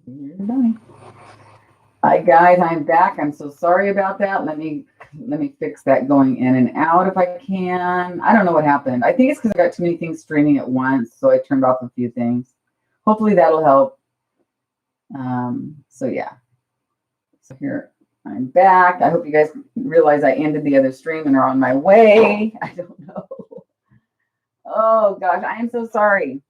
Here's Donnie. Hi guys, I'm back. I'm so sorry about that. Let me fix that going in and out if I can. I don't know what happened. I think it's because I got too many things streaming at once, so I turned off a few things. Hopefully that'll help. So yeah. So here I'm back. I hope you guys realize I ended the other stream and are on my way. I don't know. Oh gosh, I am so sorry.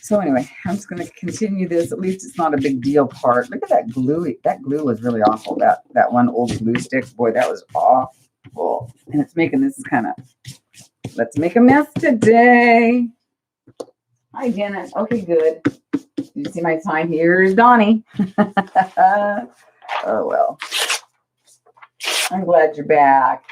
So anyway, I'm just going to continue this. At least it's not a big deal part. Look at that glue. That glue was really awful. That one old glue stick, boy, that was awful. And it's making this kind of, let's make a mess today. Hi, Janet. Okay, good. Did you see my sign? Here's Donnie. Oh, well. I'm glad you're back.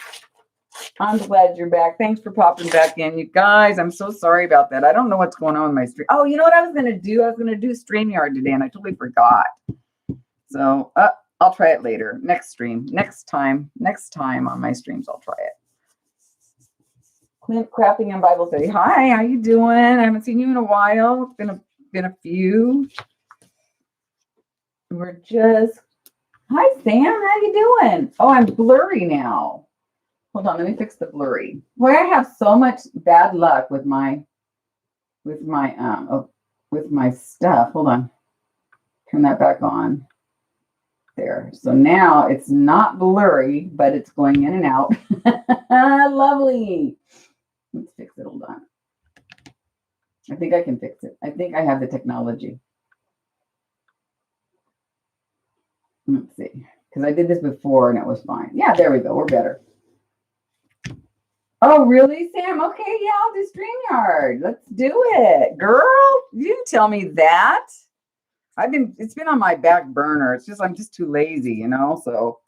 I'm glad you're back. Thanks for popping back in. You guys, I'm so sorry about that. I don't know what's going on with my stream. Oh, you know what I was going to do? I was going to do StreamYard today, and I totally forgot. So I'll try it later. Next stream. Next time on my streams, I'll try it. Clint Crafting and Bible Study. Hi, how you doing? I haven't seen you in a while. It's been a few. Hi, Sam. How you doing? Oh, I'm blurry now. Hold on, let me fix the blurry. Boy, I have so much bad luck with my stuff. Hold on. Turn that back on. There. So now it's not blurry, but it's going in and out. Lovely. Let's fix it. Hold on. I think I can fix it. I think I have the technology. Let's see. Because I did this before and it was fine. Yeah, there we go. We're better. Oh, really, Sam? Okay, yeah, I'll do StreamYard. Let's do it. Girl, you didn't tell me that. It's been on my back burner. It's just, I'm just too lazy, you know? So,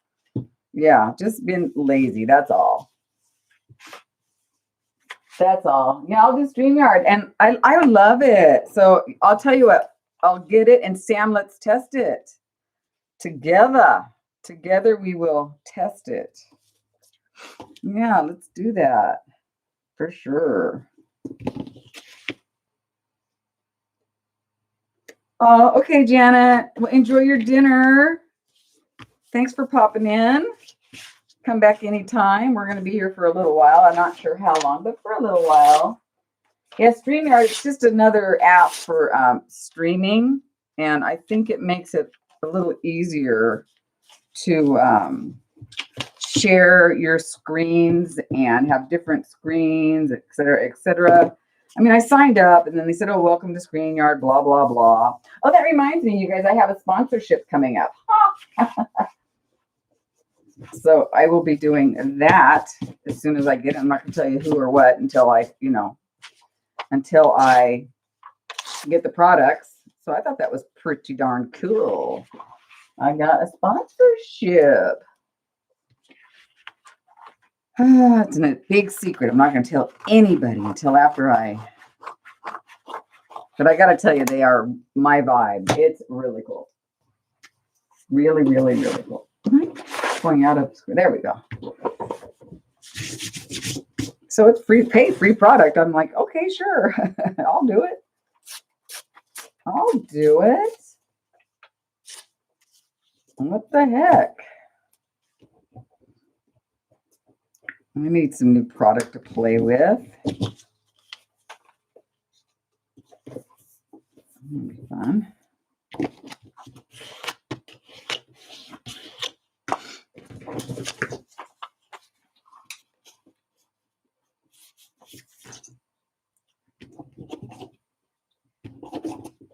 yeah, just been lazy. That's all. That's all. Yeah, I'll do StreamYard. And I love it. So, I'll tell you what. I'll get it. And, Sam, let's test it together. Together, we will test it. Yeah, let's do that for sure. Oh, okay, Janet. Well, enjoy your dinner. Thanks for popping in. Come back anytime. We're going to be here for a little while. I'm not sure how long, but for a little while. Yeah, StreamYard, it's just another app for streaming, and I think it makes it a little easier to share your screens and have different screens, et cetera, et cetera. I mean, I signed up and then they said, oh, welcome to StreamYard, blah, blah, blah. Oh, that reminds me, you guys, I have a sponsorship coming up. So I will be doing that as soon as I get it. I'm not going to tell you who or what until I get the products. So I thought that was pretty darn cool. I got a sponsorship. It's a big secret. I'm not going to tell anybody until after but I got to tell you, they are my vibe. It's really cool. Really, really, really cool. Going out of, there we go. So it's free product. I'm like, okay, sure. I'll do it. I'll do it. What the heck? I need some new product to play with. That'll be fun.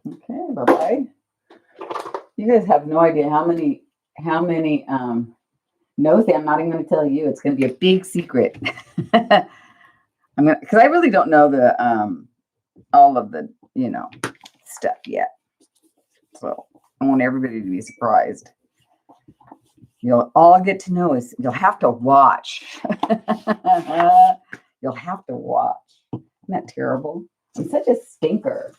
Okay, bye-bye. You guys have no idea how many no, Sam, I'm not even going to tell you. It's going to be a big secret. Because I really don't know the all of the stuff yet. So I want everybody to be surprised. You'll all get to know is you'll have to watch. You'll have to watch. Isn't that terrible? I'm such a stinker.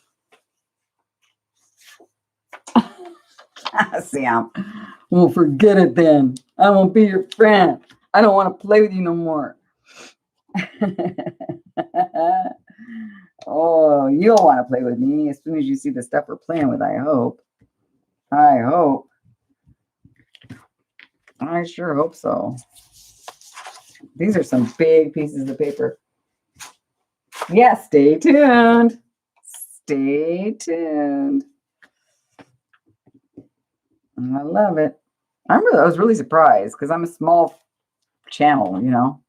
Sam, well, forget it then. I won't be your friend. I don't want to play with you no more. Oh, you'll want to play with me as soon as you see the stuff we're playing with, I hope. I hope. I sure hope so. These are some big pieces of paper. Yeah, stay tuned. Stay tuned. I love it. I was really surprised because I'm a small channel, you know.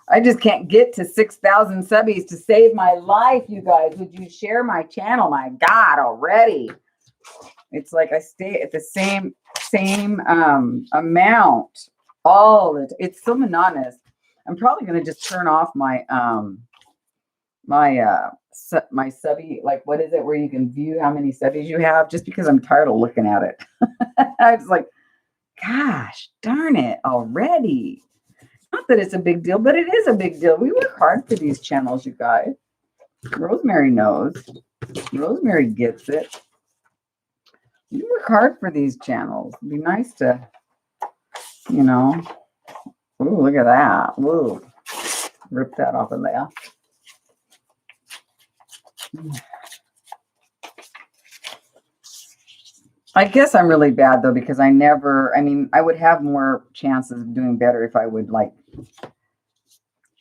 I just can't get to 6,000 subbies to save my life, you guys. Would you share my channel? My God, already. It's like I stay at the same amount. It's so monotonous. I'm probably gonna just turn off my my subby, like what is it where you can view how many subbies you have, just because I'm tired of looking at it. I was like, gosh darn it already. Not that it's a big deal, but it is a big deal. We work hard for these channels, you guys. Rosemary knows. Rosemary gets it. We work hard for these channels. It'd be nice to, you know. Ooh, look at that. Whoa. Rip that off of there. I guess I'm really bad though, because I would have more chances of doing better if I would, like,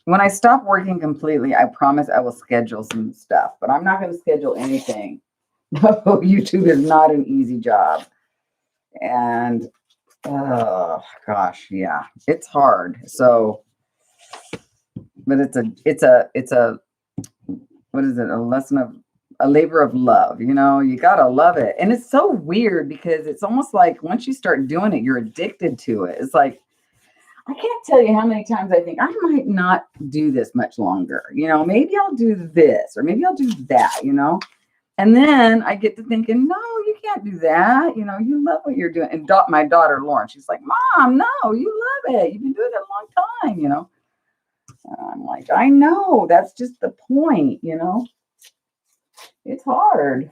when I stop working completely, I promise I will schedule some stuff, but I'm not going to schedule anything. No, YouTube is not an easy job. And oh gosh, yeah, it's hard. So, but it's a what is it? A labor of love, you know. You gotta love it. And it's so weird because it's almost like once you start doing it, you're addicted to it. It's like, I can't tell you how many times I think I might not do this much longer. You know, maybe I'll do this or maybe I'll do that, you know. And then I get to thinking, no, you can't do that. You know, you love what you're doing. And my daughter, Lauren, she's like, Mom, no, you love it. You've been doing it a long time, you know. And I'm like, I know. That's just the point, you know. It's hard.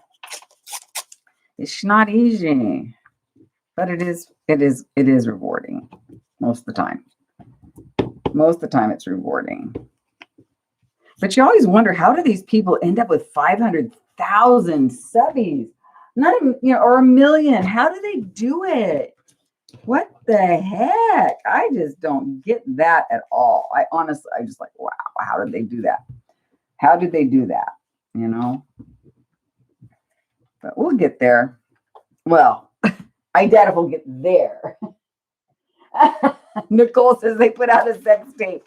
It's not easy. But it is rewarding most of the time. Most of the time it's rewarding. But you always wonder, how do these people end up with 500,000 subbies? Not a, you know, or 1 million. How do they do it? What the heck? I just don't get that at all. I just like, wow, how did they do that? How did they do that? You know? But we'll get there. Well, I doubt if we'll get there. Nicole says they put out a sex tape.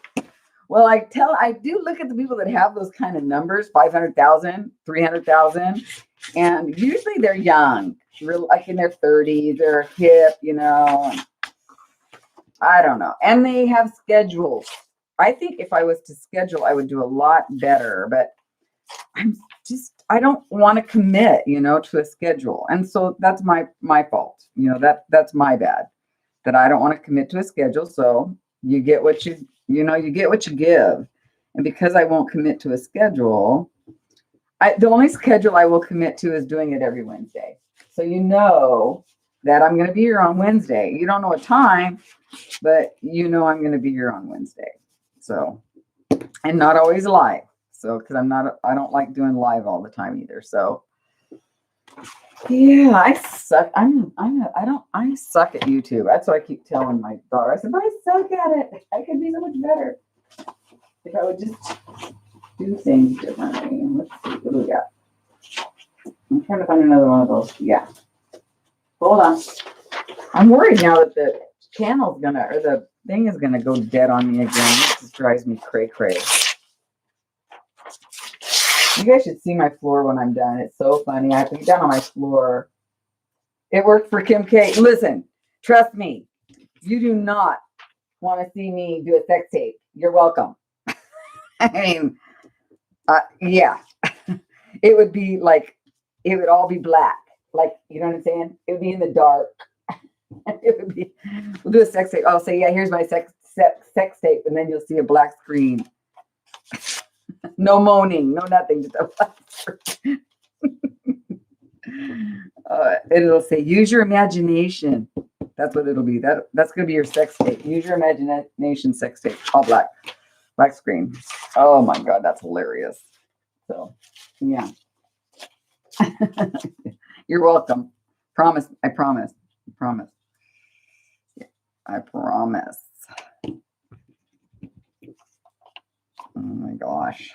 Well, I do look at the people that have those kind of numbers, 500,000, 300,000, and usually they're young, like in their 30s, they're hip, you know. I don't know. And they have schedules. I think if I was to schedule, I would do a lot better, but I don't want to commit, you know, to a schedule. And so that's my fault. You know, that's my bad, that I don't want to commit to a schedule. So you get what you get what you give. And because I won't commit to a schedule, the only schedule I will commit to is doing it every Wednesday. So you know that I'm going to be here on Wednesday. You don't know what time, but you know I'm going to be here on Wednesday. So, and not always live. So, because I don't like doing live all the time either. So, yeah, I suck. I suck at YouTube. That's what I keep telling my daughter. I said, I suck at it. I could be so much better if I would just do things differently. Let's see, what do we got? I'm trying to find another one of those. Yeah. Hold on. I'm worried now that the channel's or the thing is gonna go dead on me again. It just drives me cray. You guys should see my floor when I'm done. It's so funny. I have to get down on my floor. It worked for Kim K. Listen, trust me. You do not want to see me do a sex tape. You're welcome. I mean, yeah. It would be like, it would all be black. Like, you know what I'm saying? It would be in the dark. It would be, we'll do a sex tape. I'll say, yeah, here's my sex tape. And then you'll see a black screen. No moaning, no nothing. Just a black screen. It'll say, use your imagination. That's what it'll be. That's going to be your sex tape. Use your imagination sex tape. All black. Black screen. Oh my God, that's hilarious. So, yeah. You're welcome. Promise. I promise. I promise. I promise. Oh my gosh.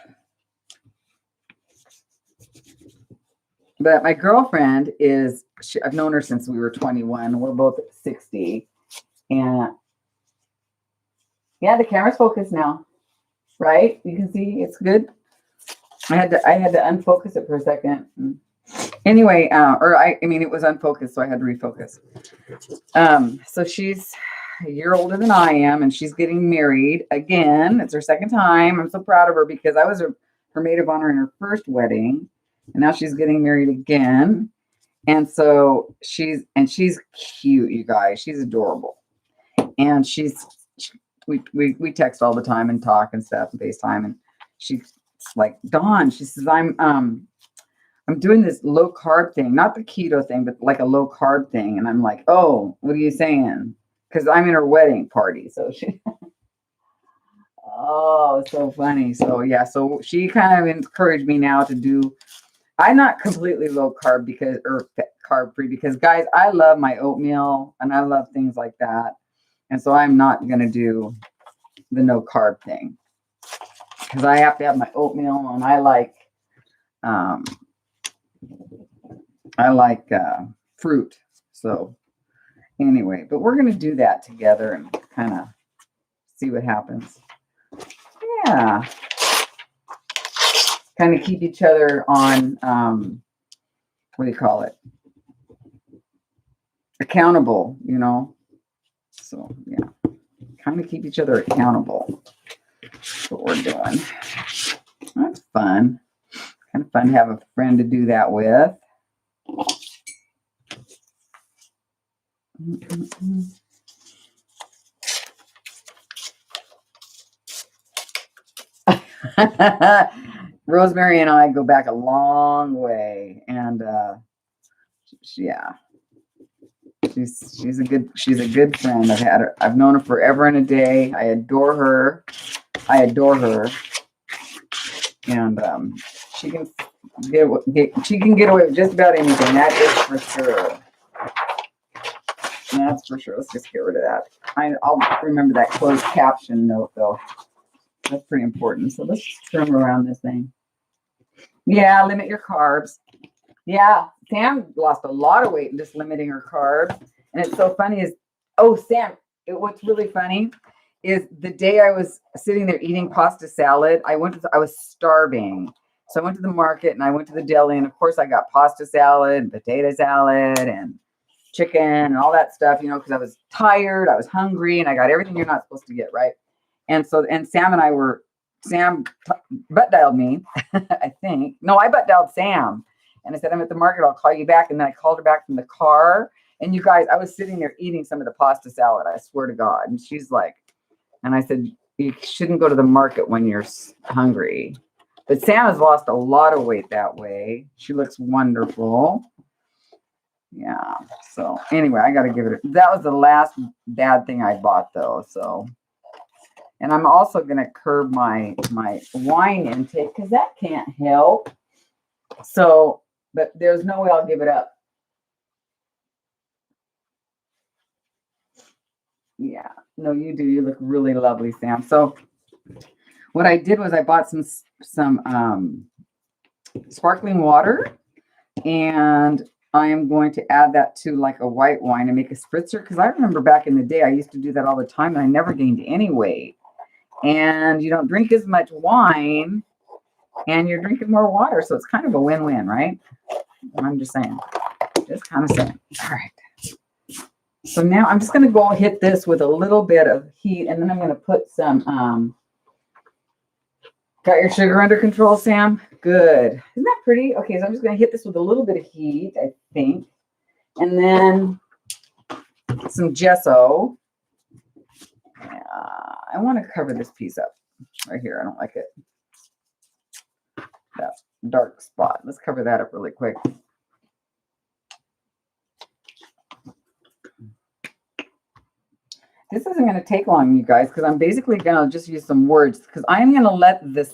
But my girlfriend is, I've known her since we were 21. We're both 60. And yeah, the camera's focused now, right? You can see it's good. I had to unfocus it for a second. Anyway, I mean, it was unfocused, so I had to refocus. So she's a year older than I am, and she's getting married again. It's her second time. I'm so proud of her because I was her maid of honor in her first wedding, and now she's getting married again. And so she's cute, you guys. She's adorable, and we text all the time and talk and stuff and FaceTime, and she's like, Dawn, she says, I'm doing this low carb thing, not the keto thing, but like a low carb thing. And I'm like, oh, what are you saying? Because I'm in her wedding party. So she, oh, so funny. So yeah, so she kind of encouraged me now to do, I'm not completely low carb or carb free because guys, I love my oatmeal and I love things like that. And so I'm not going to do the no carb thing because I have to have my oatmeal and I like fruit. So anyway, but we're going to do that together and kind of see what happens. Yeah. Kind of keep each other on, what do you call it? Accountable, you know? So yeah, kind of keep each other accountable. That's what we're doing. That's fun. Kind of fun to have a friend to do that with. Rosemary and I go back a long way, and yeah, she's a good friend. I've known her forever and a day. I adore her, and she can get away with just about anything. That is for sure. That's for sure. Let's just get rid of that. I'll remember that closed caption note though. That's pretty important. So let's trim around this thing. Yeah, limit your carbs. Yeah, Sam lost a lot of weight just limiting her carbs. And it's so funny Sam, what's really funny is the day I was sitting there eating pasta salad, I was starving. So I went to the market and I went to the deli, and of course I got pasta salad, potato salad, and chicken and all that stuff, because I was tired, I was hungry, and I got everything you're not supposed to get, right? And so, Sam butt dialed me, I think. No, I butt dialed Sam. And I said, I'm at the market, I'll call you back. And then I called her back from the car. And you guys, I was sitting there eating some of the pasta salad, I swear to God. And she's like, and I said, you shouldn't go to the market when you're hungry. But Sam has lost a lot of weight that way. She looks wonderful. Yeah. So anyway, I got to give it. That was the last bad thing I bought though. So, and I'm also going to curb my wine intake because that can't help. So, but there's no way I'll give it up. Yeah. No, you do. You look really lovely, Sam. So what I did was I bought some sparkling water, and I am going to add that to like a white wine and make a spritzer. Because I remember back in the day, I used to do that all the time, and I never gained any weight. And you don't drink as much wine, and you're drinking more water. So it's kind of a win-win, right? I'm just saying. Just kind of saying. All right. So now I'm just going to go hit this with a little bit of heat, and then I'm going to put some, got your sugar under control, Sam? Good. Isn't that pretty? Okay, so I'm just going to hit this with a little bit of heat, I think. And then some gesso. I want to cover this piece up right here. I don't like it. That dark spot. Let's cover that up really quick. This isn't going to take long, you guys, because I'm basically going to just use some words because I'm going to let the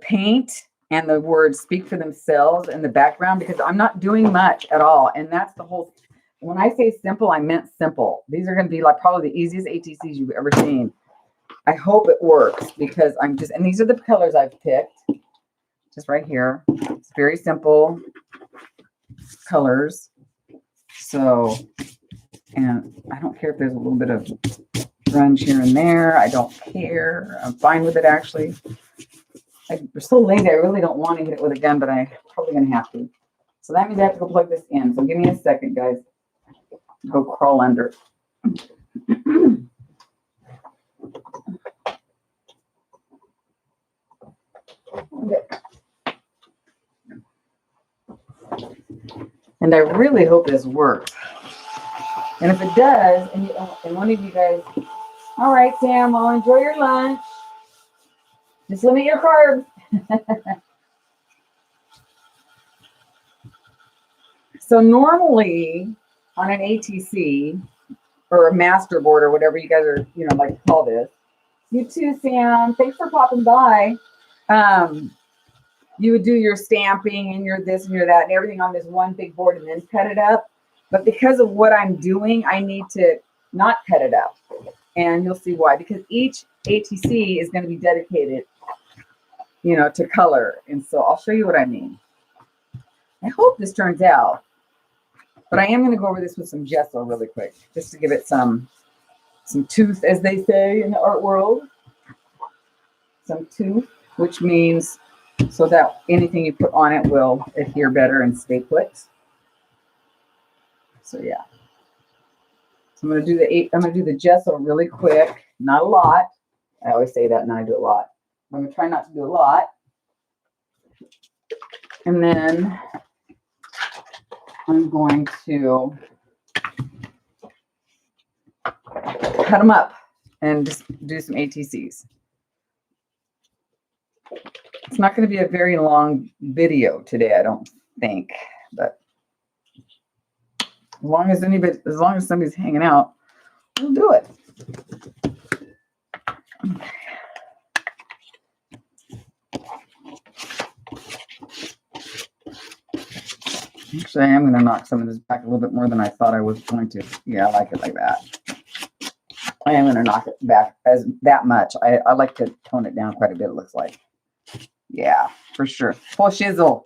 paint and the words speak for themselves in the background, because I'm not doing much at all. And that's the whole, when I say simple, I meant simple. These are going to be like probably the easiest ATCs you've ever seen. I hope it works, because I'm just, and these are the colors I've picked just right here. It's very simple colors. So, and I don't care if there's a little bit of grunge here and there. I don't care. I'm fine with it, actually. I'm so lazy. I really don't want to hit it with a gun, but I'm probably going to have to. So that means I have to go plug this in. So give me a second, guys. Go crawl under. Okay. And I really hope this works. And if it does, and one of you guys, all right, Sam, well, enjoy your lunch. Just limit your carbs. So normally on an ATC or a master board or whatever you guys are, like to call this. You too, Sam. Thanks for popping by. You would do your stamping and your this and your that and everything on this one big board and then cut it up. But because of what I'm doing, I need to not cut it up. And you'll see why. Because each ATC is going to be dedicated, to color. And so I'll show you what I mean. I hope this turns out. But I am going to go over this with some gesso really quick, just to give it some tooth, as they say in the art world. Some tooth, which means so that anything you put on it will adhere better and stay put. So yeah. So I'm going to do the gesso really quick, not a lot. I always say that and I do a lot. I'm going to try not to do a lot. And then I'm going to cut them up and just do some ATCs. It's not going to be a very long video today, I don't think, but as long as somebody's hanging out, we'll do it. Actually, I am going to knock some of this back a little bit more than I thought I was going to. Yeah, I like it like that. I am going to knock it back as that much. I like to tone it down quite a bit, it looks like. Yeah, for sure. Full shizzle.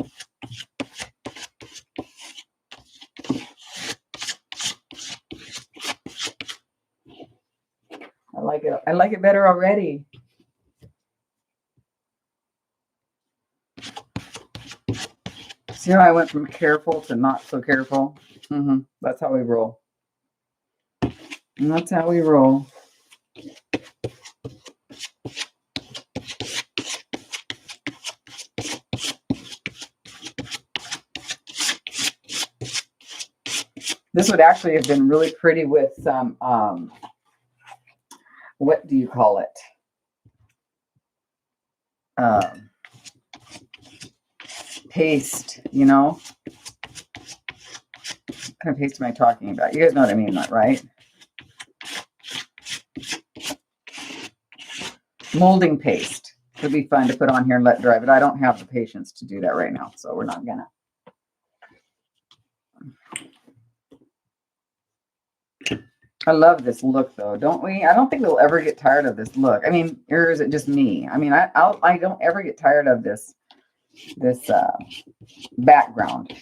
I like it. I like it better already. See how I went from careful to not so careful? That's how we roll. And that's how we roll. This would actually have been really pretty with some, what do you call it? Paste, What kind of paste am I talking about? You guys know what I mean, right? Molding paste would be fun to put on here and let dry, but I don't have the patience to do that right now, so we're not gonna. I love this look, though, don't we? I don't think we'll ever get tired of this look. I mean, or is it just me? I mean, I don't ever get tired of this background.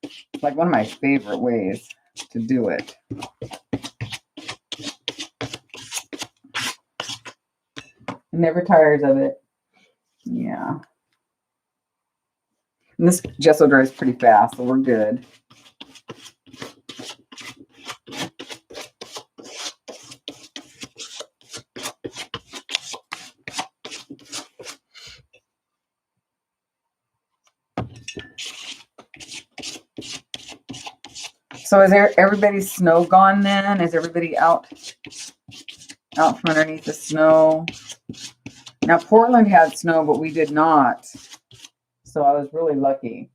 It's like one of my favorite ways to do it. Never tires of it. Yeah. And this gesso dries pretty fast, so we're good. So is everybody's snow gone then? Is everybody out from underneath the snow? Now, Portland had snow, but we did not. So I was really lucky.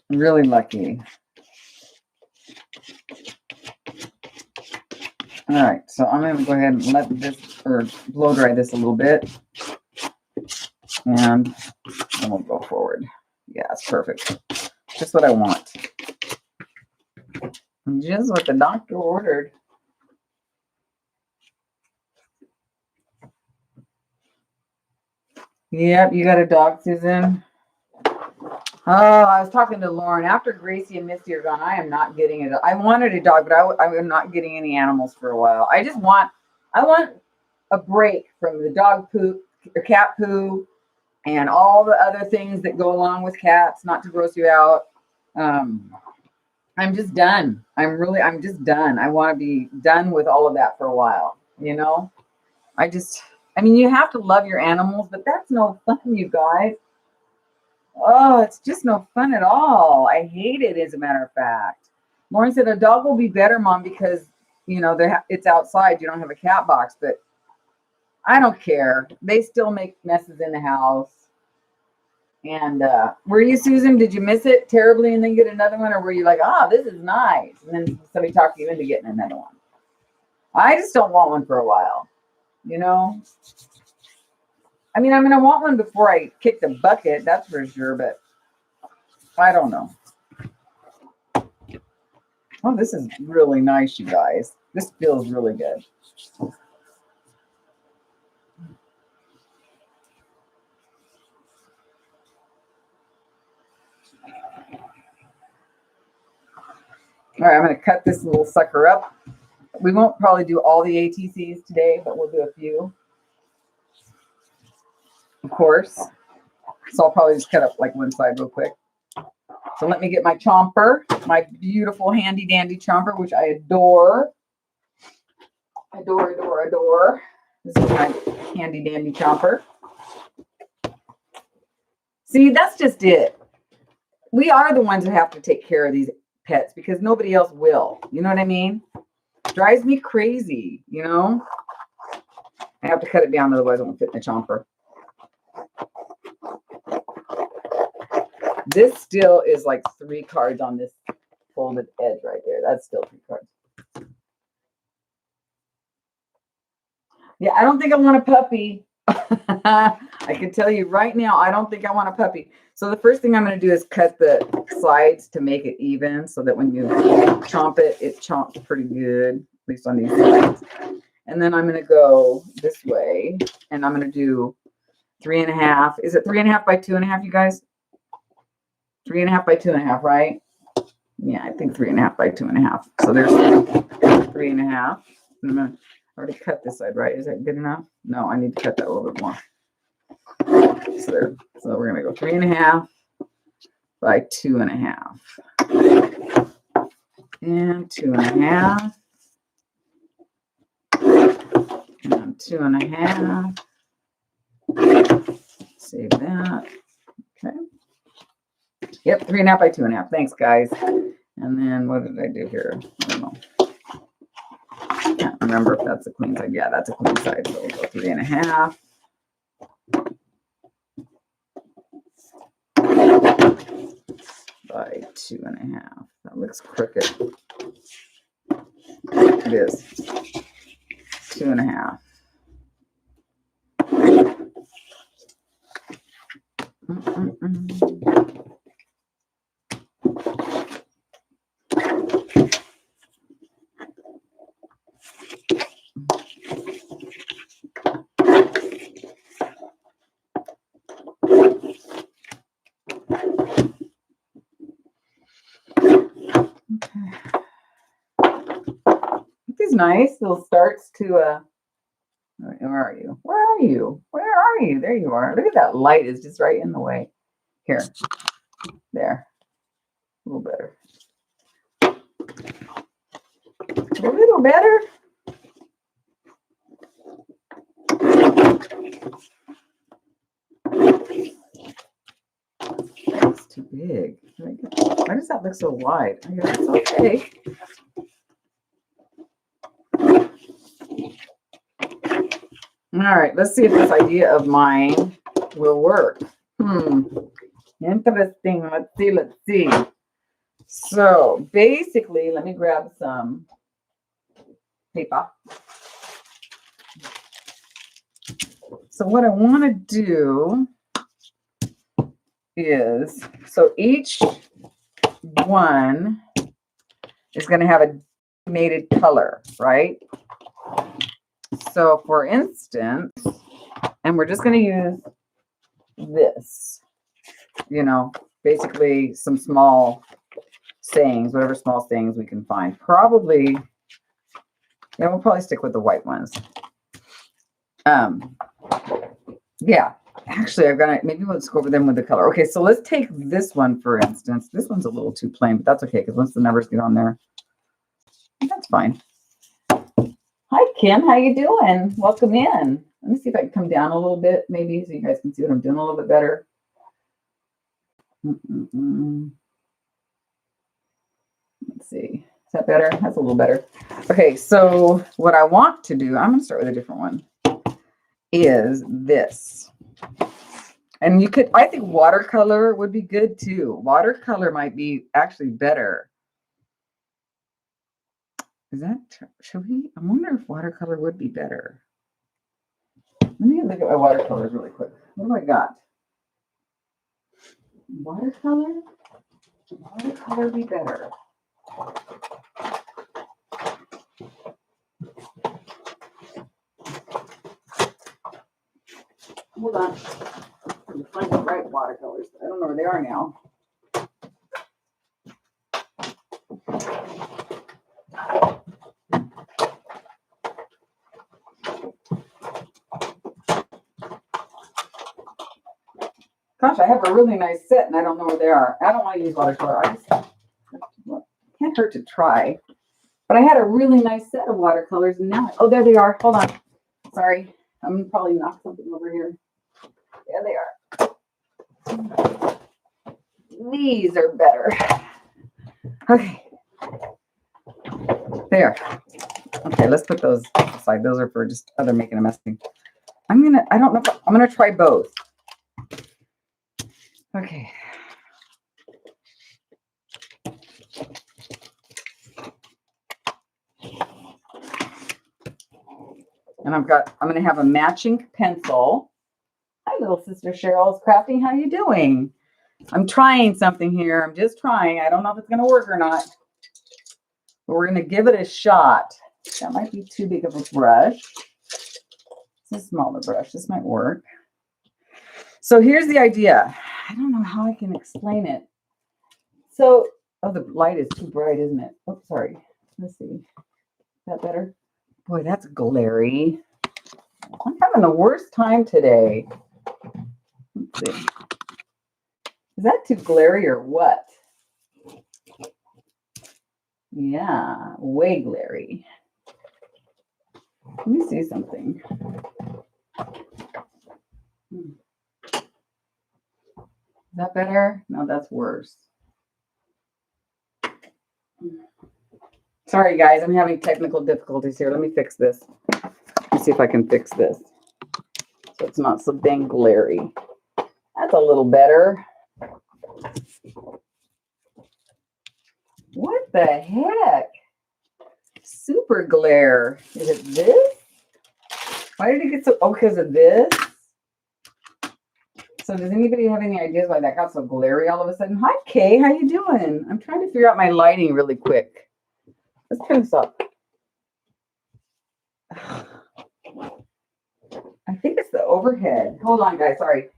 Really lucky. All right, so I'm going to go ahead and let this, or blow dry this a little bit. And then we'll go forward. Yeah, it's perfect. Just what I want. Just what the doctor ordered. Yep, you got a dog, Susan. Oh, I was talking to Lauren. After Gracie and Misty are gone, I am not getting it. I wanted a dog, but I am not getting any animals for a while. I want a break from the dog poop or cat poo and all the other things that go along with cats, not to gross you out. I'm just done. I'm just done. I want to be done with all of that for a while, you know? I mean, you have to love your animals, but that's no fun, you guys. Oh, it's just no fun at all. I hate it, as a matter of fact. Lauren said a dog will be better, Mom, because, you know, it's outside. You don't have a cat box, but I don't care. They still make messes in the house. And were you, Susan, did you miss it terribly and then get another one? Or were you like, this is nice? And then somebody talked you into getting another one. I just don't want one for a while, you know? I mean, I'm going to want one before I kick the bucket, that's for sure, but I don't know. Oh, this is really nice, you guys. This feels really good. All right, I'm going to cut this little sucker up. We won't probably do all the ATCs today, but we'll do a few, of course. So I'll probably just cut up like one side real quick. So let me get my chomper, my beautiful handy dandy chomper, which I adore. Adore, adore, adore. This is my handy dandy chomper. See, that's just it. We are the ones that have to take care of these pets because nobody else will. You know what I mean? Drives me crazy, you know? I have to cut it down, otherwise it won't fit in the chomper. This still is like 3 cards on this folded edge right there. That's still 3 cards. Yeah, I don't think I want a puppy. I can tell you right now, I don't think I want a puppy. So the first thing I'm going to do is cut the sides to make it even so that when you chomp it, it chomps pretty good, at least on these sides. And then I'm going to go this way and I'm going to do 3.5. Is it 3.5 by 2.5, you guys? 3.5 by 2.5, right? Yeah, I think 3.5 by 2.5. So there's 3.5. I'm going to already cut this side, right? Is that good enough? No, I need to cut that a little bit more. So there. So we're going to go 3.5 by 2.5. And 2.5. And 2.5. Save that. Okay. Yep, 3.5 by 2.5. Thanks, guys. And then what did I do here? I don't know. Can't remember if that's a queen side. Yeah, that's a queen side. So we'll go 3.5. By 2.5. That looks crooked. It is 2.5. These nice little starts to where are you? Where are you? Where are you? There you are. Look at that light is just right in the way. Here. There. A little better. A little better. That's too big. Why does that look so wide? I guess it's okay. All right, let's see if this idea of mine will work. Interesting. Let's see. So basically, let me grab some paper. So what I want to do is, so each one is going to have a designated color, right? So for instance, and we're just going to use this, you know, basically some small sayings, whatever small sayings we can find. Probably, yeah, we'll probably stick with the white ones. Yeah, actually, I've got to, maybe let's go over them with the color. Okay, so let's take this one, for instance. This one's a little too plain, but that's okay, because once the numbers get on there, that's fine. Hi, Kim. How you doing? Welcome in. Let me see if I can come down a little bit, maybe, so you guys can see what I'm doing a little bit better. Let's see. Is that better? That's a little better. Okay, so what I want to do, I'm going to start with a different one, is this. And you could, I think watercolor would be good too. Watercolor might be actually better. Is that, should we? I wonder if watercolor would be better. Let me look at my watercolors really quick. What do I got? Watercolor? Watercolor be better. Hold on. I'm trying to find the right watercolors. I don't know where they are now. Gosh, I have a really nice set and I don't know where they are. I don't want to use watercolor. I just can't hurt to try. But I had a really nice set of watercolors and now, oh, there they are. Hold on. Sorry. I'm going to probably knock something over here. There they are. These are better. Okay. There. Okay, let's put those aside. Those are for just other making a mess thing. I don't know. I'm going to try both. Okay. And I'm going to have a matching pencil. Hi, little sister Cheryl's Crafting. How you doing? I'm trying something here. I'm just trying. I don't know if it's going to work or not. But we're going to give it a shot. That might be too big of a brush. It's a smaller brush. This might work. So here's the idea. I don't know how I can explain it. So, oh, the light is too bright, isn't it? Oh, sorry. Let's see. Is that better? Boy, that's glary. I'm having the worst time today. Let's see. Is that too glary or what? Yeah, way glary. Let me see something. Is that better? No, that's worse. Sorry, guys. I'm having technical difficulties here. Let me fix this. Let's see if I can fix this so it's not so dang glary. That's a little better. What the heck? Super glare. Is it this? Why did it get so... Oh, because of this? So does anybody have any ideas why that got so glary all of a sudden? Hi, Kay. How you doing? I'm trying to figure out my lighting really quick. Let's turn this up. I think it's the overhead. Hold on, guys. Sorry.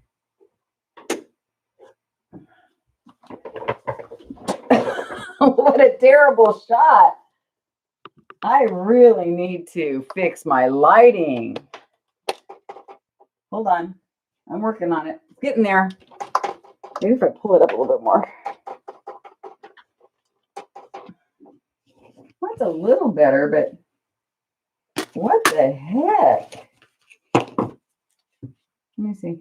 What a terrible shot. I really need to fix my lighting. Hold on. I'm working on it. It's getting there. Maybe if I pull it up a little bit more. Well, it's a little better, but what the heck? Let me see.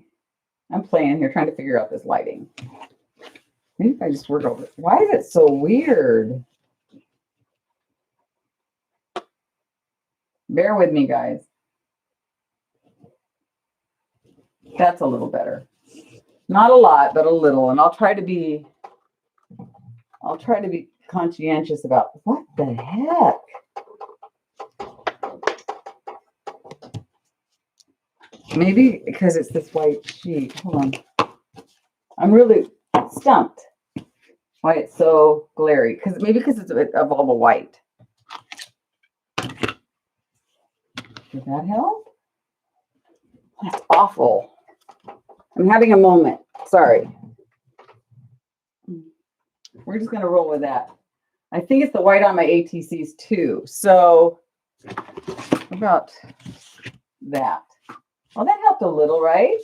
I'm playing here, trying to figure out this lighting. Maybe if I just work over it. Why is it so weird? Bear with me, guys. That's a little better. Not a lot, but a little. And I'll try to be conscientious about what the heck. Maybe because it's this white sheet. Hold on. I'm really stumped why it's so glary. Maybe because it's of all the white. Did that help? That's awful. I'm having a moment. Sorry. We're just going to roll with that. I think it's the white on my ATCs too. So how about that? Well, that helped a little, right?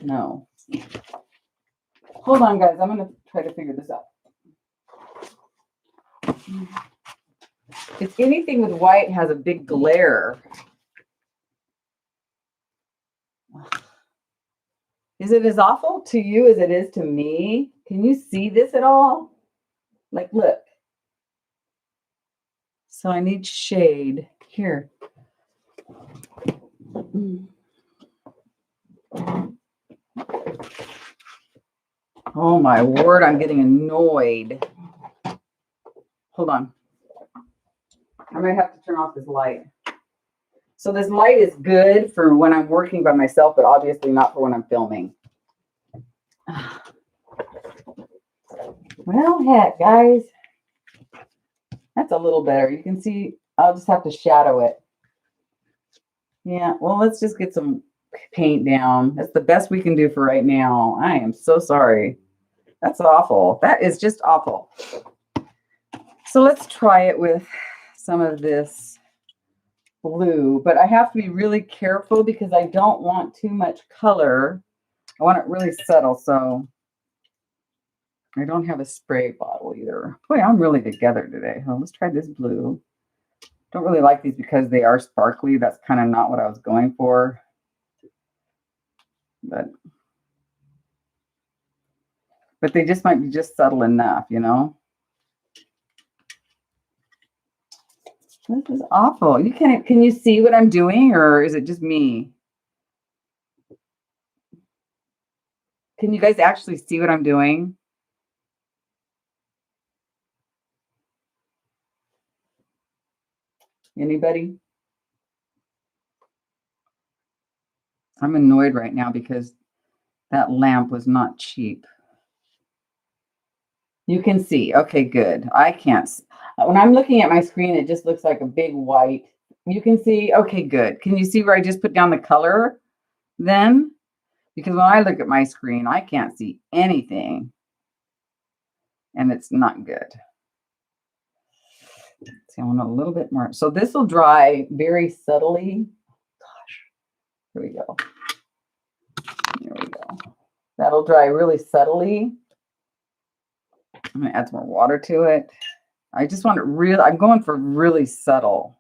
No. Hold on, guys. I'm going to try to figure this out. It's anything with white has a big glare. Is it as awful to you as it is to me? Can you see this at all? Like, look. So I need shade here. Oh my word, I'm getting annoyed. Hold on. I might have to turn off this light. So this light is good for when I'm working by myself, but obviously not for when I'm filming. Well, heck, guys. That's a little better. You can see, I'll just have to shadow it. Yeah, well, let's just get some paint down. That's the best we can do for right now. I am so sorry. That's awful. That is just awful. So let's try it with some of this blue, but I have to be really careful because I don't want too much color. I want it really subtle, so I don't have a spray bottle either. Boy, I'm really together today. Well, let's try this blue. Don't really like these because they are sparkly. That's kind of not what I was going for. But they just might be just subtle enough, you know? This is awful. Can you see what I'm doing, or is it just me? Can you guys actually see what I'm doing? Anybody? I'm annoyed right now because that lamp was not cheap. You can see. Okay, good. I can't. When I'm looking at my screen, it just looks like a big white. You can see. Okay, good. Can you see where I just put down the color then? Because when I look at my screen, I can't see anything. And it's not good. See, I want a little bit more. So this will dry very subtly. Gosh, here we go. Here we go. That'll dry really subtly. I'm going to add some more water to it. I just want it real. I'm going for really subtle.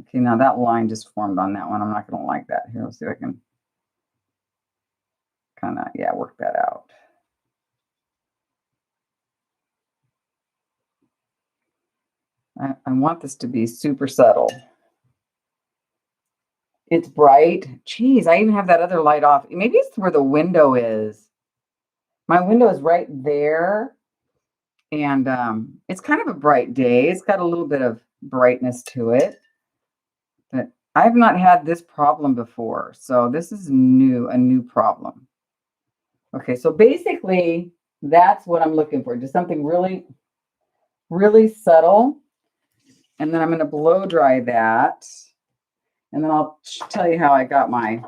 Okay, now that line just formed on that one. I'm not going to like that. Here, let's see if I can kind of, yeah, work that out. I want this to be super subtle. It's bright. Geez, I even have that other light off. Maybe it's where the window is. My window is right there. And it's kind of a bright day. It's got a little bit of brightness to it. But I've not had this problem before. So this is a new problem. Okay, so basically that's what I'm looking for. Just something really, really subtle. And then I'm going to blow dry that. And then I'll tell you how I got my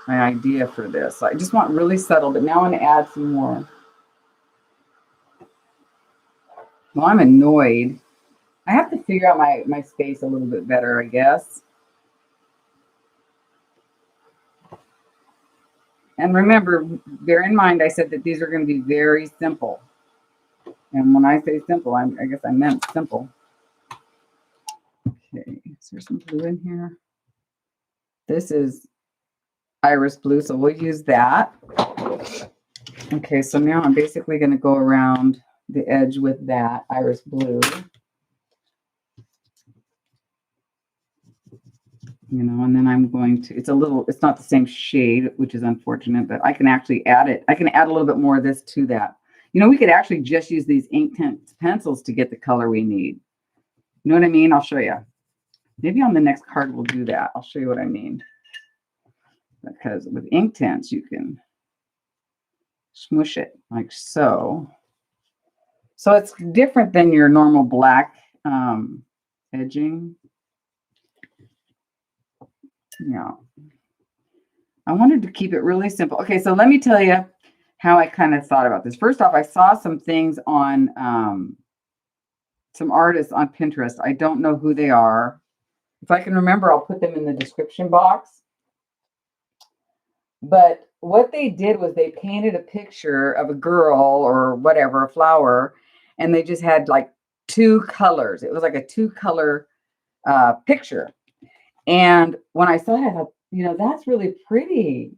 idea for this. I just want really subtle, but now I'm going to add some more. Well, I'm annoyed. I have to figure out my space a little bit better, I guess. And remember, bear in mind, I said that these are going to be very simple. And when I say simple, I guess I meant simple. Okay, is there some blue in here? This is iris blue, so we'll use that. Okay, so now I'm basically going to go around the edge with that iris blue. You know, and then I'm going to, it's not the same shade, which is unfortunate, but I can actually add it. I can add a little bit more of this to that. You know, we could actually just use these ink tint pencils to get the color we need. You know what I mean? I'll show you. Maybe on the next card we'll do that. I'll show you what I mean. Because with ink tints, you can Smoosh it like so. So it's different than your normal black edging. Yeah. I wanted to keep it really simple. Okay, so let me tell you how I kind of thought about this. First off, I saw some things on some artists on Pinterest. I don't know who they are. If I can remember, I'll put them in the description box. But what they did was they painted a picture of a girl or whatever, a flower, and they just had like two colors. It was like a two-color picture. And when I saw it, I thought, that's really pretty.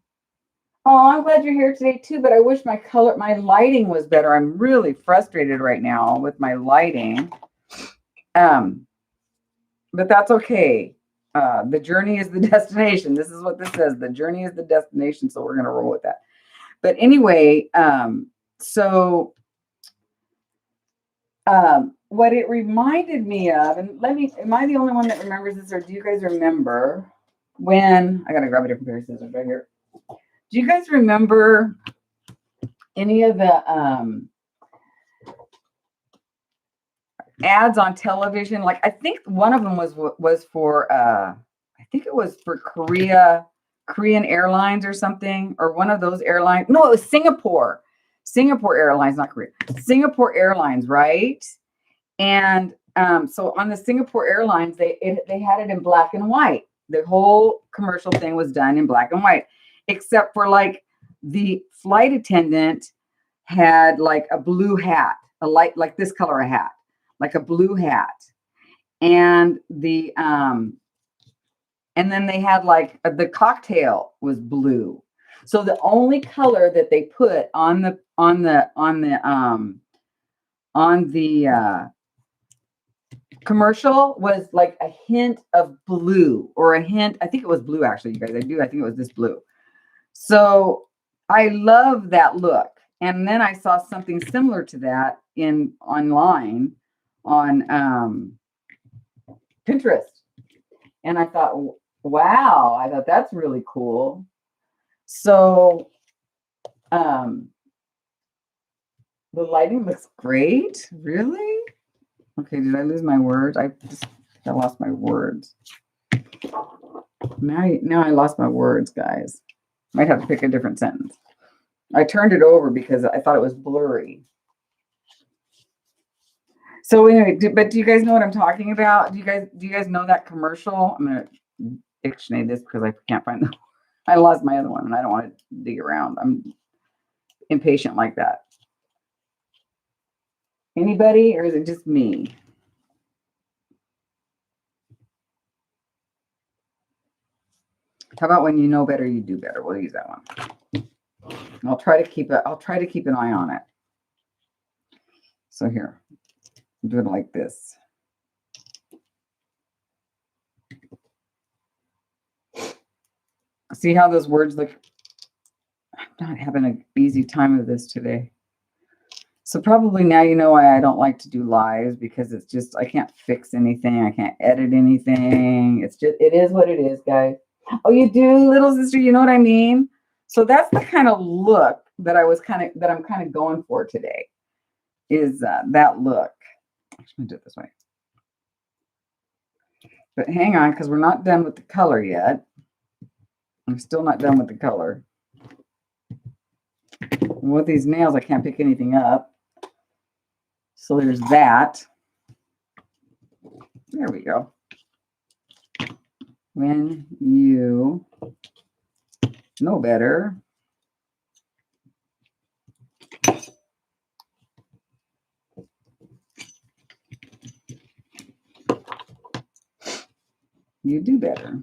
Oh, I'm glad you're here today too, but I wish my lighting was better. I'm really frustrated right now with my lighting. But that's okay. The journey is the destination. This is what this says. The journey is the destination. So we're going to roll with that. But anyway, what it reminded me of, and am I the only one that remembers this, or do you guys remember when, I got to grab a different pair of scissors right here. Do you guys remember any of the ads on television? Like, I think one of them was for, I think it was for Korean Airlines or something, or one of those airlines. No, it was Singapore Airlines, not Korea. Singapore Airlines, right? And so on the Singapore Airlines, they had it in black and white. The whole commercial thing was done in black and white, except for like the flight attendant had like a blue hat, a light like this color of hat, like a blue hat, and and then they had like the cocktail was blue. So the only color that they put on the commercial was like a hint of blue, or a hint. I think it was blue, actually, you guys. I think it was this blue. So I love that look. And then I saw something similar to that online on Pinterest. And I thought, wow, that's really cool. So the lighting looks great. Really? Okay, did I lose my words? I lost my words. Now I lost my words, guys. Might have to pick a different sentence. I turned it over because I thought it was blurry. So anyway, but do you guys know what I'm talking about? Do you guys know that commercial? I'm gonna dictionary this because I can't find the. I lost my other one and I don't want to dig around. I'm impatient like that. Anybody, or is it just me? How about when you know better, you do better? We'll use that one. I'll try to keep an eye on it. So here, do it like this. See how those words look? I'm not having an easy time of this today. So probably now you know why I don't like to do lives, because it's just, I can't fix anything. I can't edit anything. It is what it is, guys. Oh, you do, little sister? You know what I mean? So that's the kind of look that I'm kind of going for today, is that look. I'm going to do it this way. But hang on, because we're not done with the color yet. I'm still not done with the color. And with these nails, I can't pick anything up. So there's that. There we go. When you know better, you do better.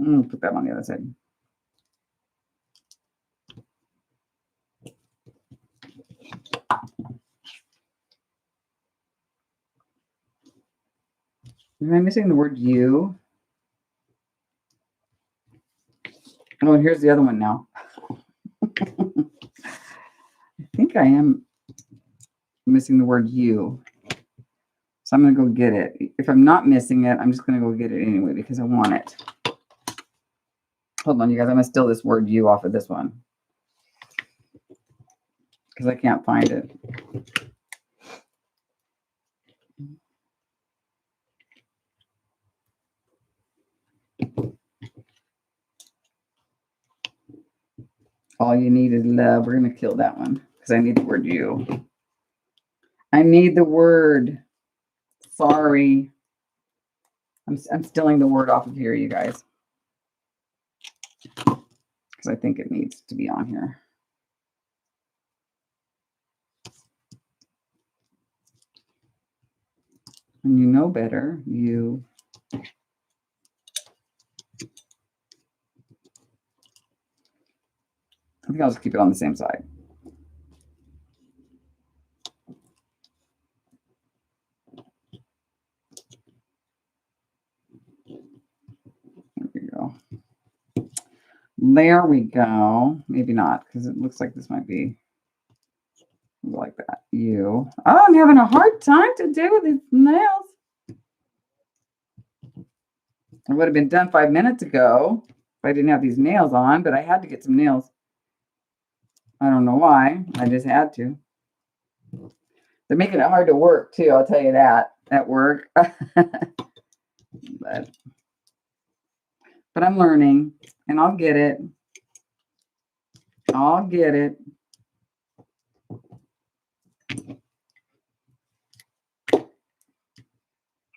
I'm going to put that on the other side. Am I missing the word you? Oh, and here's the other one now. I think I am missing the word you. So I'm going to go get it. If I'm not missing it, I'm just going to go get it anyway because I want it. Hold on, you guys. I'm going to steal this word you off of this one. because I can't find it. All you need is love. We're going to kill that one because I need the word you. I need the word. Sorry. I'm stealing the word off of here, you guys. Because I think it needs to be on here. And you know better. You. I think I'll just keep it on the same side. There we go. There we go. Maybe not, because it looks like this might be like that. You. Oh, I'm having a hard time today with these nails. I would have been done 5 minutes ago if I didn't have these nails on, but I had to get some nails. I don't know why. I just had to. They're making it hard to work, too. I'll tell you that at work. but I'm learning, and I'll get it. I'll get it.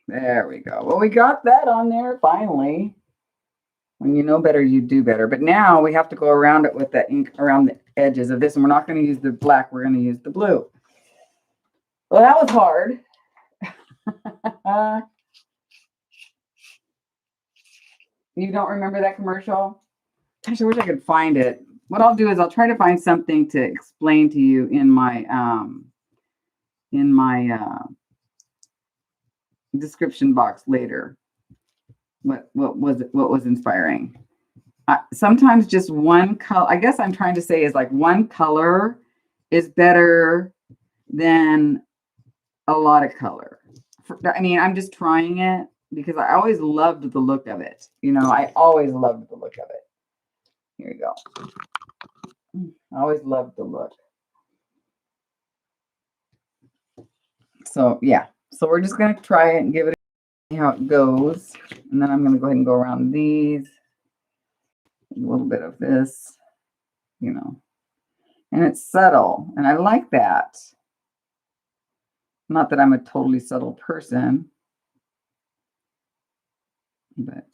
There we go. Well, we got that on there finally. When you know better, you do better. But now we have to go around it with the ink around the edges of this. And we're not going to use the black. We're going to use the blue. Well, that was hard. You don't remember that commercial? Gosh, I wish I could find it. What I'll do is I'll try to find something to explain to you in my description box later. What was inspiring? Sometimes just one color. I guess I'm trying to say is like one color is better than a lot of color. I mean, I'm just trying it because I always loved the look of it. You know, I always loved the look of it. Here you go. I always loved the look. So yeah. So we're just gonna try it and give it a see how it goes. And then I'm gonna go ahead and go around these. A little bit of this, you know. And it's subtle. And I like that. Not that I'm a totally subtle person, but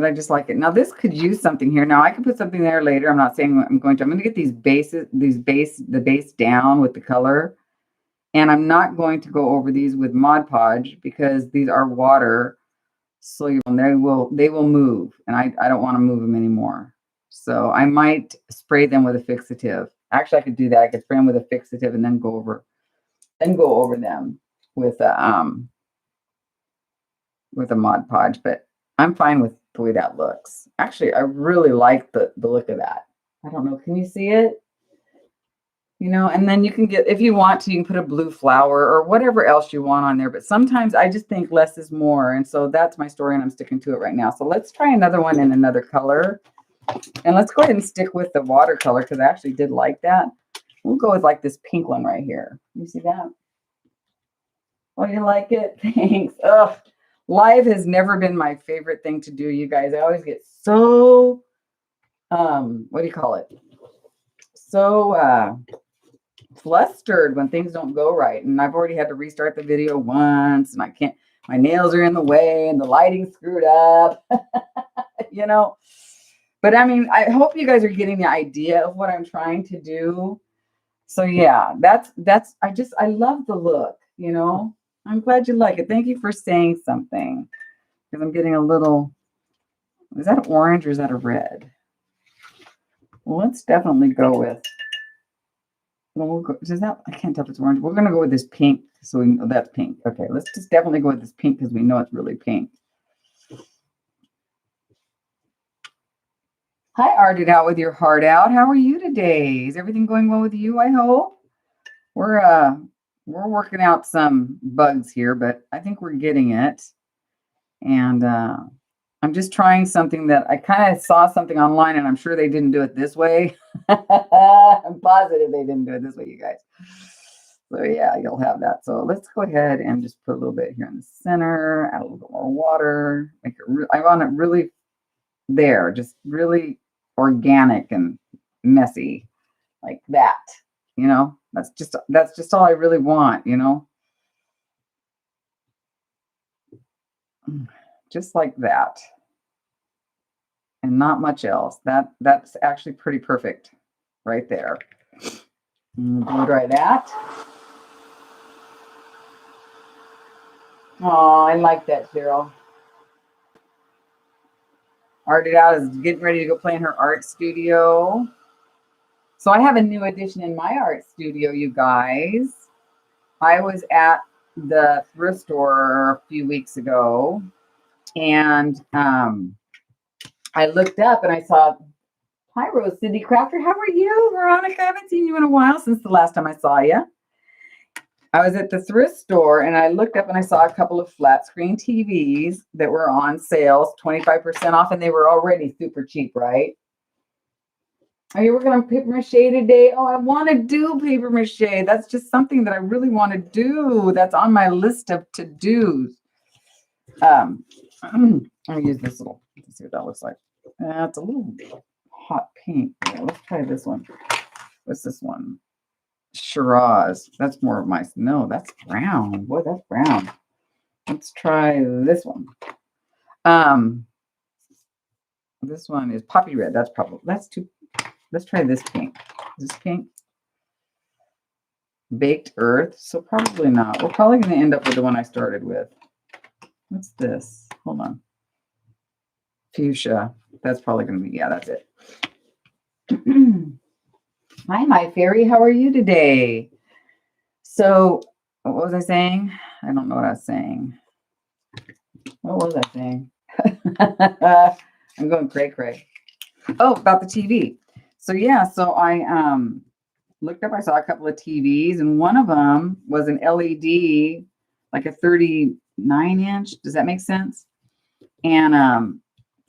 I just like it. Now this could use something here. Now I could put something there later. I'm not saying I'm going to get these bases, the base down with the color. And I'm not going to go over these with Mod Podge because these are water soluble. They will move, and I don't want to move them anymore. So I might spray them with a fixative. Actually, I could do that. I could spray them with a fixative and then go over them with a Mod Podge. But I'm fine with the way that looks. Actually, I really like the look of that. I don't know. Can you see it? You know, and then you can get, if you want to, you can put a blue flower or whatever else you want on there. But sometimes I just think less is more. And so that's my story, and I'm sticking to it right now. So let's try another one in another color. And let's go ahead and stick with the watercolor because I actually did like that. We'll go with like this pink one right here. You see that? Oh, you like it? Thanks. Ugh. Live has never been my favorite thing to do, you guys. I always get so, what do you call it? So flustered when things don't go right. And I've already had to restart the video once, and I can't, my nails are in the way and the lighting screwed up, you know. But I mean, I hope you guys are getting the idea of what I'm trying to do. So yeah, I love the look, you know. I'm glad you like it. Thank you for saying something. Because I'm getting a little, is that orange or is that a red? Well, let's definitely go with, I can't tell if it's orange. We're going to go with this pink. So we know that's pink. Okay, let's just definitely go with this pink because we know it's really pink. Hi, Arted Out with your heart out. How are you today? Is everything going well with you, I hope? We're working out some bugs here, but I think we're getting it. And I'm just trying something that I kind of saw something online, and I'm sure they didn't do it this way. I'm positive they didn't do it this way, you guys. So yeah, you'll have that. So let's go ahead and just put a little bit here in the center, add a little bit more water. Make it I want it really there, just really organic and messy like that. You know, that's just all I really want, you know. Just like that. And not much else. That's actually pretty perfect right there. Blow dry that. Oh, I like that, Cheryl. Arted out is getting ready to go play in her art studio. So I have a new addition in my art studio, you guys. I was at the thrift store a few weeks ago, and I looked up and I saw, hi, Rose Cindy Crafter. How are you, Veronica? I haven't seen you in a while since the last time I saw you. I was at the thrift store and I looked up and I saw a couple of flat screen TVs that were on sales, 25% off, and they were already super cheap, right? Are you working on paper mache today? Oh, I want to do paper mache. That's just something that I really want to do. That's on my list of to-dos. I'm going to use this little, let's see what that looks like. It's a little hot pink. Yeah, let's try this one. What's this one? Shiraz. That's more of my, no, that's brown. Boy, that's brown. Let's try this one. This one is poppy red. That's too, let's try this pink. Is this pink? Baked earth. So probably not. We're probably going to end up with the one I started with. What's this? Hold on. Fuchsia. That's probably going to be, yeah, that's it. Hi, my fairy. How are you today? So, what was I saying? I don't know what I was saying. What was I saying? I'm going cray. Oh, about the TV. So yeah, so I looked up, I saw a couple of TVs, and one of them was an LED, like a 39-inch. Does that make sense? And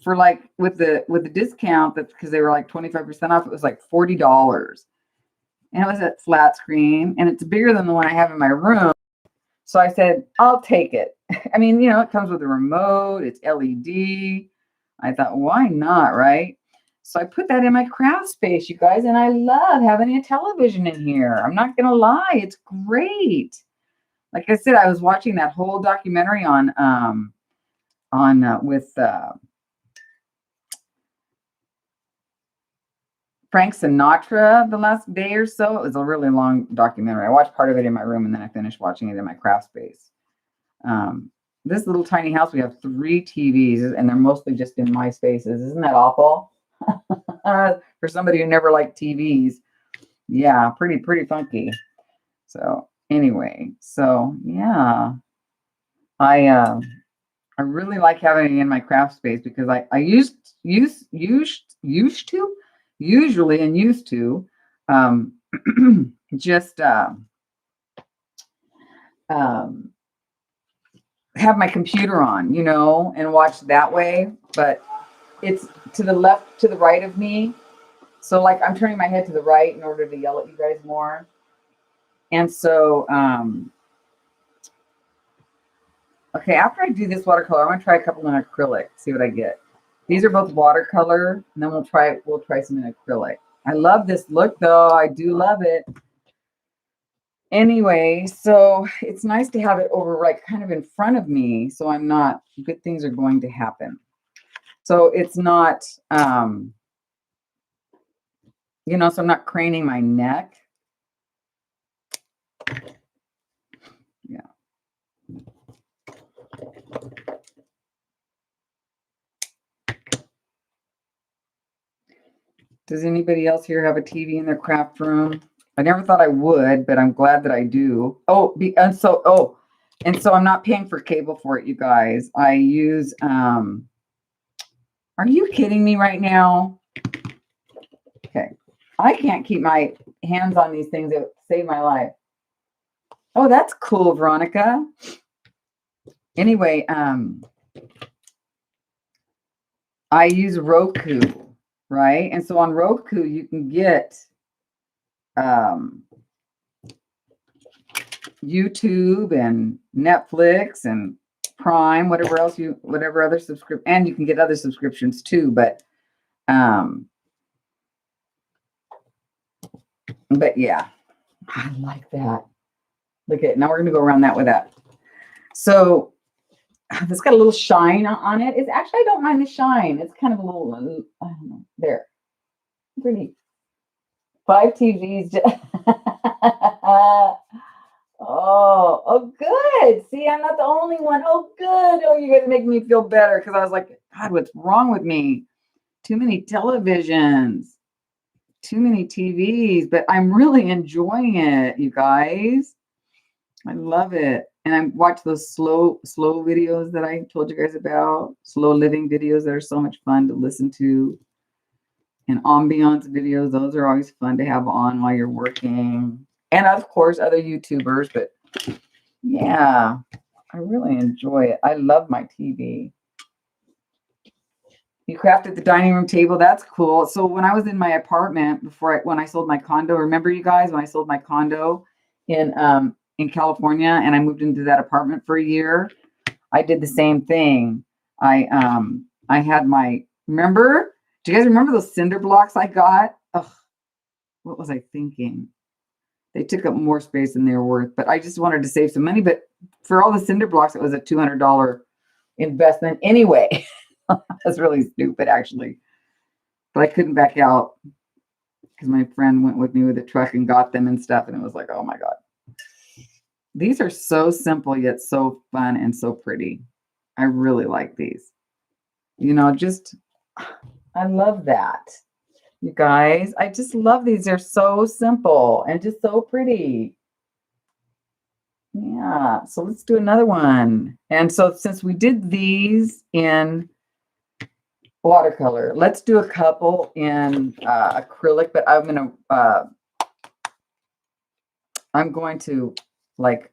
for like with the discount, that because they were like 25% off, it was like $40. And it was a flat screen, and it's bigger than the one I have in my room. So I said, I'll take it. I mean, you know, it comes with a remote, it's LED. I thought, why not, right? So I put that in my craft space, you guys, and I love having a television in here. I'm not going to lie, it's great. Like I said, I was watching that whole documentary on with Frank Sinatra the last day or so. It was a really long documentary. I watched part of it in my room, and then I finished watching it in my craft space. This little tiny house, we have 3 TVs, and they're mostly just in my spaces. Isn't that awful? For somebody who never liked TVs. Yeah, pretty funky. So anyway, so yeah, I really like having it in my craft space because I used to just have my computer on, you know, and watch that way. But it's to the left, to the right of me. So like I'm turning my head to the right in order to yell at you guys more. And so, okay, after I do this watercolor, I'm gonna try a couple in acrylic, see what I get. These are both watercolor, and then we'll try some in acrylic. I love this look though. I do love it. Anyway, so it's nice to have it over like kind of in front of me, so I'm not, good things are going to happen. So it's not, you know, so I'm not craning my neck. Yeah. Does anybody else here have a TV in their craft room? I never thought I would, but I'm glad that I do. And so I'm not paying for cable for it, you guys. I use, are you kidding me right now? Okay. I can't keep my hands on these things that save my life. Oh, that's cool, Veronica. Anyway, I use Roku. right? And so on Roku, you can get YouTube and Netflix and Prime, whatever other subscription, and you can get other subscriptions too. But yeah, I like that. Look at now we're gonna go around that with that. So it's got a little shine on it. It's actually I don't mind the shine. It's kind of a little I don't know there. Pretty 5 TVs. Oh, good. See, I'm not the only one. Oh, good. Oh, you guys make me feel better because I was like, God, what's wrong with me? Too many televisions, too many TVs, but I'm really enjoying it, you guys. I love it. And I watch those slow videos that I told you guys about, slow living videos that are so much fun to listen to. And ambiance videos, those are always fun to have on while you're working. And of course, other YouTubers, but yeah, I really enjoy it. I love my TV. You crafted the dining room table. That's cool. So when I was in my apartment when I sold my condo, remember you guys when I sold my condo in California and I moved into that apartment for a year, I did the same thing. I had remember? Do you guys remember those cinder blocks I got? Ugh, what was I thinking? They took up more space than they were worth, but I just wanted to save some money. But for all the cinder blocks, it was a $200 investment anyway. That's really stupid, actually. But I couldn't back out because my friend went with me with a truck and got them and stuff. And it was like, oh my God. These are so simple, yet so fun and so pretty. I really like these. I love that. You guys, I just love these. They're so simple and just so pretty. Yeah. So let's do another one. And so since we did these in watercolor, let's do a couple in acrylic, but I'm going to like,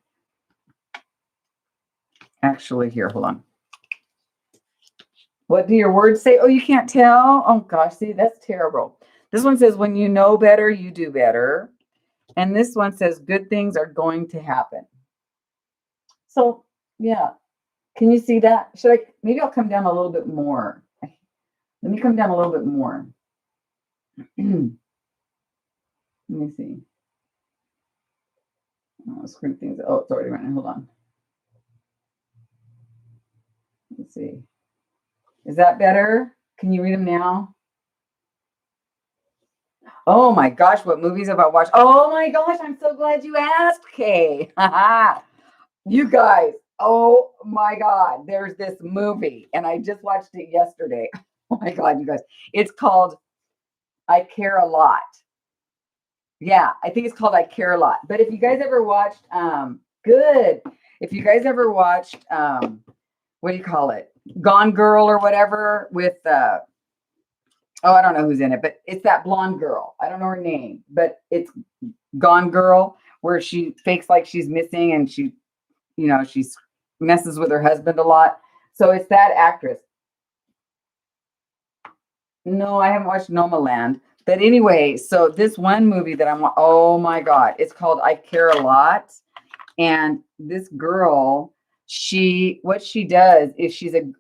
actually here, hold on. What do your words say? Oh, you can't tell? Oh gosh, see, that's terrible. This one says, when you know better, you do better. And this one says, good things are going to happen. So yeah, can you see that? Maybe I'll come down a little bit more. Let me come down a little bit more. Let me see. I'll screen things. Oh, it's already running. Hold on. Let's see. Is that better? Can you read them now? Oh my gosh, what movies have I watched? Oh my gosh, I'm so glad you asked, Kay. You guys, oh my God, there's this movie, and I just watched it yesterday. Oh my God, you guys. It's called I Care a Lot. Yeah, I think it's called I Care a Lot. But if you guys ever watched, good. If you guys ever watched, what do you call it? Gone Girl or whatever with, I don't know who's in it, but it's that blonde girl. I don't know her name, but it's Gone Girl, where she fakes like she's missing and she messes with her husband a lot. So it's that actress. No, I haven't watched Nomaland. But anyway, so this one movie that oh my God, it's called I Care a Lot. And this girl, what she does is she's an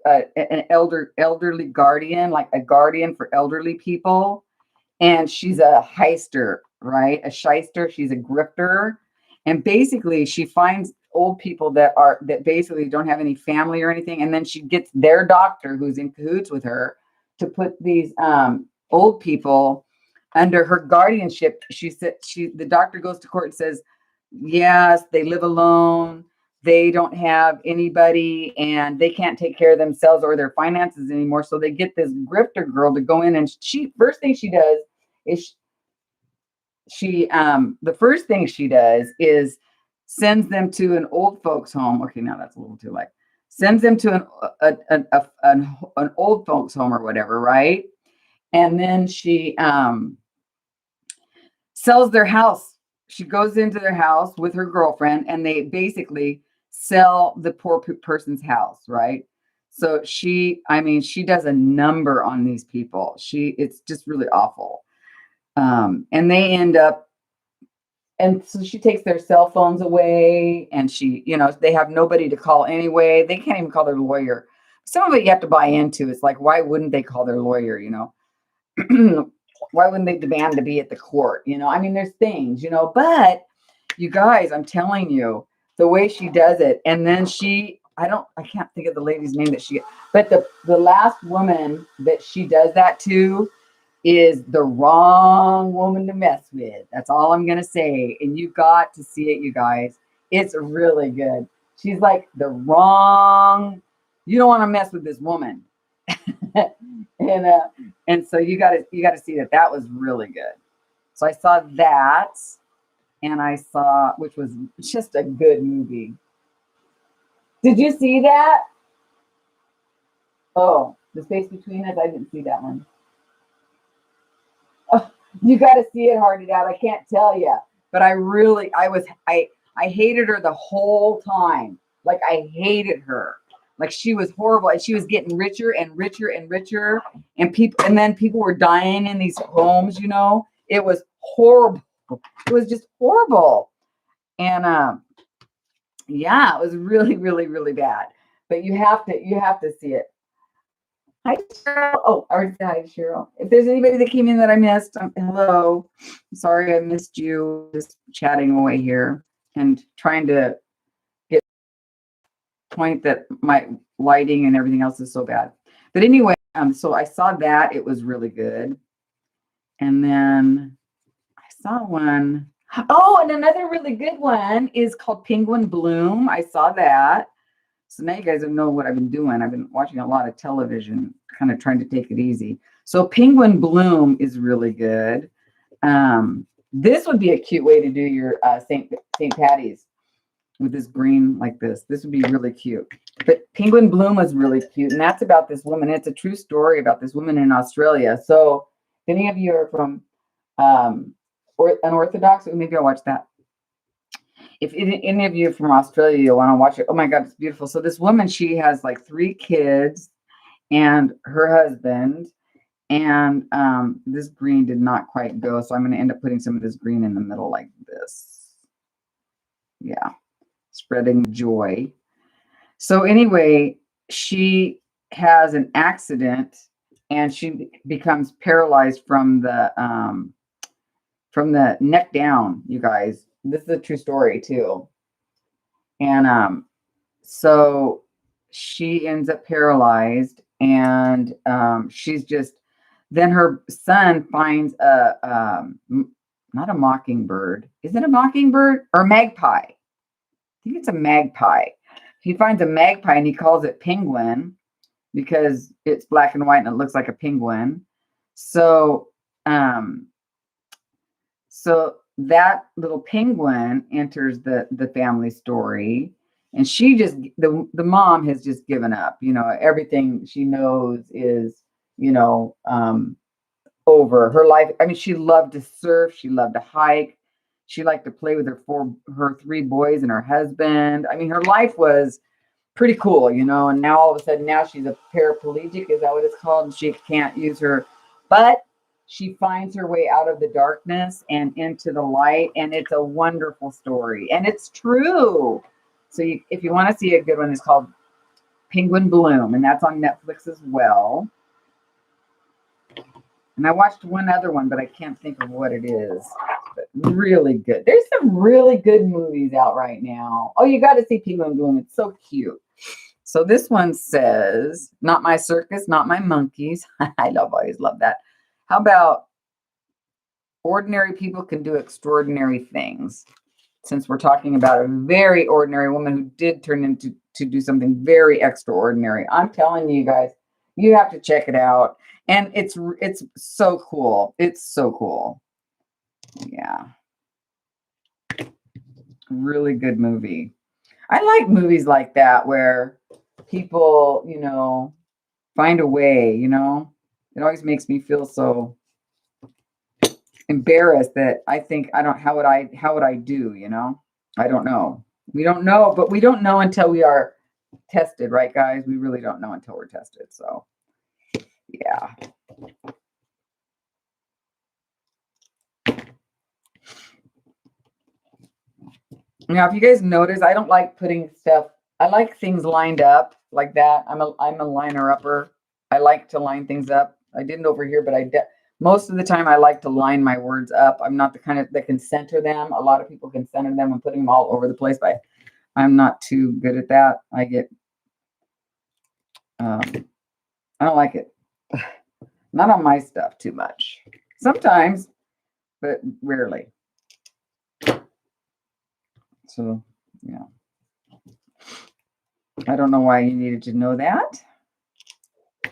elderly guardian, like a guardian for elderly people. And she's a heister, right? A shyster. She's a grifter. And basically she finds old people that basically don't have any family or anything. And then she gets their doctor who's in cahoots with her to put these old people under her guardianship. The doctor goes to court and says, yes, they live alone. They don't have anybody and they can't take care of themselves or their finances anymore. So they get this grifter girl to go in, and first thing she does is the first thing she does is sends them to an old folks home. Okay, now that's a little too like sends them to an old folks home or whatever, right? And then she sells their house. She goes into their house with her girlfriend, and they basically sell the poor person's house, right? So I mean, she does a number on these people. It's just really awful. And they end up, and so she takes their cell phones away, and they have nobody to call anyway. They can't even call their lawyer. Some of it you have to buy into. It's like, why wouldn't they call their lawyer? Why wouldn't they demand to be at the court? I mean, there's things, but you guys, I'm telling you, the way she does it, and then I can't think of the lady's name but the last woman that she does that to is the wrong woman to mess with. That's all I'm gonna say. And you got to see it, you guys. It's really good. She's like you don't want to mess with this woman. and so you gotta see that. That was really good. So I saw that, and which was just a good movie. Did you see that? Oh, The Space Between Us. I didn't see that one. Oh, you got to see it, Hearted Out. I can't tell you, but I hated her the whole time. Like, I hated her. Like, she was horrible, and she was getting richer and richer and richer, and then people were dying in these homes. It was horrible. It was just horrible, and yeah, it was really, really, really bad. But you have to see it. Hi, Cheryl. Oh, I already said hi, Cheryl. If there's anybody that came in that I missed, hello. I'm sorry I missed you. Just chatting away here and trying to get the point that my lighting and everything else is so bad. But anyway, so I saw that. It was really good. And then I saw one. Oh, and another really good one is called Penguin Bloom. I saw that. So now you guys know what I've been doing. I've been watching a lot of television, kind of trying to take it easy. So Penguin Bloom is really good. This would be a cute way to do your St. Patty's with this green like this. This would be really cute. But Penguin Bloom was really cute. And that's about this woman. It's a true story about this woman in Australia. So if any of you are from unorthodox, maybe I'll watch that. If any of you from Australia, you'll want to watch it. Oh my God, it's beautiful. So this woman, she has like 3 kids and her husband. And this green did not quite go. So I'm going to end up putting some of this green in the middle like this. Yeah. Spreading joy. So anyway, she has an accident and she becomes paralyzed from the neck down, you guys. This is a true story too. And so she ends up paralyzed, and then her son finds not a mockingbird. Is it a mockingbird or a magpie? I think it's a magpie. He finds a magpie and he calls it Penguin because it's black and white and it looks like a penguin. So that little penguin enters the family story, and the mom has just given up. Everything she knows is over. Her life, I mean, she loved to surf, she loved to hike, she liked to play with her 3 boys and her husband. I mean, her life was pretty cool, and now all of a sudden now she's a paraplegic. Is that what it's called? And she can't use but she finds her way out of the darkness and into the light, and it's a wonderful story, and it's true. So if you want to see a good one, it's called Penguin Bloom, and that's on Netflix as well. And I watched one other one, but I can't think of what it is. But really good. There's some really good movies out right now. Oh, you got to see Penguin Bloom. It's so cute. So this one says, "Not my circus, not my monkeys." I always love that. How about ordinary people can do extraordinary things? Since we're talking about a very ordinary woman who did turn into to do something very extraordinary. I'm telling you guys, you have to check it out. And it's so cool. It's so cool. Yeah. Really good movie. I like movies like that where people, find a way, It always makes me feel so embarrassed that I think how would I do, I don't know. We don't know, but we don't know until we are tested, right, guys? We really don't know until we're tested. So, yeah. Now, if you guys notice, I don't like putting stuff. I like things lined up like that. I'm a liner upper. I like to line things up. I didn't over here, but most of the time I like to line my words up. I'm not the kind of that can center them. A lot of people can center them and put them all over the place, but I'm not too good at that. I get, I don't like it. Not on my stuff too much. Sometimes, but rarely. So, yeah. I don't know why you needed to know that.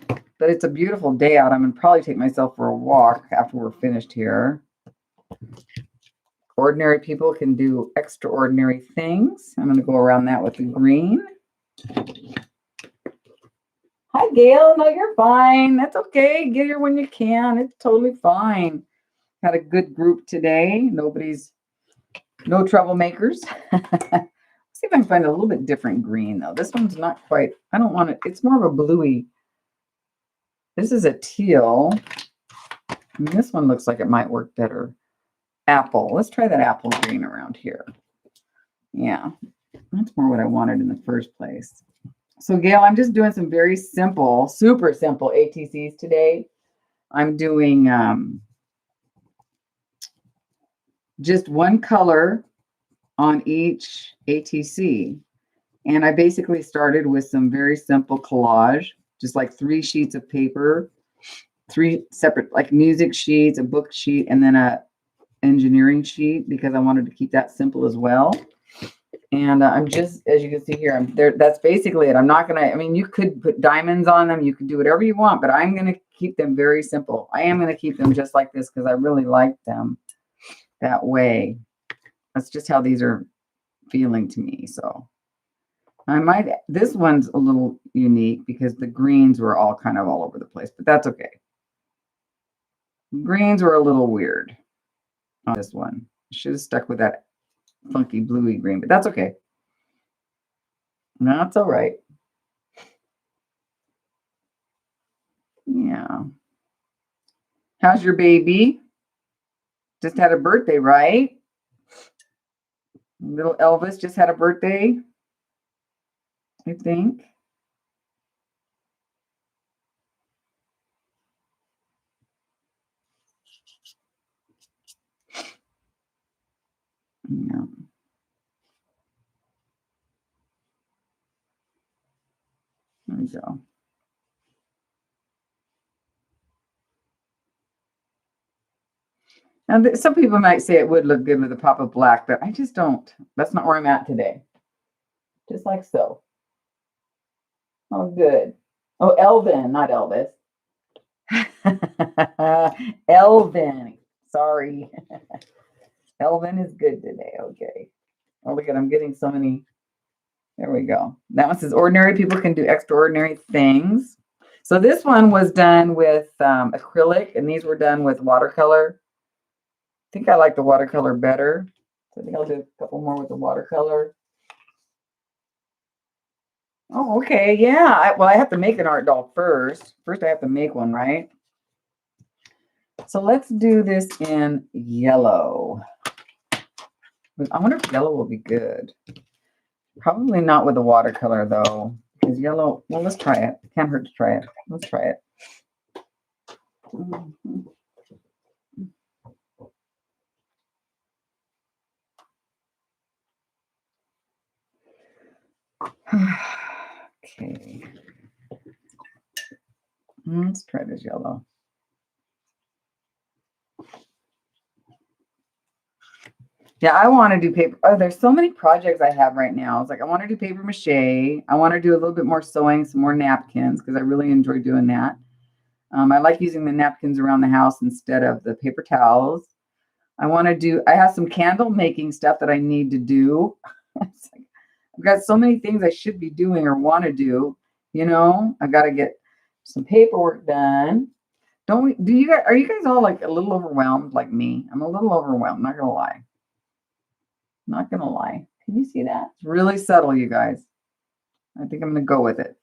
But it's a beautiful day out. I'm going to probably take myself for a walk after we're finished here. Ordinary people can do extraordinary things. I'm going to go around that with the green. Hi, Gail. No, you're fine. That's okay. Get here when you can. It's totally fine. Had a good group today. No troublemakers. See if I can find a little bit different green, though. This one's not quite, I don't want it. It's more of a bluey. This is a teal. And this one looks like it might work better. Apple. Let's try that apple green around here. Yeah, that's more what I wanted in the first place. So, Gail, I'm just doing some very simple, super simple ATCs today. I'm doing just one color on each ATC. And I basically started with some very simple collage, just like 3 sheets of paper, 3 separate like music sheets, a book sheet, and then a engineering sheet because I wanted to keep that simple as well. And I'm just, as you can see here, I'm there. That's basically it. I'm not going to, I mean, you could put diamonds on them. You could do whatever you want, but I'm going to keep them very simple. I am going to keep them just like this because I really like them that way. That's just how these are feeling to me. So this one's a little unique because the greens were all kind of all over the place, but that's okay. Greens were a little weird on this one. Should have stuck with that funky bluey green, but that's okay. That's all right. Yeah. How's your baby? Just had a birthday, right? Little Elvis just had a birthday, I think. Yeah. There we go. And some people might say it would look good with a pop of black, but I just don't. That's not where I'm at today. Just like so. Oh, good. Oh, Elvin, not Elvis. Elvin. Sorry. Elvin is good today. Okay. Oh, look at, I'm getting so many. There we go. That one says ordinary people can do extraordinary things. So this one was done with acrylic, and these were done with watercolor. I think I like the watercolor better. So I think I'll do a couple more with the watercolor. Oh, okay. Yeah. Well, I have to make an art doll first. First, I have to make one, right? So let's do this in yellow. I wonder if yellow will be good. Probably not with the watercolor, though. Because yellow, well, let's try it. Can't hurt to try it. Let's try it. Okay. Let's try this yellow. Yeah, I want to do paper. Oh, there's so many projects I have right now. It's like I want to do paper mache. I want to do a little bit more sewing, some more napkins, because I really enjoy doing that. I like using the napkins around the house instead of the paper towels. I have some candle making stuff that I need to do. I've got so many things I should be doing or want to do. You know, I got to get some paperwork done. Are you guys all like a little overwhelmed like me? I'm a little overwhelmed, not gonna lie. Not gonna lie. Can you see that? It's really subtle, you guys. I think I'm going to go with it.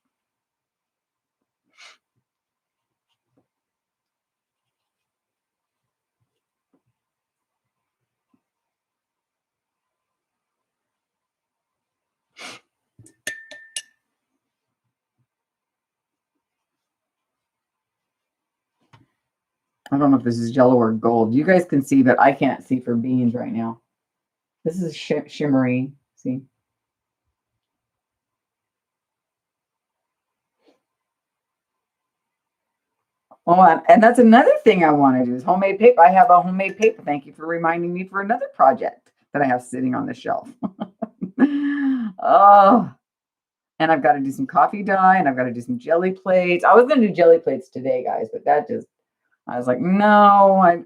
I don't know if this is yellow or gold. You guys can see, but I can't see for beans right now. This is shimmery. See? Oh, and that's another thing I want to do is homemade paper. I have a homemade paper. Thank you for reminding me for another project that I have sitting on the shelf. Oh, and I've got to do some coffee dye and I've got to do some jelly plates. I was going to do jelly plates today, guys, but I was like, no, I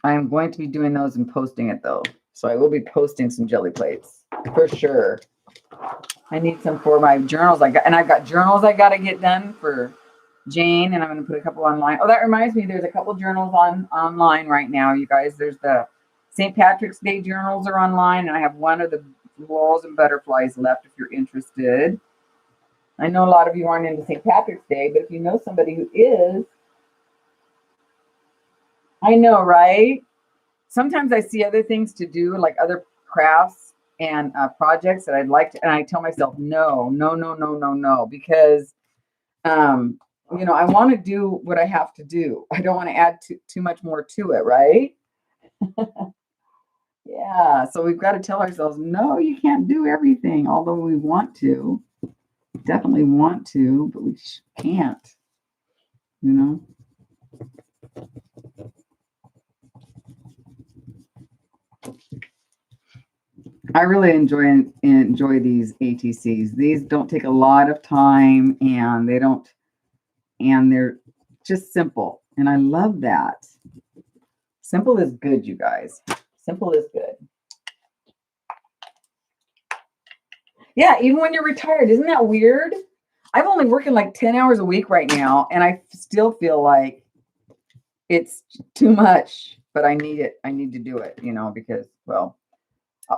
am going to be doing those and posting it though. So I will be posting some jelly plates for sure. I need some for my journals. I've got journals I got to get done for Jane, and I'm going to put a couple online. Oh, that reminds me, there's a couple journals online right now, you guys. There's the St. Patrick's Day journals are online, and I have one of the florals and butterflies left if you're interested. I know a lot of you aren't into St. Patrick's Day, but if you know somebody who is, I know, right? Sometimes I see other things to do, like other crafts and projects that I'd like to, and I tell myself, no, because, I want to do what I have to do. I don't want to add too much more to it, right? Yeah, so we've got to tell ourselves, no, you can't do everything, although we want to. Definitely want to, but we can't, you know? I really enjoy these ATCs. These don't take a lot of time, and they're just simple. And I love that. Simple is good, you guys. Simple is good. Yeah, even when you're retired, isn't that weird? I'm only working like 10 hours a week right now, and I still feel like it's too much, but I need it. I need to do it, because, well,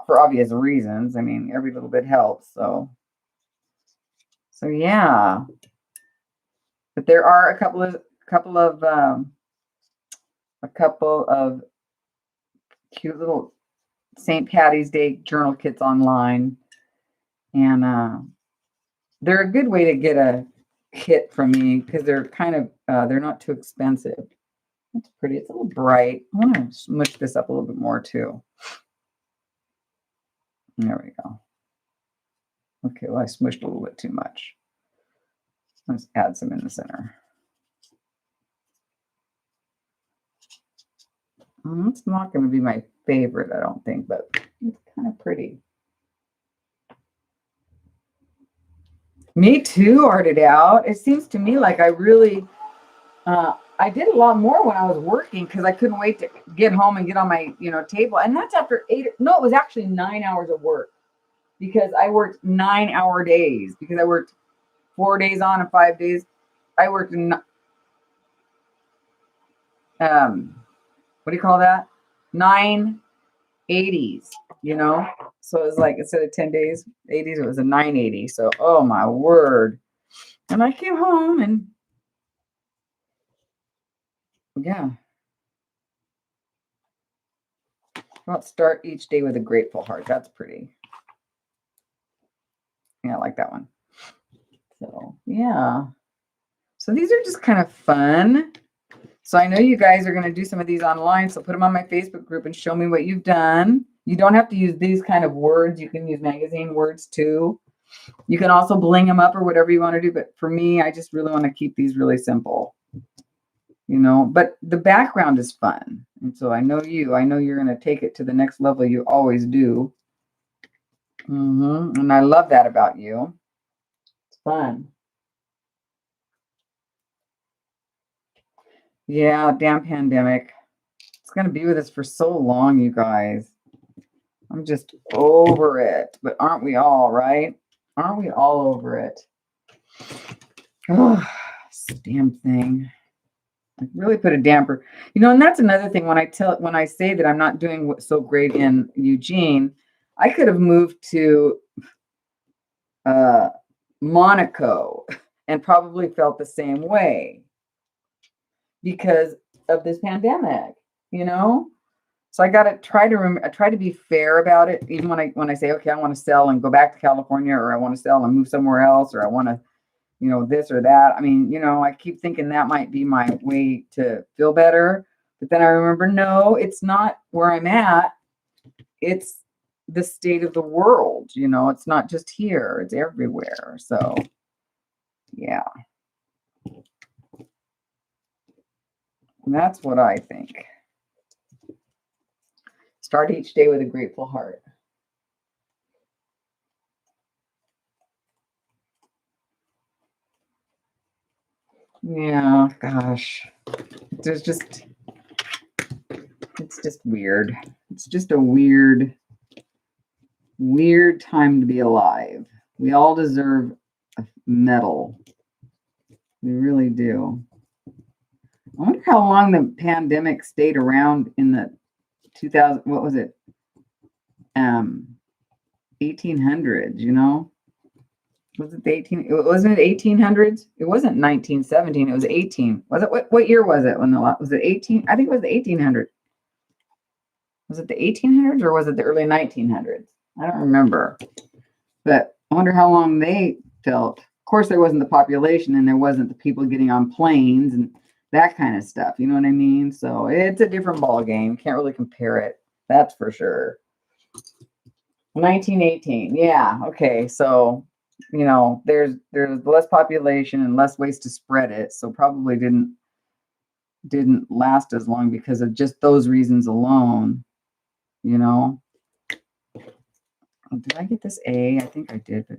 for obvious reasons. I mean, every little bit helps. So yeah. But there are a couple of cute little St. Patty's Day journal kits online, and they're a good way to get a kit from me because they're kind of they're not too expensive. It's pretty. It's a little bright. I want to smush this up a little bit more too. There we go. Okay, well, I smushed a little bit too much. Let's add some in the center. It's not going to be my favorite, I don't think, but it's kind of pretty. Me too, arted out. It seems to me like I really, I did a lot more when I was working because I couldn't wait to get home and get on my, table. And that's after it was actually 9 hours of work because I worked 9-hour days because I worked 4 days on and 5 days. I worked in, what do you call that? 980s, So it was like, instead of 10 days, 80s, it was a 980. So, oh my word. And I came home and yeah. Let's start each day with a grateful heart. That's pretty. Yeah, I like that one. So, yeah. So these are just kind of fun. So I know you guys are going to do some of these online. So put them on my Facebook group and show me what you've done. You don't have to use these kind of words. You can use magazine words too. You can also bling them up or whatever you want to do. But for me, I just really want to keep these really simple. But the background is fun. And so I know you're going to take it to the next level. You always do. And I love that about you. It's fun. Yeah, damn pandemic. It's going to be with us for so long, you guys. I'm just over it. But aren't we all, right? Aren't we all over it? Oh, this damn thing. I really put a damper. And that's another thing when I say that I'm not doing so great in Eugene, I could have moved to uh, Monaco and probably felt the same way because of this pandemic, you know? So I got to try to I try to be fair about it, even when I say, okay, I want to sell and go back to California, or I want to sell and move somewhere else, or I want to, this or that. I mean, I keep thinking that might be my way to feel better, but then I remember, no, it's not where I'm at. It's the state of the world. It's not just here; it's everywhere. So, yeah, that's what I think. Start each day with a grateful heart. Yeah, gosh. There's just it's just weird. It's just a weird time to be alive. We all deserve a medal. We really do. I wonder how long the pandemic stayed around in the 2000, what was it? 1800s, Was it the wasn't it 1800s? It wasn't 1917, it was 18. Was it what year was it when was it 18? I think it was the 1800s. Was it the 1800s or was it the early 1900s? I don't remember. But I wonder how long they felt. Of course, there wasn't the population and there wasn't the people getting on planes and that kind of stuff. You know what I mean? So it's a different ball game. Can't really compare it. That's for sure. 1918. Yeah. Okay. So, there's less population and less ways to spread it. So probably didn't last as long because of just those reasons alone. Did I get this A? I think I did, but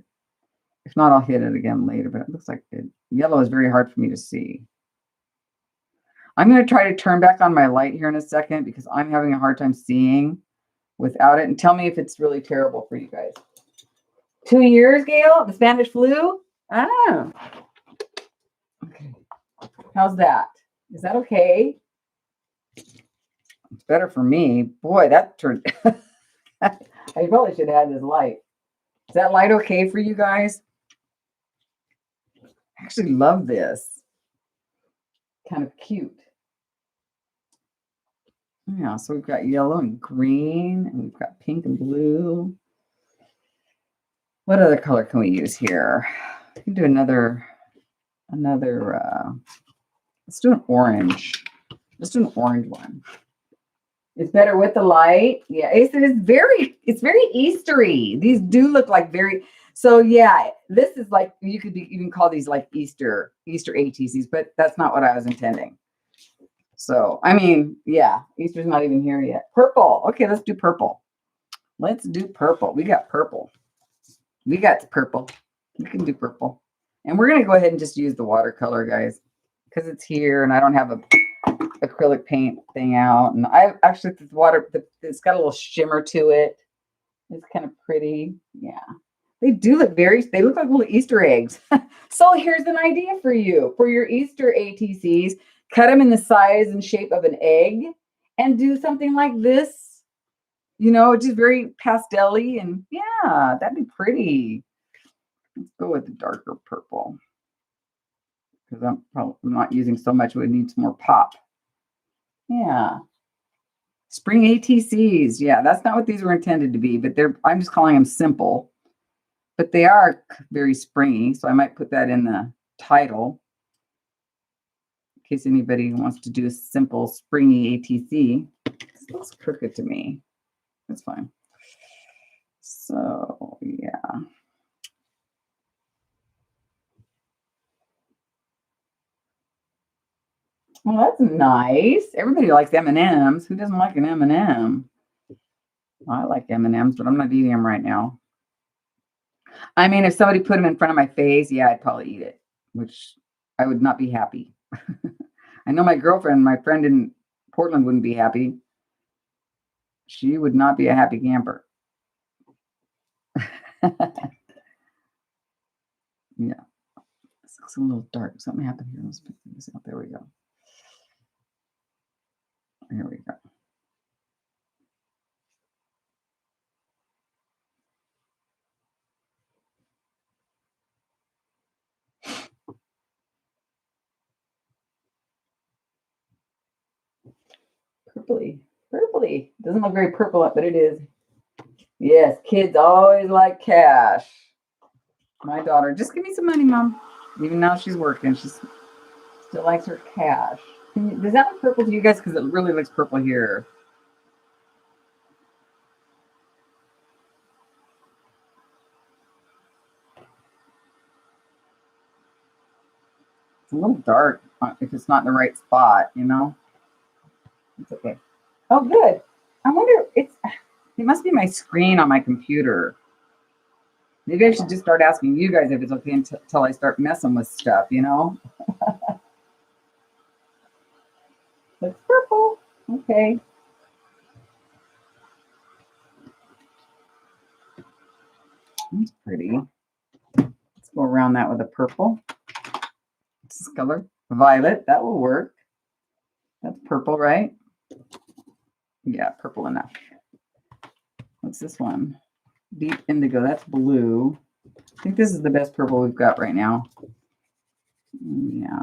if not, I'll hit it again later. But it looks like yellow is very hard for me to see. I'm going to try to turn back on my light here in a second because I'm having a hard time seeing without it. And tell me if it's really terrible for you guys. 2 years, Gail? The Spanish flu? Oh. Okay. How's that? Is that okay? It's better for me. Boy, that turned... I probably should have had this light. Is that light okay for you guys? I actually love this. Kind of cute. Yeah, so we've got yellow and green, and we've got pink and blue. What other color can we use here? We can do another, let's do an orange. Let's do an orange one. It's better with the light. Yeah, it's very Eastery. These do look like so yeah, this is like, you could even call these like Easter ATCs, but that's not what I was intending. So, I mean, yeah, Easter's not even here yet. Purple. Okay, let's do purple. Let's do purple. We got purple. We got purple. We can do purple. And we're going to go ahead and just use the watercolor, guys, because it's here and I don't have a acrylic paint thing out. And I actually, it's got a little shimmer to it. It's kind of pretty. Yeah. They look like little Easter eggs. So here's an idea for you. For your Easter ATCs, cut them in the size and shape of an egg and do something like this. Just very pastel-y, and yeah, that'd be pretty. Let's go with the darker purple because I'm not using so much. It would need some more pop. Yeah. Spring ATCs. Yeah, that's not what these were intended to be, but I'm just calling them simple. But they are very springy, so I might put that in the title in case anybody wants to do a simple springy ATC. This looks crooked to me. That's fine. So, yeah. Well, that's nice. Everybody likes M&Ms. Who doesn't like an M&M? Well, I like M&Ms, but I'm not eating them right now. I mean, if somebody put them in front of my face, yeah, I'd probably eat it, which I would not be happy. I know my friend in Portland wouldn't be happy. She would not be a happy camper. Yeah. This looks a little dark. Something happened here. Let's pick this out. There we go. There we go. Purpley. Purpley. Doesn't look very purple, but it is. Yes, kids always like cash. My daughter, just give me some money, Mom. Even now she's working, she still likes her cash. Does that look purple to you guys? Because it really looks purple here. It's a little dark if it's not in the right spot, you know? It's okay. Oh, good. I wonder, it must be my screen on my computer. Maybe I should just start asking you guys if it's okay until I start messing with stuff, you know? Looks purple. Okay. That's pretty. Let's go around that with a purple. This color. Violet. That will work. That's purple, right? Yeah, purple enough. What's this one? Deep indigo. That's blue. I think this is the best purple we've got right now. Yeah.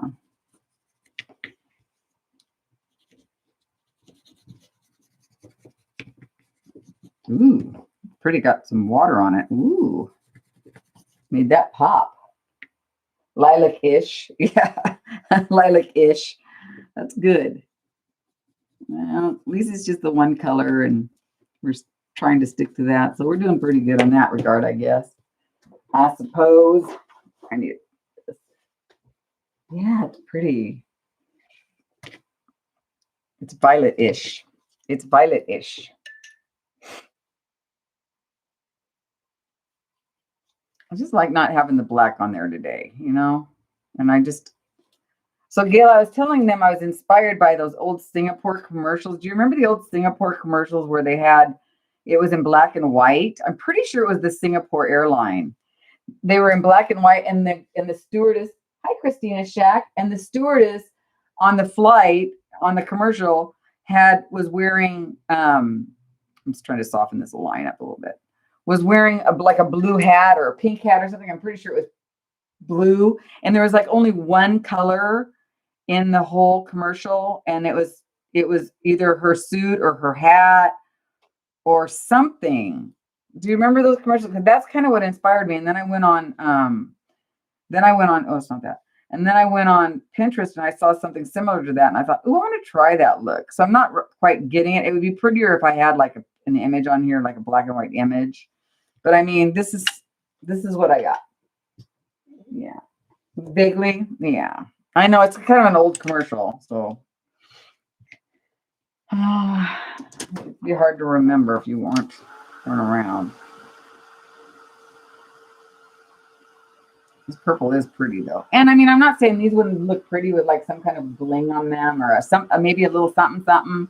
Ooh, pretty, got some water on it. Ooh, made that pop. Lilac-ish. Yeah, lilac-ish. That's good. Well, at least it's just the one color and we're trying to stick to that. So we're doing pretty good on that regard, I guess. I suppose. I need this. Yeah, it's pretty. It's violet-ish. It's violet-ish. I just like not having the black on there today, you know? And so Gail, I was telling them I was inspired by those old Singapore commercials. Do you remember the old Singapore commercials where it was in black and white? I'm pretty sure it was the Singapore airline. They were in black and white, and the stewardess, hi Christina Shack, and the stewardess on the flight, on the commercial, was wearing, I'm just trying to soften this line up a little bit, was wearing like a blue hat or a pink hat or something. I'm pretty sure it was blue, and there was like only one color in the whole commercial, and it was either her suit or her hat or something. Do you remember those commercials? Because that's kind of what inspired me. And then I went on oh, it's not that. And then I went on Pinterest and I saw something similar to that, and I thought, oh, I want to try that look. So I'm not quite getting it. It would be prettier if I had like an image on here, like a black and white image. But I mean, this is what I got. Yeah. Vaguely, yeah. I know it's kind of an old commercial, so it'd be hard to remember if you weren't around. This purple is pretty though, and I mean, I'm not saying these wouldn't look pretty with like some kind of bling on them or maybe a little something,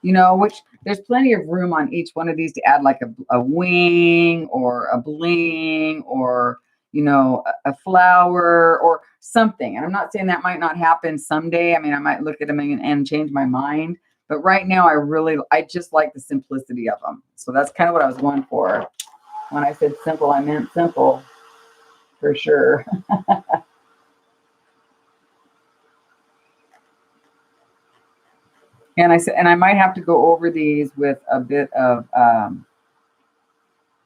you know. Which there's plenty of room on each one of these to add like a wing or a bling or, you know, a flower or something. And I'm not saying that might not happen someday. I mean, I might look at them and change my mind. But right now, I just like the simplicity of them. So that's kind of what I was going for. When I said simple, I meant simple for sure. And I might have to go over these with a bit of,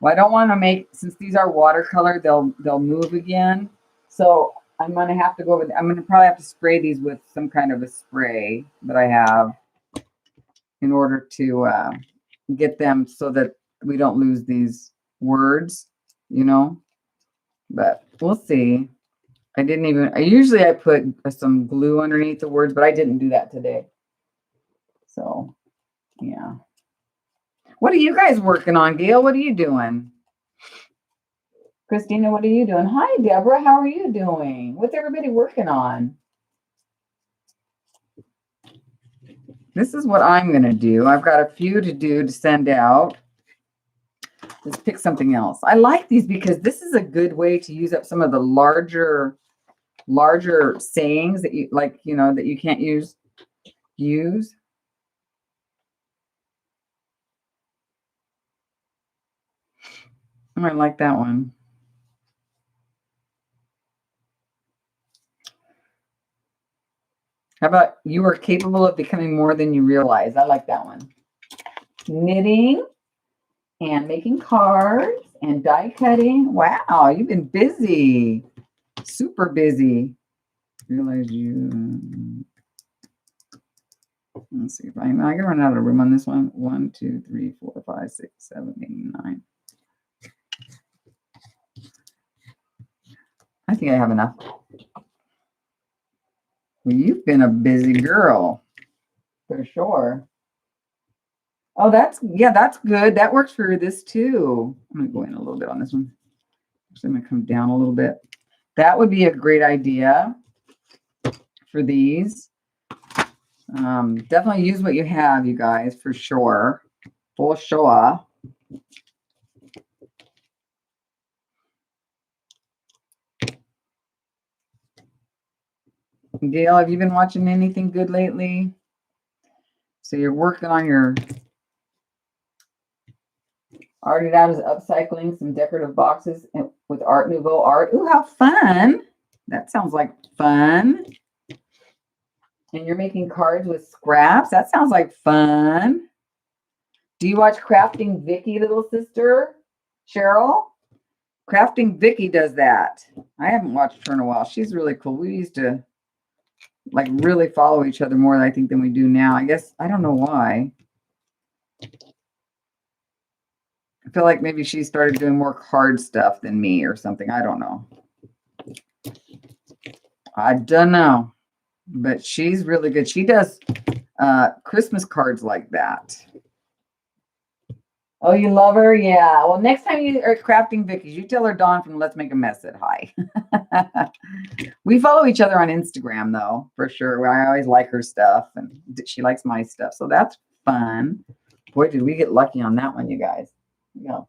well, I don't want to make, since these are watercolor, they'll move again. So I'm going to have to go over, I'm going to probably have to spray these with some kind of a spray that I have in order to get them so that we don't lose these words, you know, but we'll see. Usually I put some glue underneath the words, but I didn't do that today. So, yeah. What are you guys working on, Gail? What are you doing? Christina, what are you doing? Hi, Deborah. How are you doing? What's everybody working on? This is what I'm going to do. I've got a few to do to send out. Let's pick something else. I like these because this is a good way to use up some of the larger sayings that you like, you know, that you can't use. I like that one. How about you are capable of becoming more than you realize? I like that one. Knitting and making cards and die cutting. Wow, you've been busy. Super busy. Realize you. Let's see if I can run out of room on this one. 1, 2, 3, 4, 5, 6, 7, 8, 9. I think I have enough. Well, you've been a busy girl, for sure. Oh, that's good. That works for this too. I'm gonna go in a little bit on this one. Actually, I'm gonna come down a little bit. That would be a great idea for these. Definitely use what you have, you guys, for sure. For sure. Gail, have you been watching anything good lately? So you're working on your Art It Out is upcycling some decorative boxes with Art Nouveau art. Ooh, how fun. That sounds like fun. And you're making cards with scraps. That sounds like fun. Do you watch Crafting Vicky, little sister? Cheryl? Crafting Vicky does that. I haven't watched her in a while. She's really cool. We used to like really follow each other more, I think, than we do now. I guess, I don't know why. I feel like maybe she started doing more card stuff than me or something. I don't know. I don't know. But she's really good. She does Christmas cards like that. Oh, you love her? Yeah. Well, next time you are crafting Vicky's, you tell her Dawn from Let's Make a Mess said hi. We follow each other on Instagram, though, for sure. I always like her stuff, and she likes my stuff. So that's fun. Boy, did we get lucky on that one, you guys. Yeah.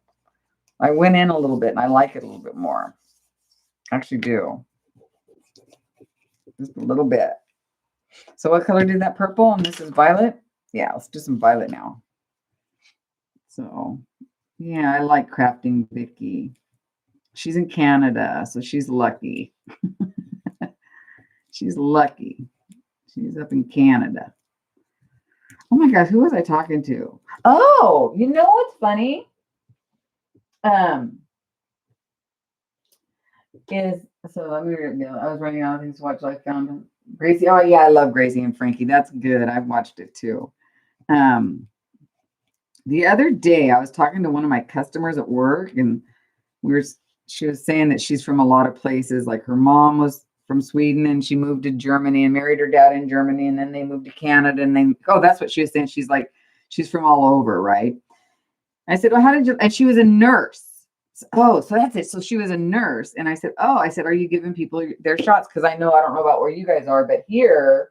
I went in a little bit, and I like it a little bit more. I actually do. Just a little bit. So what color did that purple? And this is violet? Yeah, let's do some violet now. So, yeah, I like Crafting Vicky. She's in Canada, so she's lucky. She's lucky. She's up in Canada. Oh my gosh, who was I talking to? Oh, you know what's funny? Let me go. I was running out of things to watch. I found Gracie. Oh yeah, I love Gracie and Frankie. That's good. I've watched it too. The other day I was talking to one of my customers at work, and she was saying that she's from a lot of places. Like her mom was from Sweden, and she moved to Germany and married her dad in Germany, and then they moved to Canada, and that's what she was saying. She's like, she's from all over, right? I said, well, how did you? And she was a nurse. Oh, so that's it. So she was a nurse, and I said, are you giving people their shots? Because I don't know about where you guys are, but here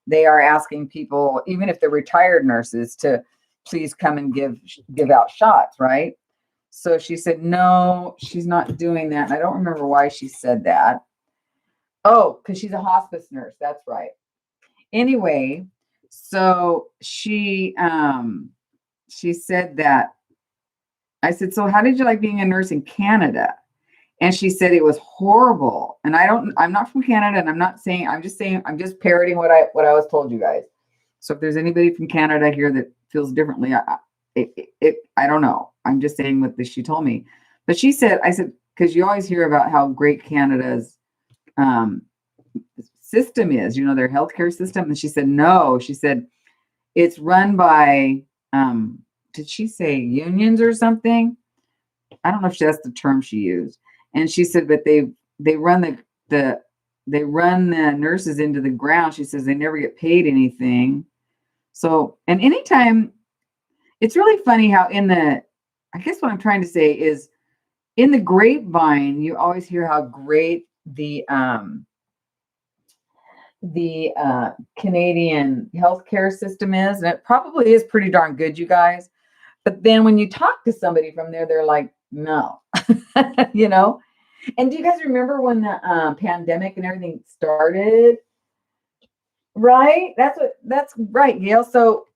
they are asking people, even if they're retired nurses, to please come and give out shots, right? So she said, no, she's not doing that. And I don't remember why she said that. Oh, because she's a hospice nurse. That's right. Anyway, so she said that. I said, so how did you like being a nurse in Canada? And she said it was horrible. And I'm not from Canada, and I'm just parroting what I was told you guys. So if there's anybody from Canada here that feels differently, I don't know. I'm just saying what she told me. But I said, because you always hear about how great Canada's system is, their healthcare system. And she said, no, she said, it's run by, did she say unions or something? I don't know if that's the term she used. And she said, but they run they run the nurses into the ground. She says they never get paid anything. So, and anytime, it's really funny how I guess what I'm trying to say is, in the grapevine, you always hear how great the Canadian healthcare system is. And it probably is pretty darn good, you guys. But then when you talk to somebody from there, they're like, no, And do you guys remember when the pandemic and everything started? Right? That's right, Gail. So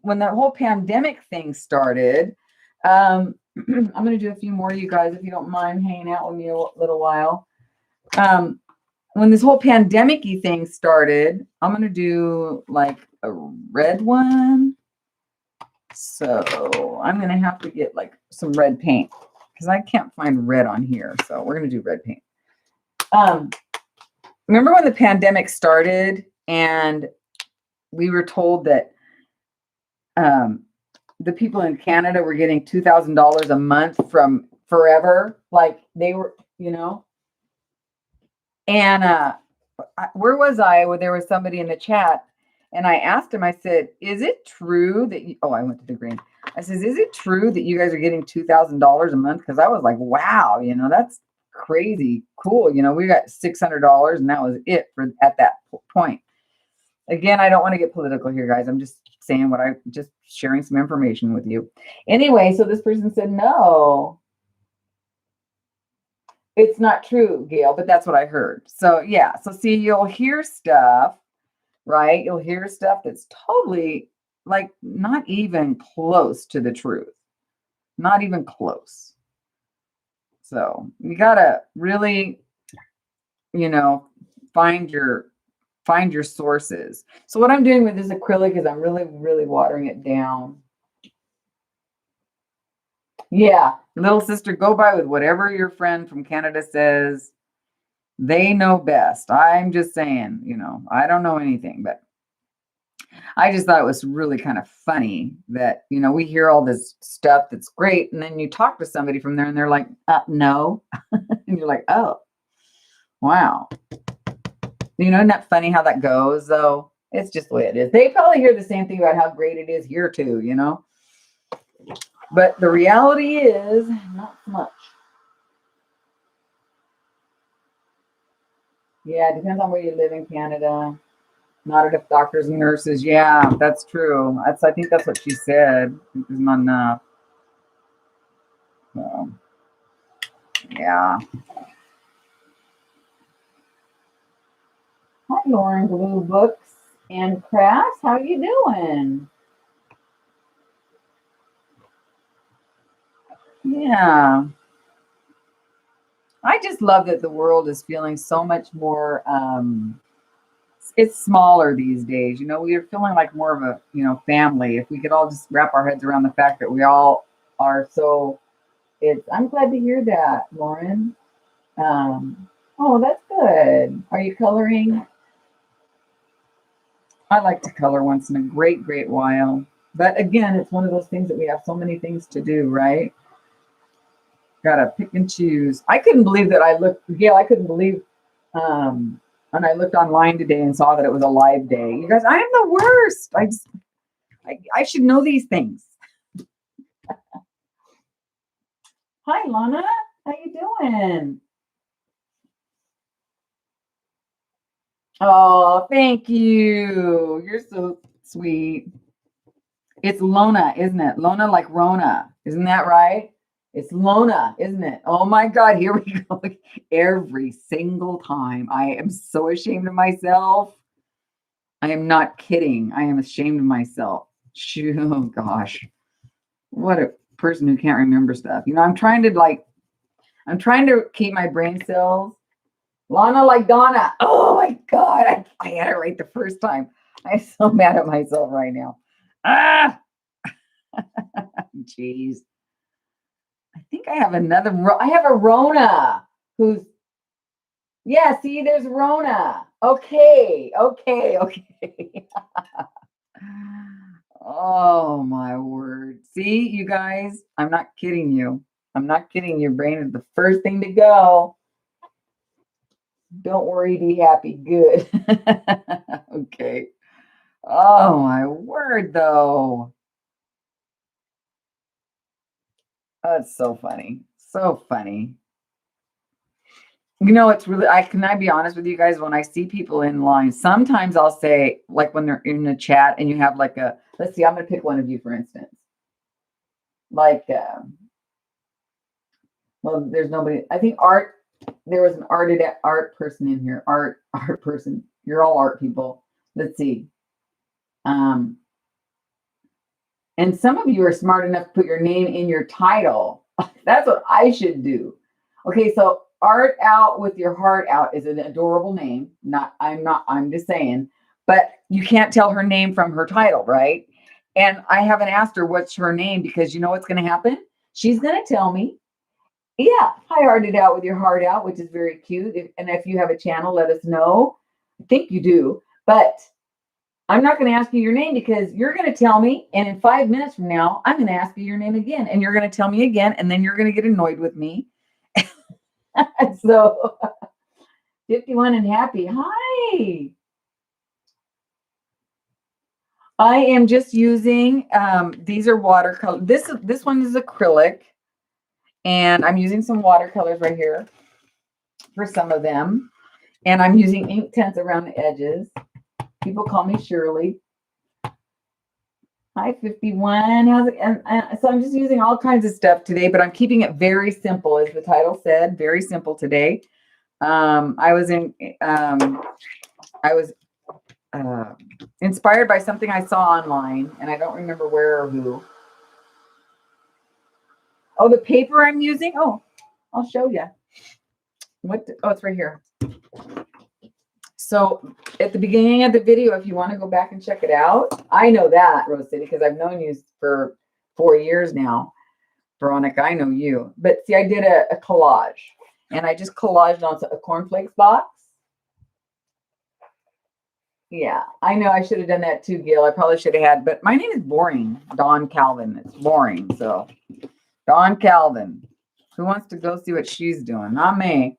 when the whole pandemic thing started, I'm going to do a few more, you guys, if you don't mind hanging out with me a little while. when this whole pandemic-y thing started, I'm going to do like a red one. So I'm going to have to get like some red paint because I can't find red on here. So we're going to do red paint. Remember when the pandemic started and we were told that the people in Canada were getting $2,000 a month from forever? Like they were, and where was I? Where there was somebody in the chat, and I asked him, I said, is it true that you, I went to the green. I says, is it true that you guys are getting $2,000 a month? Because I was like, wow, that's crazy cool. We got $600 and that was it for at that point. Again, I don't want to get political here, guys. I'm just saying just sharing some information with you. Anyway, so this person said, no, it's not true, Gail, but that's what I heard. So yeah, so see, you'll hear stuff, right? You'll hear stuff that's totally like not even close to the truth. Not even close. So you gotta really, find your sources. So what I'm doing with this acrylic is I'm really, really watering it down. Yeah, little sister, go by with whatever your friend from Canada says. They know best. I'm just saying, I don't know anything, but I just thought it was really kind of funny that, we hear all this stuff that's great. And then you talk to somebody from there and they're like, no. And you're like, oh, wow. Isn't that funny how that goes, though? It's just the way it is. They probably hear the same thing about how great it is here, too, But the reality is not much. Yeah, it depends on where you live in Canada. Not enough doctors and nurses. Yeah, that's true. I think that's what she said. There's not enough. So, yeah. Hi, Lauren Blue Books and Crafts. How you doing? Yeah. I just love that the world is feeling so much more, it's smaller these days. We are feeling like more of a, family. If we could all just wrap our heads around the fact that we all are so, I'm glad to hear that, Lauren. Oh, that's good. Are you coloring? I like to color once in a great, great while. But again, it's one of those things that we have so many things to do, right? Gotta pick and choose. I couldn't believe that I couldn't believe when I looked online today and saw that it was a live day. You guys, I am the worst. I should know these things. Hi, Lana. How you doing? Oh, thank you. You're so sweet. It's Lona, isn't it? Lona like Rona. Isn't that right? It's Lona, isn't it? Oh my God, here we go. Every single time. I am so ashamed of myself. I am not kidding. I am ashamed of myself. Oh gosh. What a person who can't remember stuff. I'm trying to keep my brain cells. Lana like Donna. Oh my God. I had it right the first time. I'm so mad at myself right now. Ah, jeez. I think I have I have a Rona who's, yeah, see, there's Rona. Okay. Oh my word. See, you guys, I'm not kidding you. Brain is the first thing to go. Don't worry, be happy. Good. Okay. Oh my word, though. That's so funny. So funny. It's really, can I be honest with you guys? When I see people in line, sometimes I'll say, like when they're in the chat and you have like let's see, I'm going to pick one of you, for instance. Like, well, there's nobody, I think there was an art person in here. Art person. You're all art people. Let's see. And some of you are smart enough to put your name in your title. That's what I should do. Okay, so Art Out with Your Heart Out is an adorable name. I'm just saying, but you can't tell her name from her title, right? And I haven't asked her what's her name because you know what's going to happen? She's going to tell me, yeah, I Arted Out with Your Heart Out, which is very cute. And if you have a channel, let us know. I think you do, but I'm not going to ask you your name because you're going to tell me. And in 5 minutes from now, I'm going to ask you your name again. And you're going to tell me again. And then you're going to get annoyed with me. So 51 and happy. Hi. I am just using, these are watercolor. This one is acrylic. And I'm using some watercolors right here for some of them. And I'm using ink tints around the edges. People call me Shirley. Hi, 51. How's it? And so I'm just using all kinds of stuff today, but I'm keeping it very simple, as the title said, very simple today. I was inspired by something I saw online, and I don't remember where or who. Oh, the paper I'm using. Oh, I'll show you. Oh, it's right here. So at the beginning of the video, if you want to go back and check it out, I know that, Rose City, because I've known you for 4 years now. Veronica, I know you. But see, I did a collage, and I just collaged on a cornflakes box. Yeah, I know I should have done that too, Gil. I probably should have had, but my name is boring. Dawn Calvin. It's boring. So Dawn Calvin. Who wants to go see what she's doing? Not me.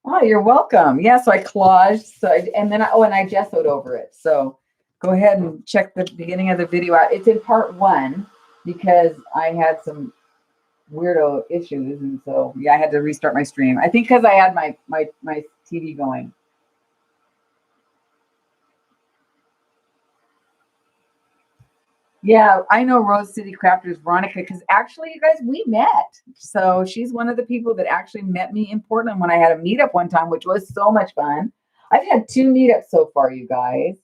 Oh, you're welcome. Yeah, so I collaged, and I gessoed over it. So go ahead and check the beginning of the video out. It's in part 1 because I had some weirdo issues, and so yeah, I had to restart my stream. I think because I had my TV going. Yeah, I know Rose City Crafters Veronica because actually, you guys, we met. So she's one of the people that actually met me in Portland when I had a meetup one time, which was so much fun. I've had 2 meetups so far, you guys.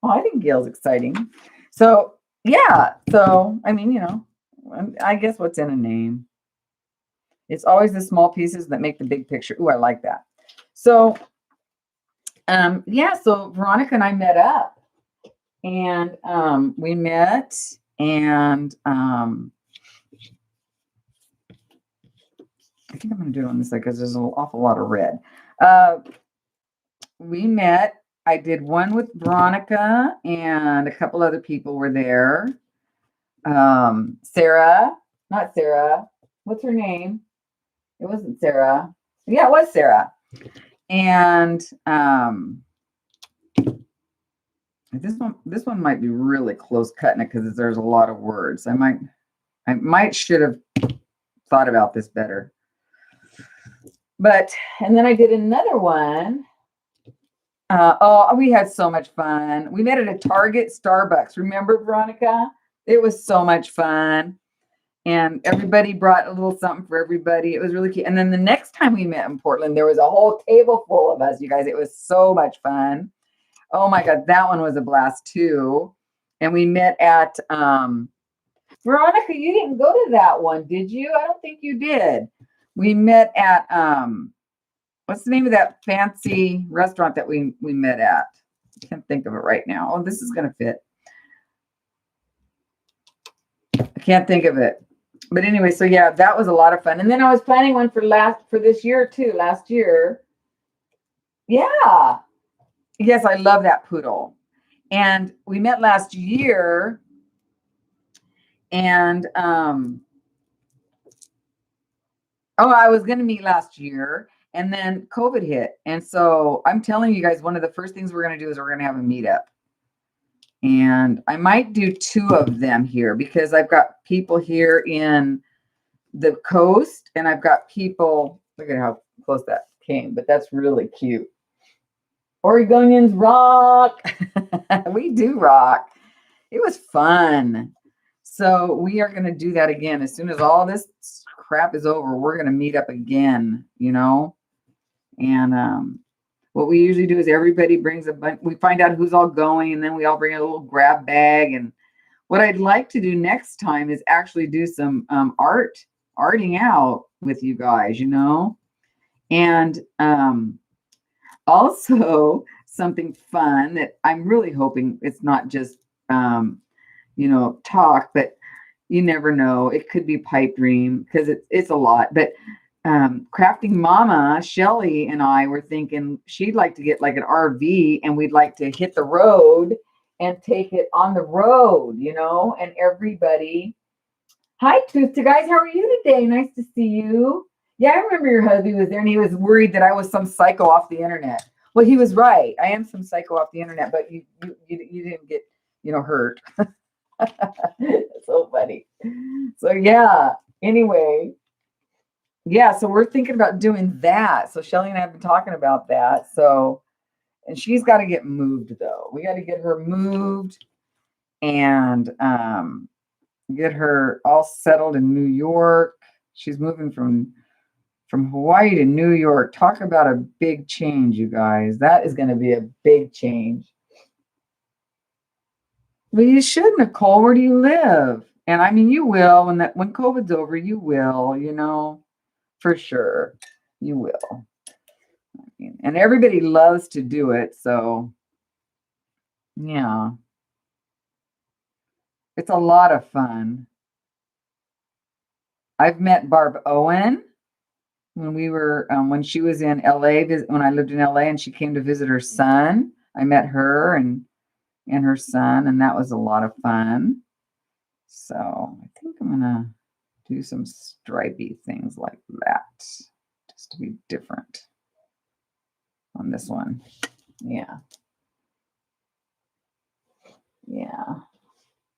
Oh, I think Gail's exciting. So yeah, so I mean, I guess what's in a name? It's always the small pieces that make the big picture. Ooh, I like that. So yeah, so Veronica and I met up. And we met, and I think I'm going to do it on this side because there's an awful lot of red. We met. I did one with Veronica, and a couple other people were there. Sarah, not Sarah. What's her name? It wasn't Sarah. Yeah, it was Sarah. And this one might be really close cutting it because there's a lot of words. I should have thought about this better. And then I did another one. We had so much fun. We met at a Target Starbucks. Remember, Veronica? It was so much fun. And everybody brought a little something for everybody. It was really cute. And then the next time we met in Portland, there was a whole table full of us, you guys. It was so much fun. Oh my God, that one was a blast too. And we met at Veronica, you didn't go to that one, did you? I don't think you did. We met at what's the name of that fancy restaurant that we met at? I can't think of it right now. Oh, this is gonna fit. I can't think of it. But anyway, so yeah, that was a lot of fun. And then I was planning one for this year too, last year. Yeah. Yes, I love that poodle. And we met last year, and I was going to meet last year, and then COVID hit. And so I'm telling you guys, one of the first things we're going to do is we're going to have a meetup. And I might do 2 of them here because I've got people here in the coast, and I've got people, look at how close that came, but that's really cute. Oregonians rock. We do rock. It was fun. So we are going to do that again. As soon as all this crap is over, we're going to meet up again, And what we usually do is everybody brings a bunch. We find out who's all going, and then we all bring a little grab bag. And what I'd like to do next time is actually do some art arting out with you guys, you know? And also something fun that I'm really hoping it's not just talk, but you never know. It could be pipe dream because it's a lot. But crafting mama, Shelly and I were thinking she'd like to get like an RV and we'd like to hit the road and take it on the road, and everybody. Hi, Tooth to guys. How are you today? Nice to see you. Yeah, I remember your hubby was there and he was worried that I was some psycho off the internet. Well, he was right. I am some psycho off the internet, but you didn't get, hurt. So funny. So yeah, anyway. Yeah, so we're thinking about doing that. So Shelly and I have been talking about that. So, and she's got to get moved though. We got to get her moved and get her all settled in New York. She's moving from Hawaii to New York. Talk about a big change, you guys. That is going to be a big change. Well, you should, Nicole. Where do you live? And I mean, you will when COVID's over. You will, for sure, you will. I mean, and everybody loves to do it. So, yeah, it's a lot of fun. I've met Barb Owen when we were when she was in LA, when I lived in LA, and she came to visit her son. I met her and her son, and that was a lot of fun. So I think I'm gonna do some stripy things like that, just to be different on this one. Yeah.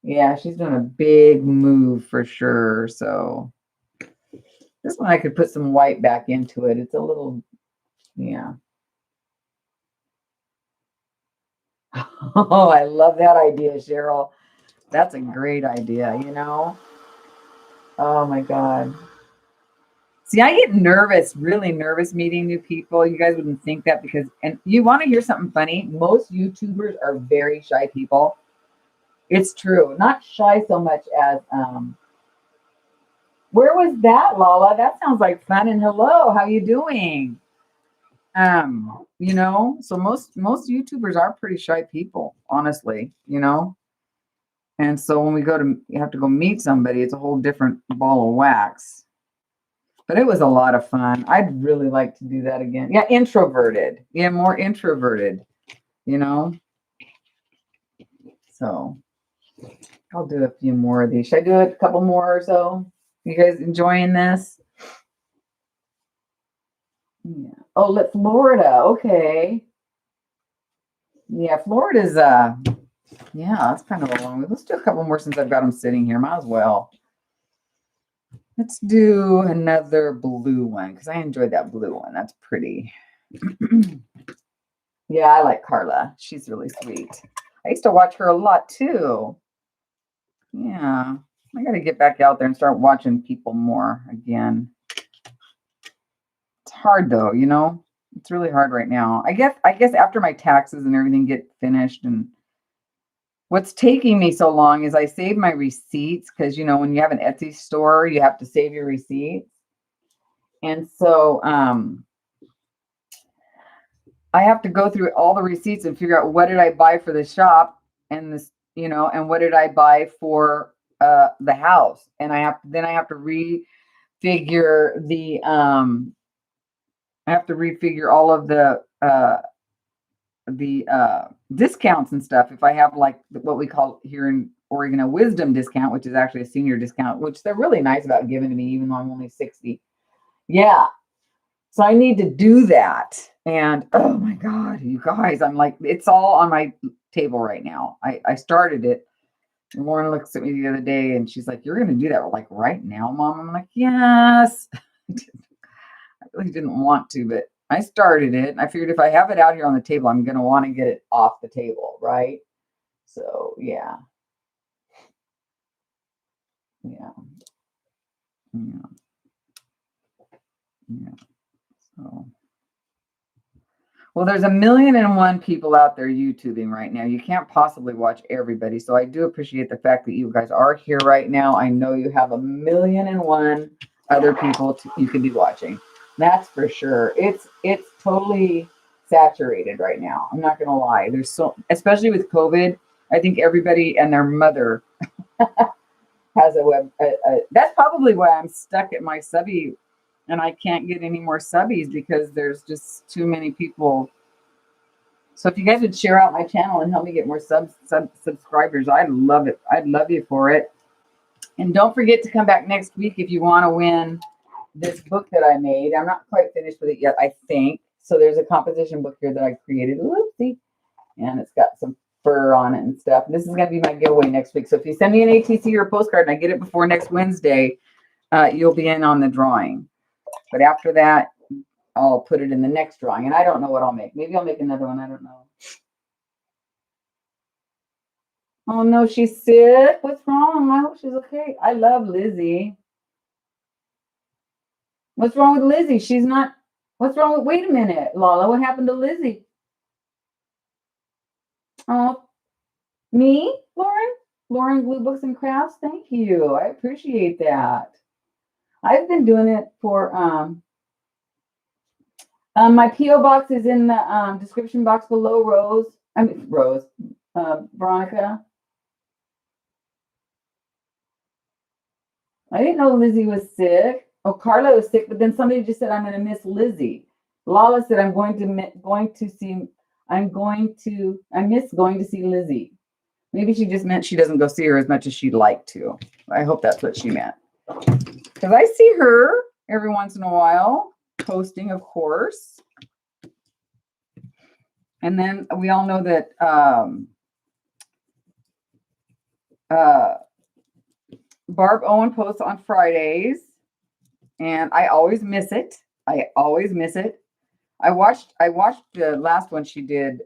Yeah, she's doing a big move for sure. So this one I could put some white back into it. It's a little, yeah. Oh, I love that idea, Cheryl. That's a great idea, Oh my God. See, I get nervous, really nervous meeting new people. You guys wouldn't think that and you want to hear something funny? Most YouTubers are very shy people. It's true. Not shy so much as, where was that, Lala? That sounds like fun. And hello, how you doing? So most YouTubers are pretty shy people, honestly, And so when you have to go meet somebody, it's a whole different ball of wax. But it was a lot of fun. I'd really like to do that again. Yeah, introverted. Yeah, more introverted, So I'll do a few more of these. Should I do a couple more or so? You guys enjoying this? Yeah. Oh, Florida. Okay. Yeah, Florida's that's kind of a long one. Let's do a couple more since I've got them sitting here. Might as well. Let's do another blue one because I enjoyed that blue one. That's pretty. Yeah, I like Carla. She's really sweet. I used to watch her a lot too. Yeah, I got to get back out there and start watching people more again. It's hard though, It's really hard right now. I guess after my taxes and everything get finished, and what's taking me so long is I save my receipts because when you have an Etsy store, you have to save your receipts. And so I have to go through all the receipts and figure out what did I buy for the shop and this, and what did I buy for the house. And I have to refigure all of the discounts and stuff. If I have like what we call here in Oregon a wisdom discount, which is actually a senior discount, which they're really nice about giving to me, even though I'm only 60. Yeah. So I need to do that. And oh my God, you guys, I'm like, it's all on my table right now. I started it. And Lauren looks at me the other day and she's like, "You're going to do that like right now, Mom?" I'm like, "Yes." I really didn't want to, but I started it. And I figured if I have it out here on the table, I'm going to want to get it off the table, right? So, yeah. So, well, there's 1,000,001 people out there YouTubing right now. You can't possibly watch everybody. So I do appreciate the fact that you guys are here right now. I know you have 1,000,001 other people you could be watching. That's for sure. It's totally saturated right now. I'm not gonna lie. There's so, especially with COVID, I think everybody and their mother has a web. That's probably why I'm stuck at my subby, and I can't get any more subbies because there's just too many people. So if you guys would share out my channel and help me get more subscribers, I'd love it. I'd love you for it. And don't forget to come back next week if you want to win this book that I made. I'm not quite finished with it yet, I think. So there's a composition book here that I created. Oopsie. And it's got some fur on it and stuff. This is going to be my giveaway next week. So if you send me an ATC or a postcard and I get it before next Wednesday, you'll be in on the drawing. But after that, I'll put it in the next drawing. And I don't know what I'll make. Maybe I'll make another one. I don't know. Oh, no, she's sick. What's wrong? I hope she's okay. I love Lizzie. What's wrong with Lizzie? She's not. What's wrong with, wait a minute, Lala. What happened to Lizzie? Oh, me, Lauren? Lauren Glue Books and Crafts. Thank you. I appreciate that. I've been doing it for, my P.O. box is in the description box below, Veronica. I didn't know Lizzie was sick. Oh, Carla was sick, but then somebody just said, I'm going to miss Lizzie. Lala said, I miss going to see Lizzie. Maybe she just meant she doesn't go see her as much as she'd like to. I hope that's what she meant. Because I see her every once in a while, posting, of course. And then we all know that Barb Owen posts on Fridays, and I always miss it. I watched the last one she did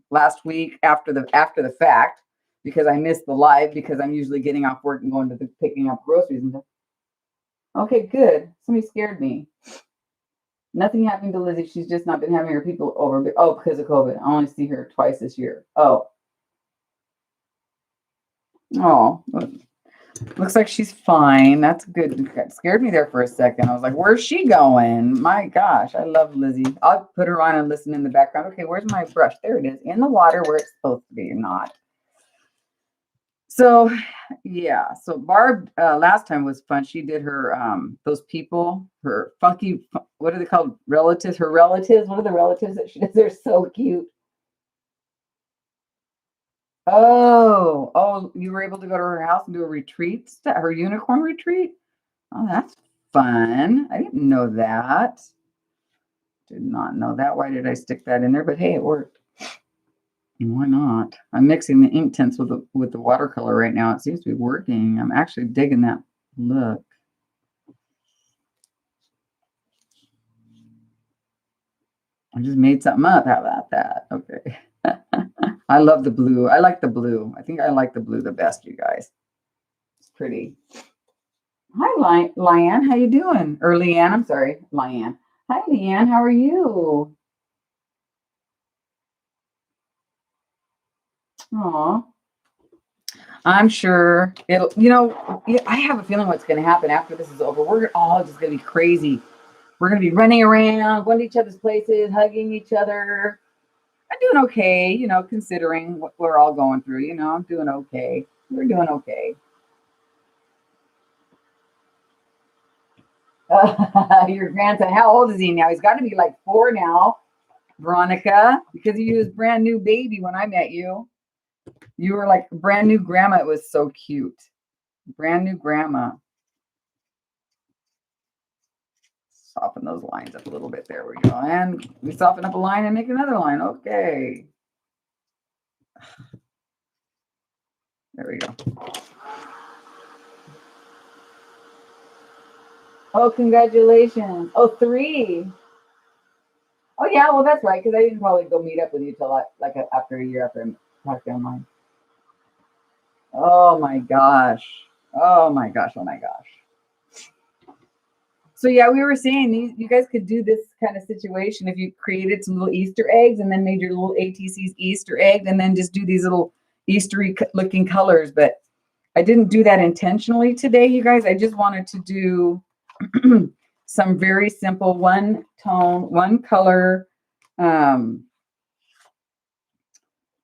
last week after the fact, because I missed the live because I'm usually getting off work and going to picking up groceries and stuff. Okay, good. Somebody scared me. Nothing happened to Lizzie. She's just not been having her people over. Oh, because of COVID. I only see her twice this year. Oh. Looks like she's fine. That's good. It scared me there for a second. I was like, where's she going? My gosh, I love Lizzie. I'll put her on and listen in the background. Okay, where's my brush? There it is. In the water where it's supposed to be, not. So, yeah. So Barb last time was fun. She did her, those people, her funky, what are they called? Relatives, her relatives. What are the relatives that she does? They're so cute. Oh, you were able to go to her house and do a retreat, her unicorn retreat? Oh, that's fun. I didn't know that. Did not know that. Why did I stick that in there? But hey, it worked. Why not? I'm mixing the ink tints with the watercolor right now. It seems to be working. I'm actually digging that look. I just made something up. How about that? Okay. I love the blue. I like the blue. I think I like the blue the best, you guys. It's pretty. Hi, Liane. How you doing? Or Leanne. I'm sorry, Liane. Hi, Leanne. How are you? Aw. I'm sure it'll, I have a feeling what's going to happen after this is over. We're all just going to be crazy. We're going to be running around, going to each other's places, hugging each other. I'm doing okay, considering what we're all going through. I'm doing okay. We're doing okay. Your grandson, how old is he now? He's got to be like 4 now, Veronica, because you was brand new baby when I met you. You were like brand new grandma. It was so cute. Brand new grandma. Soften those lines up a little bit. There we go. And we soften up a line and make another line. Okay. There we go. Oh, congratulations. Oh, 3. Oh, yeah. Well, that's right. Because I didn't probably go meet up with you till after a year after I talked online. Oh, my gosh. Oh, my gosh. Oh, my gosh. So, yeah, we were saying you guys could do this kind of situation if you created some little Easter eggs and then made your little ATCs Easter egg and then just do these little Eastery looking colors. But I didn't do that intentionally today, you guys. I just wanted to do Some very simple one tone, one color,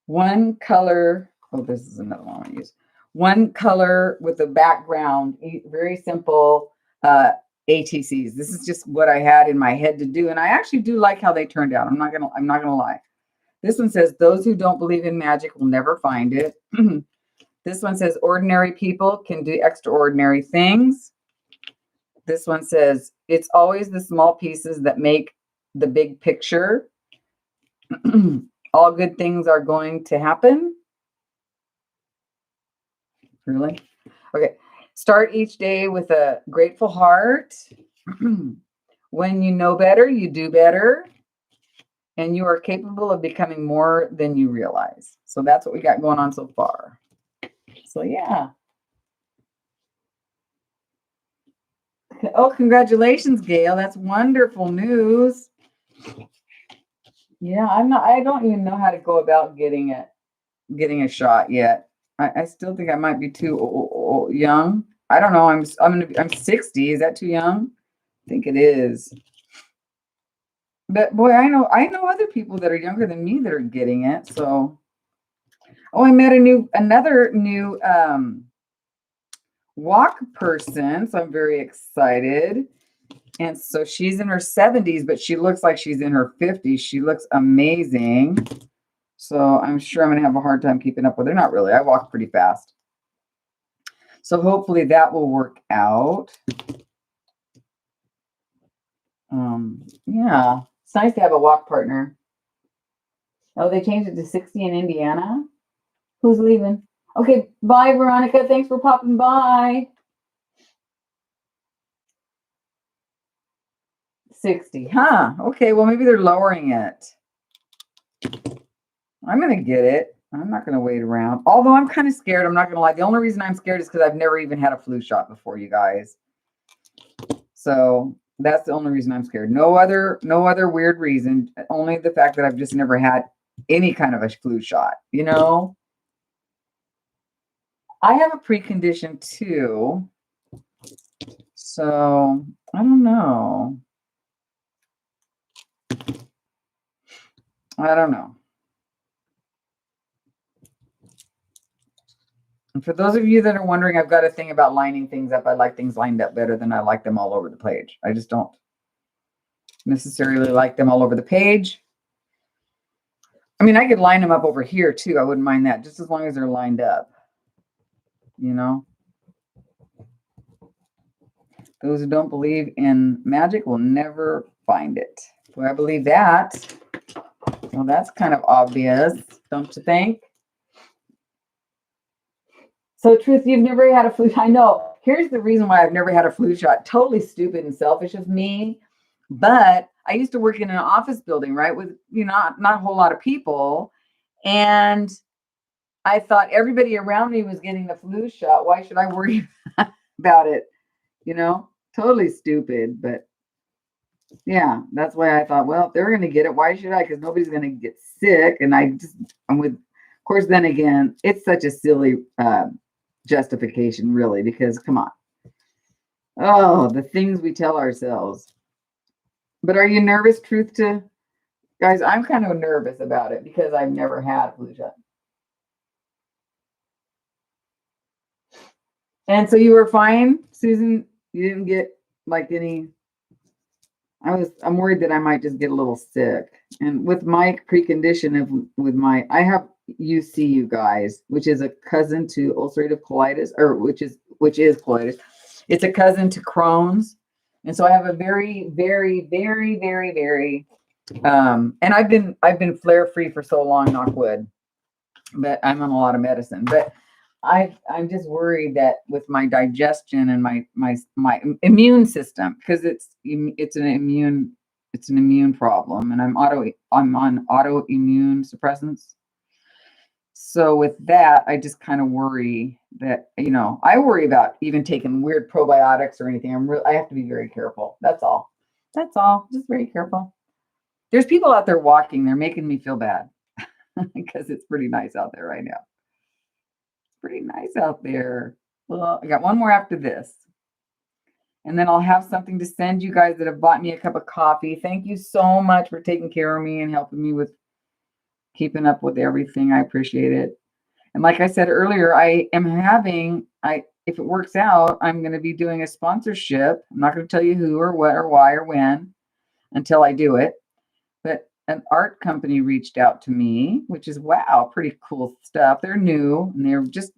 one color. Oh, this is another one I want to use. One color with a background, very simple ATCs. This is just what I had in my head to do, and I actually do like how they turned out. I'm not gonna lie. This one says, "Those who don't believe in magic will never find it." This one says, "Ordinary people can do extraordinary things." This one says, "It's always the small pieces that make the big picture." All good things are going to happen. Really? Okay. Start each day with a grateful heart. When you know better, you do better. And you are capable of becoming more than you realize. So that's what we got going on so far. So yeah. Oh, congratulations, Gail. That's wonderful news. Yeah, I don't even know how to go about getting a shot yet. I still think I might be too young. I don't know. I'm 60. Is that too young? I think it is. But boy, I know other people that are younger than me that are getting it. So, oh, I met another new walk person. So I'm very excited. And so she's in her 70s, but she looks like she's in her 50s. She looks amazing. So I'm sure I'm going to have a hard time keeping up with her. Not really. I walk pretty fast. So hopefully that will work out. Yeah, it's nice to have a walk partner. Oh, they changed it to 60 in Indiana. Who's leaving? Okay, bye, Veronica. Thanks for popping by. 60, huh? Okay, well, maybe they're lowering it. I'm going to get it. I'm not going to wait around. Although I'm kind of scared. I'm not going to lie. The only reason I'm scared is because I've never even had a flu shot before, you guys. So that's the only reason I'm scared. No other weird reason. Only the fact that I've just never had any kind of a flu shot, you know? I have a precondition too. So I don't know. I don't know. And for those of you that are wondering, I've got a thing about lining things up. I like things lined up better than I like them all over the page. I just don't necessarily like them all over the page. I mean, I could line them up over here too. I wouldn't mind that, just as long as they're lined up. You know? Those who don't believe in magic will never find it. Well, I believe that. Well, that's kind of obvious, don't you think? So, Truth, you've never had a flu shot. I know. Here's the reason why I've never had a flu shot. Totally stupid and selfish of me. But I used to work in an office building, right, with not a whole lot of people. And I thought everybody around me was getting the flu shot. Why should I worry about it? Totally stupid. But yeah, that's why I thought, well, if they're going to get it, why should I? Because nobody's going to get sick. And of course, then again, it's such a silly justification, really, because come on. Oh, the things we tell ourselves. But are you nervous, Truth, guys? I'm kind of nervous about it because I've never had a flu shot. And so you were fine, Susan? You didn't get like any... I'm worried that I might just get a little sick. And with my precondition I have UC, you guys, which is a cousin to ulcerative colitis, or which is colitis. It's a cousin to Crohn's. And so I have a very, very, very, very, very, and I've been flare free for so long, knock wood, but I'm on a lot of medicine. But I'm just worried that with my digestion and my immune system, because it's an immune problem, and I'm on autoimmune suppressants. So with that, I just kind of worry that, I worry about even taking weird probiotics or anything. I have to be very careful. That's all. Just very careful. There's people out there walking. They're making me feel bad because it's pretty nice out there right now. Pretty nice out there. Well, I got one more after this. And then I'll have something to send you guys that have bought me a cup of coffee. Thank you so much for taking care of me and helping me with keeping up with everything. I appreciate it. And like I said earlier, if it works out, I'm going to be doing a sponsorship. I'm not going to tell you who or what or why or when until I do it. But an art company reached out to me, which is, wow, pretty cool stuff. They're new and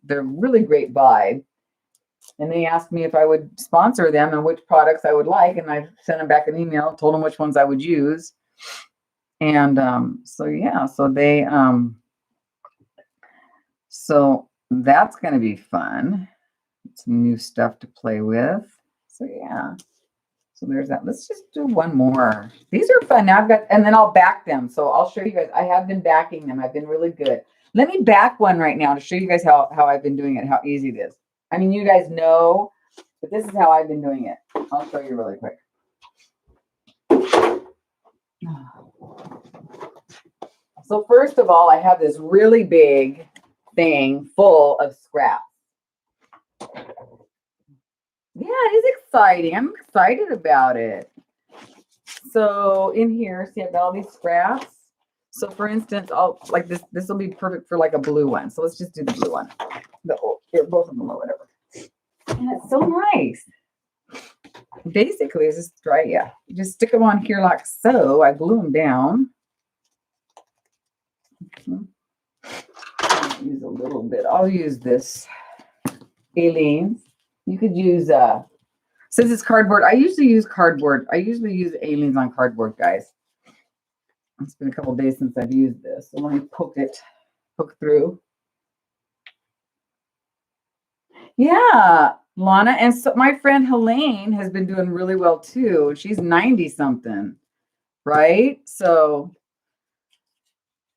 they're really great vibe. And they asked me if I would sponsor them and which products I would like. And I sent them back an email, told them which ones I would use. And so that's going to be fun. Some new stuff to play with. So yeah. So there's that. Let's just do one more. These are fun. Now and then I'll back them. So I'll show you guys. I have been backing them. I've been really good. Let me back one right now to show you guys how I've been doing it, how easy it is. I mean, you guys know, but this is how I've been doing it. I'll show you really quick. So first of all, I have this really big thing full of scraps. Yeah, it is exciting. I'm excited about it. So in here, see, I've got all these scraps. So for instance, I'll like this will be perfect for like a blue one. So let's just do the blue one. Both of them or whatever. And it's so nice. Basically, it's just dry. Yeah, you just stick them on here like so. I glue them down. I'll use a little bit. I'll use this Aleene's. You could use since it's cardboard. I usually use cardboard. I usually use Aleene's on cardboard, guys. It's been a couple days since I've used this, so let me poke through. Yeah, Lana, and so my friend Helene has been doing really well too. She's 90 something, right? So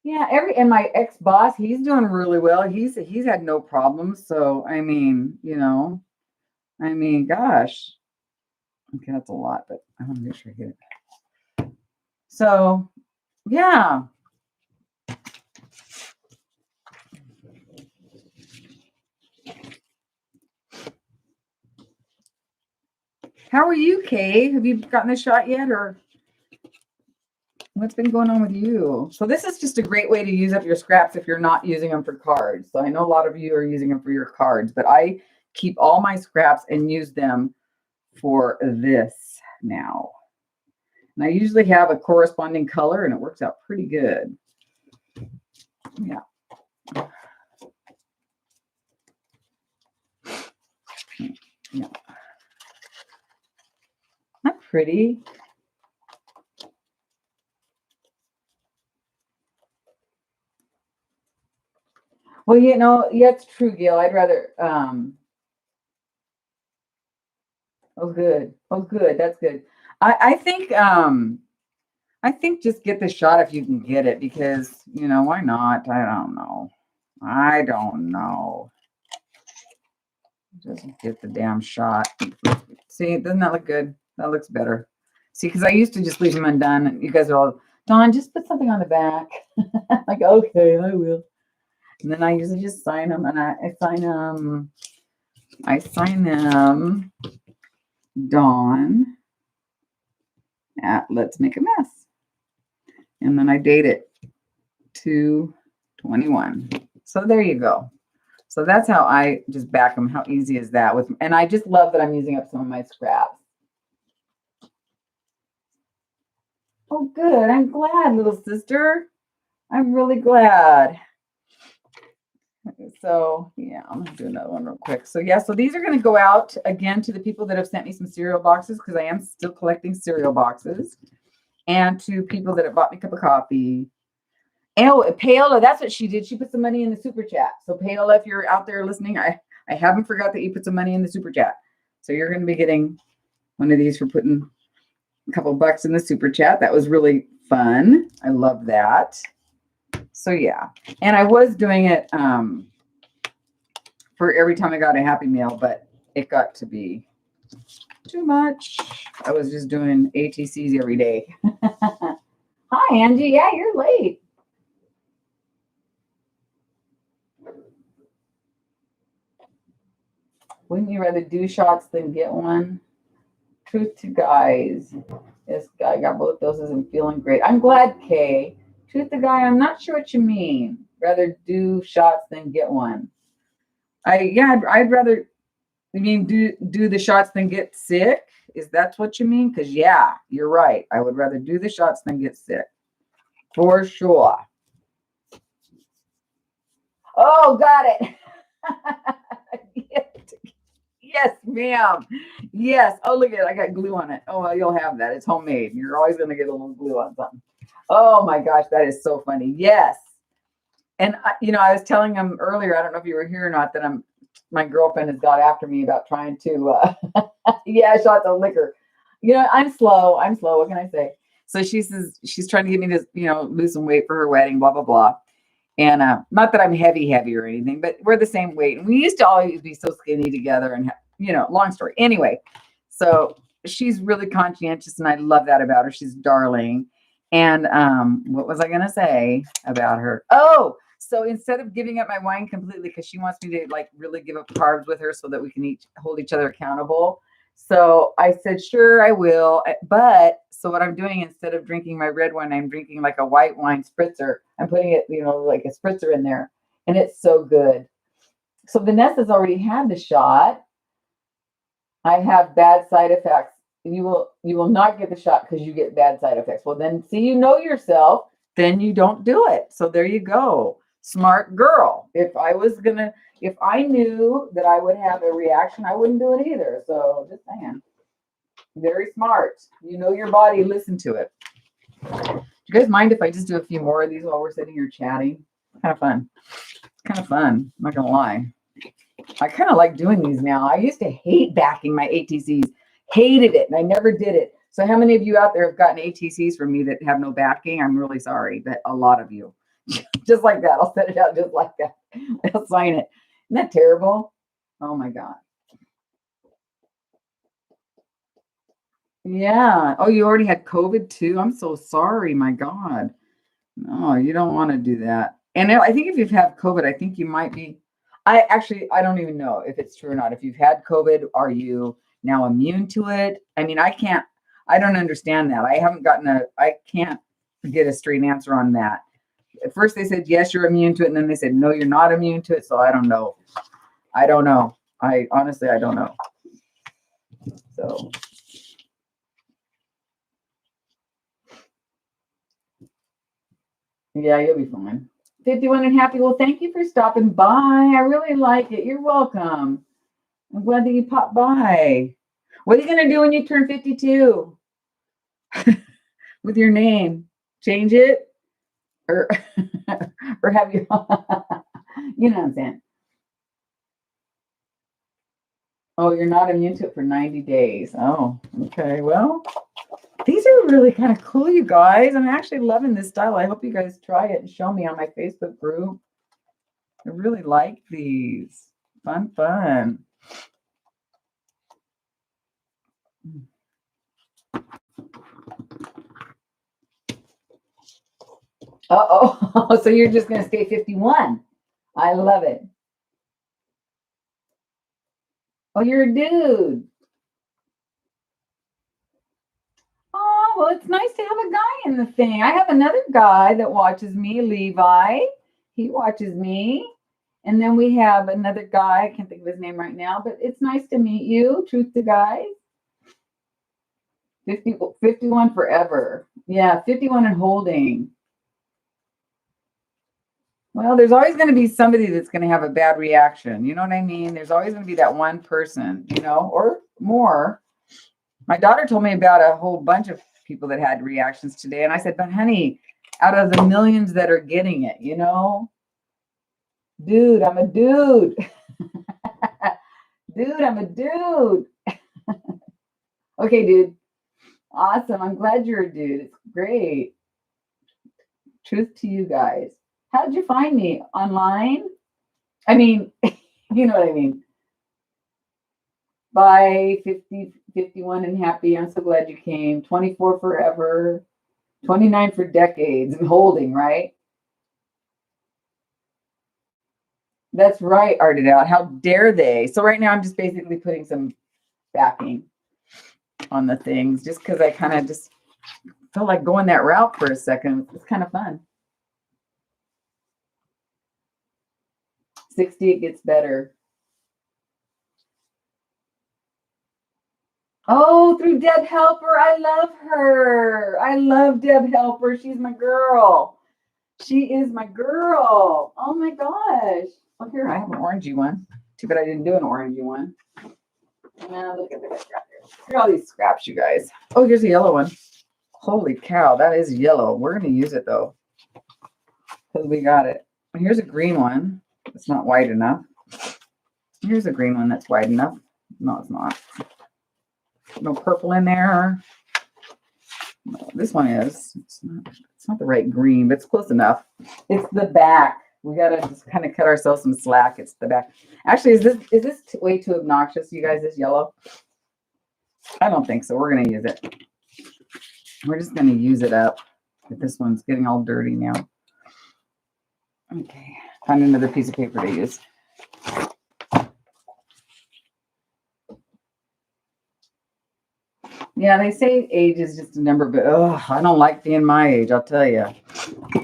yeah, and my ex-boss, he's doing really well. He's had no problems. So I mean, gosh. Okay, that's a lot, but I want to make sure I get it. So yeah. How are you, Kay? Have you gotten a shot yet, or what's been going on with you? So this is just a great way to use up your scraps if you're not using them for cards. So I know a lot of you are using them for your cards, but I keep all my scraps and use them for this now. And I usually have a corresponding color, and it works out pretty good. Yeah. Yeah. Not pretty. Well, yeah, it's true, Gail. I'd rather oh good. That's good. I think just get the shot if you can get it, because why not? I don't know. Just get the damn shot. See, doesn't that look good? That looks better. See, because I used to just leave them undone, and you guys are all, Dawn, just put something on the back. Like, okay, I will. And then I usually just sign them, and I sign them, Dawn at Let's Make a Mess. And then I date it 2/21. So there you go. So that's how I just back them. How easy is that? And I just love that I'm using up some of my scraps. Oh, good. I'm glad, little sister. I'm really glad. So yeah, I'm gonna do another one real quick. So yeah, so these are gonna go out again to the people that have sent me some cereal boxes, because I am still collecting cereal boxes, and to people that have bought me a cup of coffee. Oh, Paola, that's what she did. She put some money in the super chat. So Paola, if you're out there listening, I haven't forgot that you put some money in the super chat. So you're going to be getting one of these for putting a couple bucks in the super chat. That was really fun. I love that. So yeah, and I was doing it for every time I got a Happy Meal, but it got to be too much. I was just doing ATCs every day. Hi, Angie. Yeah, you're late. Wouldn't you rather do shots than get one? Truth to guys. Yes, I got both doses and feeling great. I'm glad, Kay. Truth to guy, I'm not sure what you mean. Rather do shots than get one. I'd rather. You mean do the shots than get sick? Is that what you mean? Because yeah, you're right. I would rather do the shots than get sick, for sure. Oh, got it. Yes, ma'am. Yes. Oh, look at it. I got glue on it. Oh, well, you'll have that. It's homemade. You're always going to get a little glue on something. Oh my gosh, that is so funny. Yes. And I was telling him earlier, I don't know if you were here or not, that my girlfriend has got after me about trying to, shots of liquor. I'm slow. What can I say? So she says she's trying to get me to, lose some weight for her wedding, blah, blah, blah. And not that I'm heavy or anything, but we're the same weight. And we used to always be so skinny together and, long story. Anyway, so she's really conscientious and I love that about her. She's darling. And what was I going to say about her? Oh, so instead of giving up my wine completely, because she wants me to like really give up carbs with her so that we can hold each other accountable. So I said, sure, I will. But so what I'm doing, instead of drinking my red wine, I'm drinking like a white wine spritzer. I'm putting it, like a spritzer in there. And it's so good. So Vanessa's already had the shot. I have bad side effects. You will not get the shot because you get bad side effects. Well, then see, yourself, then you don't do it. So there you go. Smart girl. If I knew that I would have a reaction, I wouldn't do it either. So just saying. Very smart. Your body, listen to it. Do you guys mind if I just do a few more of these while we're sitting here chatting? Kind of fun. I'm not gonna lie. I kind of like doing these now. I used to hate backing my ATCs. Hated it, and I never did it. So how many of you out there have gotten ATCs from me that have no backing? I'm really sorry, but a lot of you. Just like that. I'll set it out just like that. I'll sign it. Isn't that terrible? Oh my God. Yeah. Oh, you already had COVID too? I'm so sorry. My God. No, you don't want to do that. And I think if you've had COVID, I think you might be. I don't even know if it's true or not. If you've had COVID, are you now immune to it? I mean, I don't understand that. I can't get a straight answer on that. At first they said, yes, you're immune to it. And then they said, no, you're not immune to it. So I don't know. I honestly, I don't know. So. Yeah, you'll be fine. 51 and happy. Well, thank you for stopping by. I really like it. You're welcome. I'm glad that you popped by. What are you going to do when you turn 52? With your name? Change it? Or have you? You know what I'm saying? Oh, you're not immune to it for 90 days. Oh, okay. Well, these are really kind of cool, you guys. I'm actually loving this style. I hope you guys try it and show me on my Facebook group. I really like these. Fun. Uh-oh. So you're just going to stay 51. I love it. Oh, you're a dude. Oh, well, it's nice to have a guy in the thing. I have another guy that watches me, Levi. He watches me. And then we have another guy. I can't think of his name right now, but it's nice to meet you. Truth to guys. 51 forever. Yeah, 51 and holding. Well, there's always going to be somebody that's going to have a bad reaction. You know what I mean? There's always going to be that one person, or more. My daughter told me about a whole bunch of people that had reactions today. And I said, but honey, out of the millions that are getting it, dude, I'm a dude. Dude, I'm a dude. Okay, dude. Awesome. I'm glad you're a dude. It's great. Truth to you guys. How did you find me? Online? I mean, you know what I mean. Bye, 51 and happy. I'm so glad you came. 24 forever. 29 for decades and holding, right? That's right, Arted Out. How dare they? So right now I'm just basically putting some backing. on the things just because I kind of just felt like going that route for a second. It's kind of fun. 60, it gets better. Oh, through Deb Helper. I love her. I love Deb Helper. She's my girl. She is my girl. Oh my gosh. Oh, here, I have an orangey one. Too bad I didn't do an orangey one. Look at this. Look at all these scraps, you guys. Oh, here's a yellow one. Holy cow, that is yellow. We're going to use it, though, because we got it. Here's a green one. It's not wide enough. Here's a green one that's wide enough. No, it's not. No purple in there. No, this one is. It's not the right green, but it's close enough. It's the back. We got to just kind of cut ourselves some slack. It's the back. Actually, is this way too obnoxious, you guys, this yellow? I don't think so. We're going to use it. We're just going to use it up. But this one's getting all dirty now. Okay. Find another piece of paper to use. Yeah, they say age is just a number, but I don't like being my age, I'll tell you.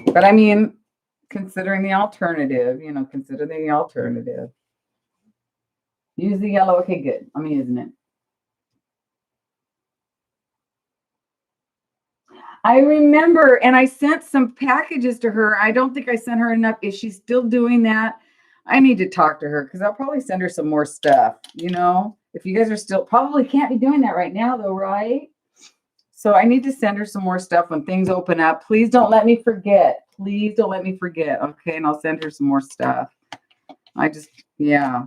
But I mean, considering the alternative, consider the alternative. Use the yellow. Okay, good. I'm using it. I remember, and I sent some packages to her. I don't think I sent her enough. Is she still doing that? I need to talk to her because I'll probably send her some more stuff, If you guys are still, probably can't be doing that right now though, right? So I need to send her some more stuff when things open up. Please don't let me forget. Please don't let me forget. Okay, and I'll send her some more stuff. Yeah.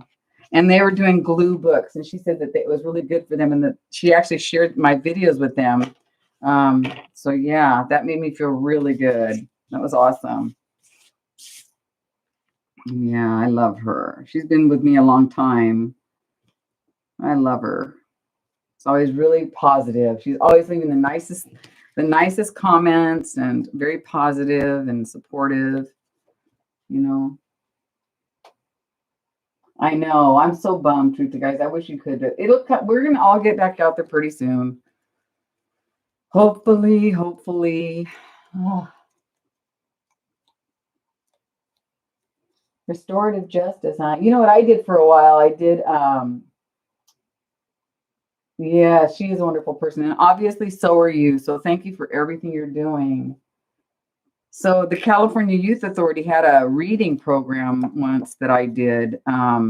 And they were doing glue books, and she said that it was really good for them, and that she actually shared my videos with them. So yeah, that made me feel really good. That was awesome. Yeah, I love her. She's been with me a long time. I love her. It's always really positive. She's always leaving the nicest comments and very positive and supportive, I know. I'm so bummed, truth to guys. I wish you could. We're gonna all get back out there pretty soon. Hopefully. Oh. Restorative justice, huh? You know what I did for a while? I did, yeah, she is a wonderful person. And obviously, so are you. So thank you for everything you're doing. So the California Youth Authority had a reading program once that I did. A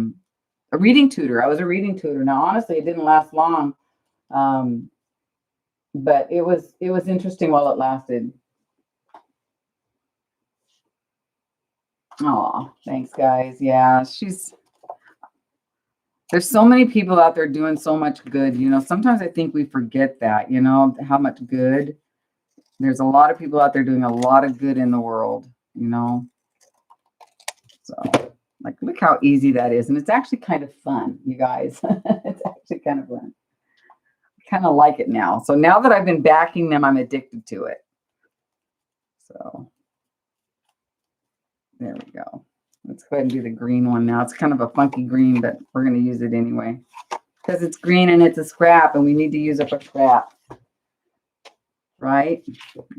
reading tutor. I was a reading tutor. Now, honestly, it didn't last long. But it was interesting while it lasted. Oh, thanks, guys. Yeah, there's so many people out there doing so much good. Sometimes I think we forget that, how much good. There's a lot of people out there doing a lot of good in the world, So, like, look how easy that is. And it's actually kind of fun, you guys. It's actually kind of fun. I kind of like it now. So now that I've been backing them, I'm addicted to it. So there we go. Let's go ahead and do the green one now. It's kind of a funky green, but we're going to use it anyway. Because it's green and it's a scrap, and we need to use up our scrap. Right?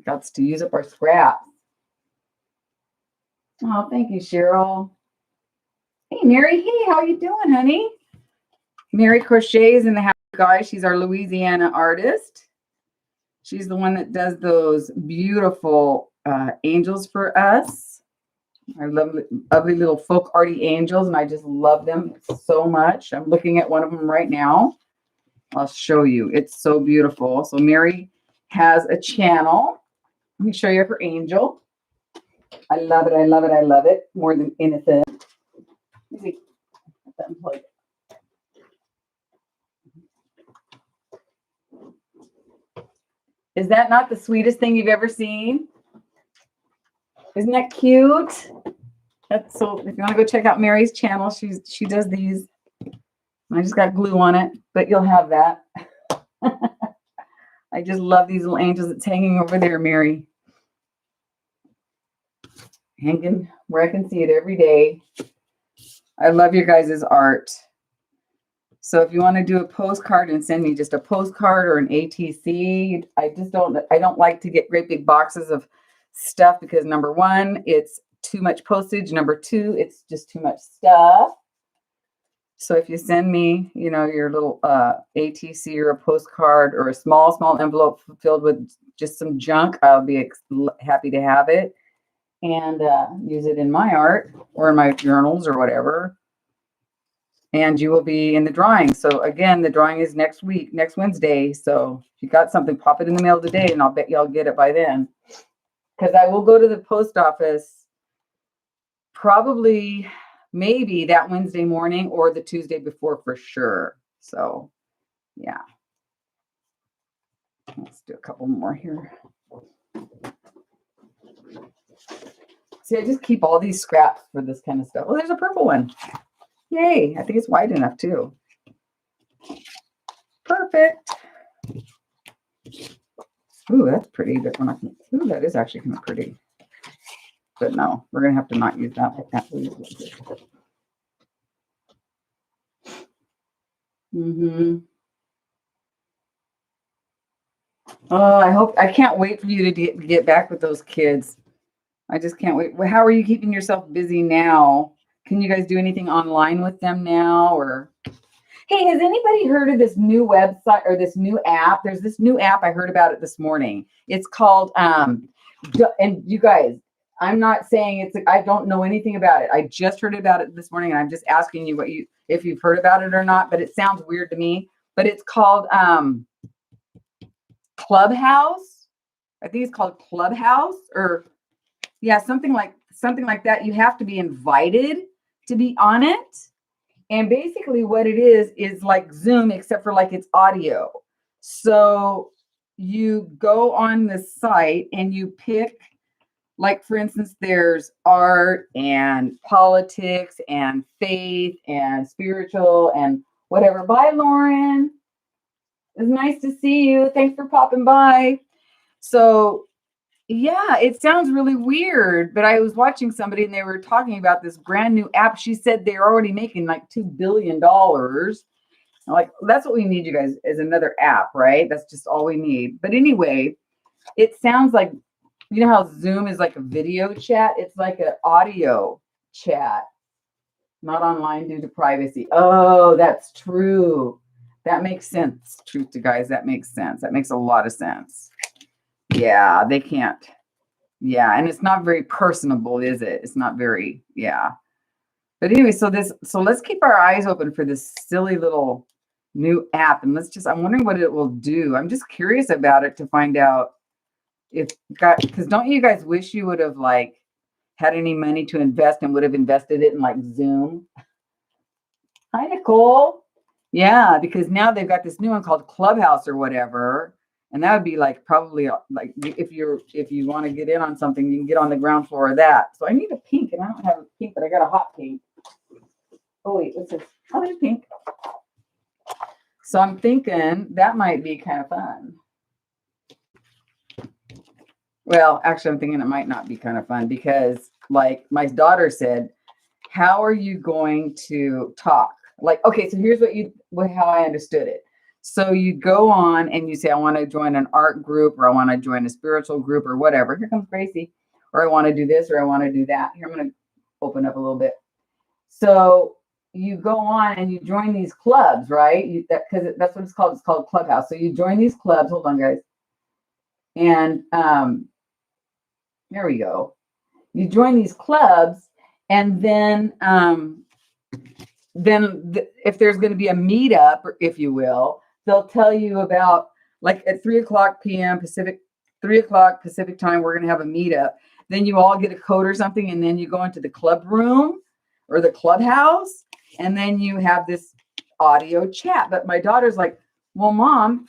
Got to use up our scrap. Oh, thank you, Cheryl. Hey, Mary. Hey, how you doing, honey? Mary Crochets in the house, guys. She's our Louisiana artist. She's the one that does those beautiful angels for us. I love lovely little folk arty angels, and I just love them so much. I'm looking at one of them right now. I'll show you. It's so beautiful. So Mary has a channel. Let me show you her angel. I love it. I love it. I love it more than anything. Let me see. Unplug it. Is that not the sweetest thing you've ever seen? Isn't that cute? That's so. If you want to go check out Mary's channel, she does these. I just got glue on it, but you'll have that. I just love these little angels that's hanging over there, Mary. Hanging where I can see it every day. I love your guys' art. So if you want to do a postcard and send me just a postcard or an ATC, I don't like to get great big boxes of stuff because number one, it's too much postage. Number two, it's just too much stuff. So if you send me, your little ATC or a postcard or a small envelope filled with just some junk, I'll be happy to have it and use it in my art or in my journals or whatever. And you will be in the drawing. So again, the drawing is next Wednesday. So if you got something, pop it in the mail today, and I'll bet y'all get it by then. Because I will go to the post office probably maybe that Wednesday morning or the Tuesday before for sure. So yeah. Let's do a couple more here. See, I just keep all these scraps for this kind of stuff. Oh, there's a purple one. Yay, I think it's wide enough too. Perfect. Ooh, that's pretty. Ooh, that is actually kind of pretty. But no, we're going to have to not use that. Oh, I can't wait for you to get back with those kids. I just can't wait. Well, how are you keeping yourself busy now? Can you guys do anything online with them now? Or hey, has anybody heard of this new website or this new app? There's this new app. I heard about it this morning. It's called and you guys, I'm not saying I don't know anything about it. I just heard about it this morning, and I'm just asking you if you've heard about it or not. But it sounds weird to me. But it's called Clubhouse. I think it's called Clubhouse, or yeah, something like that. You have to be invited to be on it. And basically what it is like Zoom, except for like it's audio. So you go on the site and you pick, like, for instance, there's art and politics and faith and spiritual and whatever. Bye, Lauren. It's nice to see you. Thanks for popping by. So yeah, it sounds really weird, but I was watching somebody and they were talking about this brand new app. She said they're already making like $2 billion. I'm like, that's what we need, you guys, is another app, right? That's just all we need. But anyway, it sounds like, you know how Zoom is like a video chat? It's like an audio chat, not online due to privacy. Oh, that's true. That makes sense. Truth to guys, that makes sense. That makes a lot of sense. Yeah, they can't. Yeah, and it's not very personable, is it? It's not very, yeah. But anyway, so let's keep our eyes open for this silly little new app, and I'm wondering what it will do. I'm just curious about it to find out because don't you guys wish you would have like had any money to invest and would have invested it in like Zoom? Hi, Nicole. Yeah, because now they've got this new one called Clubhouse or whatever. And that would be like probably like if you want to get in on something, you can get on the ground floor of that. So I need a pink, and I don't have a pink, but I got a hot pink. Oh wait, what's this? Oh, there's pink. So I'm thinking that might be kind of fun. Well, actually, I'm thinking it might not be kind of fun because, like my daughter said, how are you going to talk? Like, okay, so here's how I understood it. So you go on and you say, I want to join an art group, or I want to join a spiritual group, or whatever. Here comes Gracie. Or I want to do this, or I want to do that. Here, I'm going to open up a little bit. So you go on and you join these clubs, right? Because that's what it's called. It's called Clubhouse. So you join these clubs. Hold on, guys. And there we go. You join these clubs, and then if there's going to be a meetup, if you will, they'll tell you about, like, at 3:00 p.m. Pacific, 3:00 Pacific time, we're going to have a meetup. Then you all get a code or something, and then you go into the club room or the clubhouse, and then you have this audio chat. But my daughter's like, well, Mom,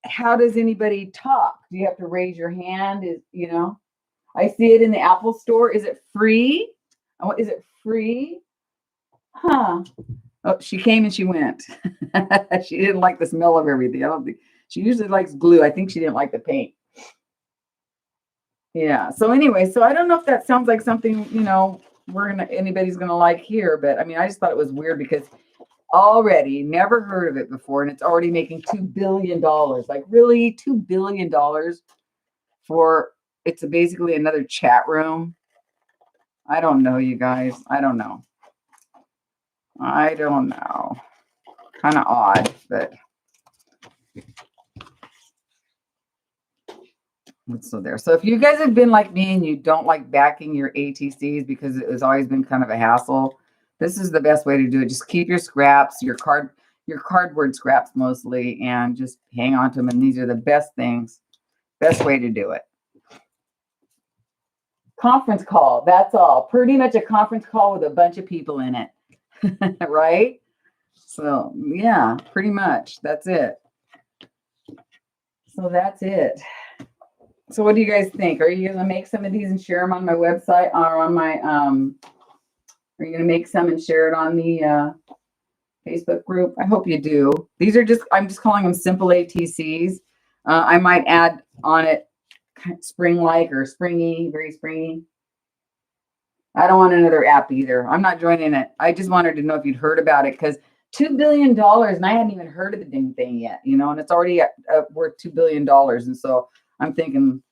how does anybody talk? Do you have to raise your hand? I see it in the Apple store. Is it free? Is it free? Huh. Oh, she came and she went. She didn't like the smell of everything. I don't think she usually likes glue. I think she didn't like the paint. Yeah. So anyway, so I don't know if that sounds like something, anybody's gonna like here, but I mean, I just thought it was weird because already. Never heard of it before, and it's already making $2 billion. Like, really? $2 billion for it's basically another chat room? I don't know, you guys. I don't know. Kind of odd, but so there. So if you guys have been like me and you don't like backing your ATCs because it has always been kind of a hassle, this is the best way to do it. Just keep your scraps, your cardboard scraps mostly, and just hang on to them. And these are the best things, best way to do it. Conference call. That's all. Pretty much a conference call with a bunch of people in it, right? So yeah, pretty much. That's it. So that's it. So what do you guys think? Are you going to make some of these and share them on my website or on my, are you going to make some and share it on the Facebook group? I hope you do. These are I'm just calling them simple ATCs. I might add on it spring-like or springy, very springy. I don't want another app either. I'm not joining it. I just wanted to know if you'd heard about it because $2 billion and I hadn't even heard of the dang thing yet, and it's already worth $2 billion. And so I'm thinking,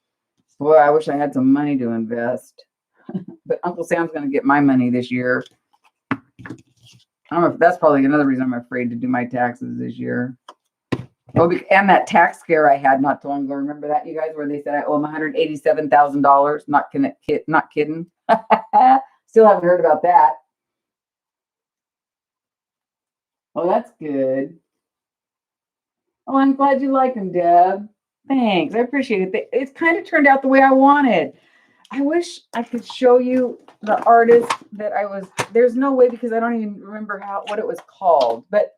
boy, I wish I had some money to invest. But Uncle Sam's going to get my money this year. That's probably another reason I'm afraid to do my taxes this year. Oh, and that tax scare I had not too long ago. Remember that, you guys, where they said I owe them $187,000? Not kidding. Still haven't heard about that. Oh, that's good. Oh, I'm glad you like them, Deb. Thanks. I appreciate it. It's kind of turned out the way I wanted. I wish I could show you the artist that there's no way because I don't even remember what it was called. But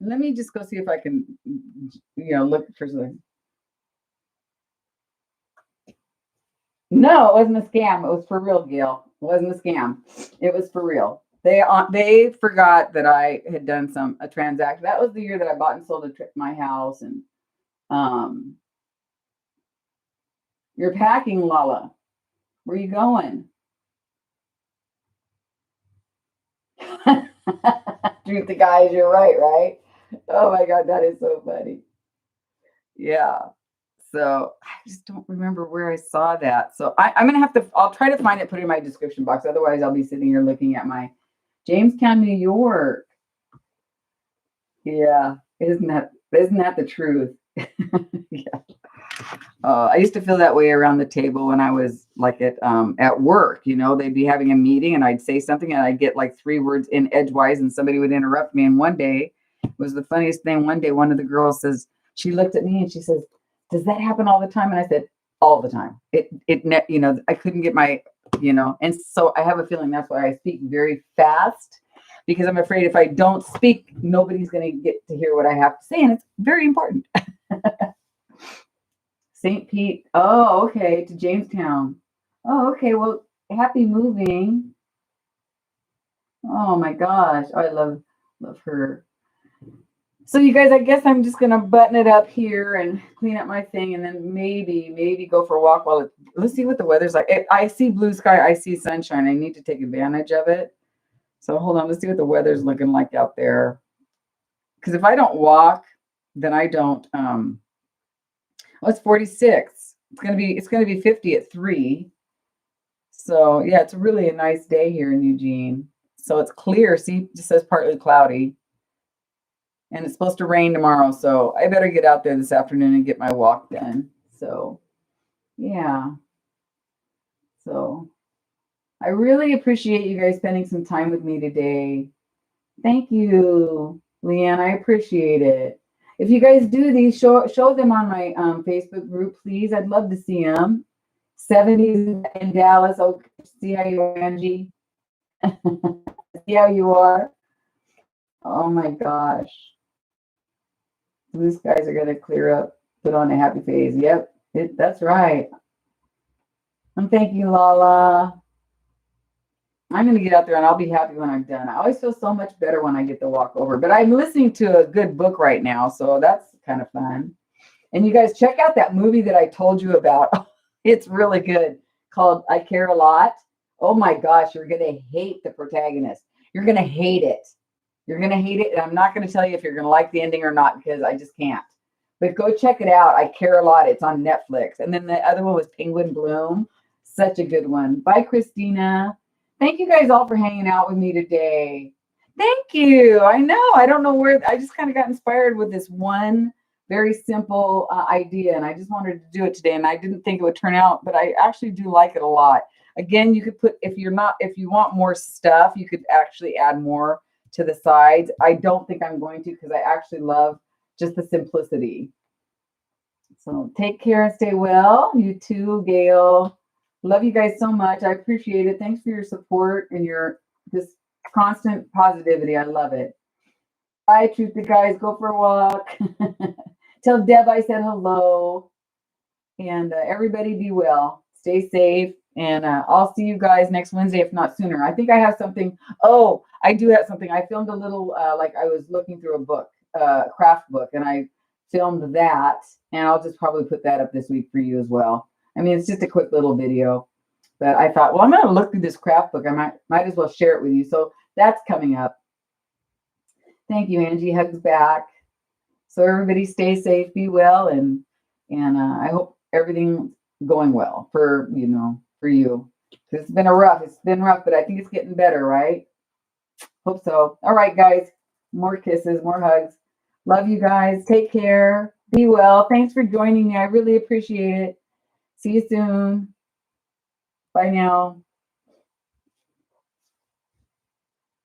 let me just go see if I can, look for something. No, it wasn't a scam. It was for real, Gail. It wasn't a scam. It was for real. They forgot that I had done a transaction. That was the year that I bought and sold my house. And you're packing, Lala. Where are you going? Truth to guys, you're right? Oh my God, that is so funny. Yeah. So I just don't remember where I saw that. So I'm going to I'll try to find it, put it in my description box. Otherwise, I'll be sitting here looking at my Jamestown, New York. Yeah. Isn't that the truth? Yeah. I used to feel that way around the table when I was like at work, they'd be having a meeting and I'd say something and I'd get like 3 words in edgewise and somebody would interrupt me. And one day was the funniest thing. One day, one of the girls she looked at me and she says, "Does that happen all the time?" And I said, "All the time." I couldn't get my, and so I have a feeling that's why I speak very fast because I'm afraid if I don't speak, nobody's going to get to hear what I have to say. And it's very important. St. Pete. Oh, okay. To Jamestown. Oh, okay. Well, happy moving. Oh my gosh. Oh, I love her. So you guys, I guess I'm just going to button it up here and clean up my thing and then maybe go for a walk let's see what the weather's like. I see blue sky. I see sunshine. I need to take advantage of it. So hold on. Let's see what the weather's looking like out there. Because if I don't walk, then I don't, it's 46. It's going to be 50 at 3. So yeah, it's really a nice day here in Eugene. So it's clear. See, it just says partly cloudy. And it's supposed to rain tomorrow. So I better get out there this afternoon and get my walk done. So yeah. So I really appreciate you guys spending some time with me today. Thank you, Leanne. I appreciate it. If you guys do these, show them on my Facebook group, please. I'd love to see them. 70s in Dallas. Oh, see how you are, Angie? See how you are? Oh my gosh. Blue skies are going to clear up. Put on a happy face. Yep, that's right. And thank you, Lala. I'm going to get out there and I'll be happy when I'm done. I always feel so much better when I get to walk over. But I'm listening to a good book right now, so that's kind of fun. And you guys check out that movie that I told you about. It's really good, called I Care a Lot. Oh my gosh, you're going to hate the protagonist. You're going to hate it. You're going to hate it. And I'm not going to tell you if you're going to like the ending or not, because I just can't. But go check it out. I care a lot. It's on Netflix. And then the other one was Penguin Bloom. Such a good one. Bye, Christina. Thank you guys all for hanging out with me today. Thank you. I know. I don't know where. I just kind of got inspired with this one very simple idea. And I just wanted to do it today. And I didn't think it would turn out, but I actually do like it a lot. Again, you could put, if you want more stuff, you could actually add more to the sides. I don't think I'm going to, because I actually love just the simplicity. So take care and stay well. You too, Gail. Love you guys so much. I appreciate it. Thanks for your support and your just constant positivity. I love it. Bye, Truthy guys. Go for a walk. Tell Deb I said hello. And everybody be well. Stay safe. And I'll see you guys next Wednesday, if not sooner. I think I have something. Oh, I do have something. I filmed a little, like I was looking through a book, craft book, and I filmed that. And I'll just probably put that up this week for you as well. I mean, it's just a quick little video. But I thought, well, I'm going to look through this craft book. I might as well share it with you. So that's coming up. Thank you, Angie. Hugs back. So everybody stay safe, be well, and I hope everything's going well for you. It's been rough, but I think it's getting better, right? Hope so. All right, guys. More kisses, more hugs. Love you guys. Take care. Be well. Thanks for joining me. I really appreciate it. See you soon. Bye now.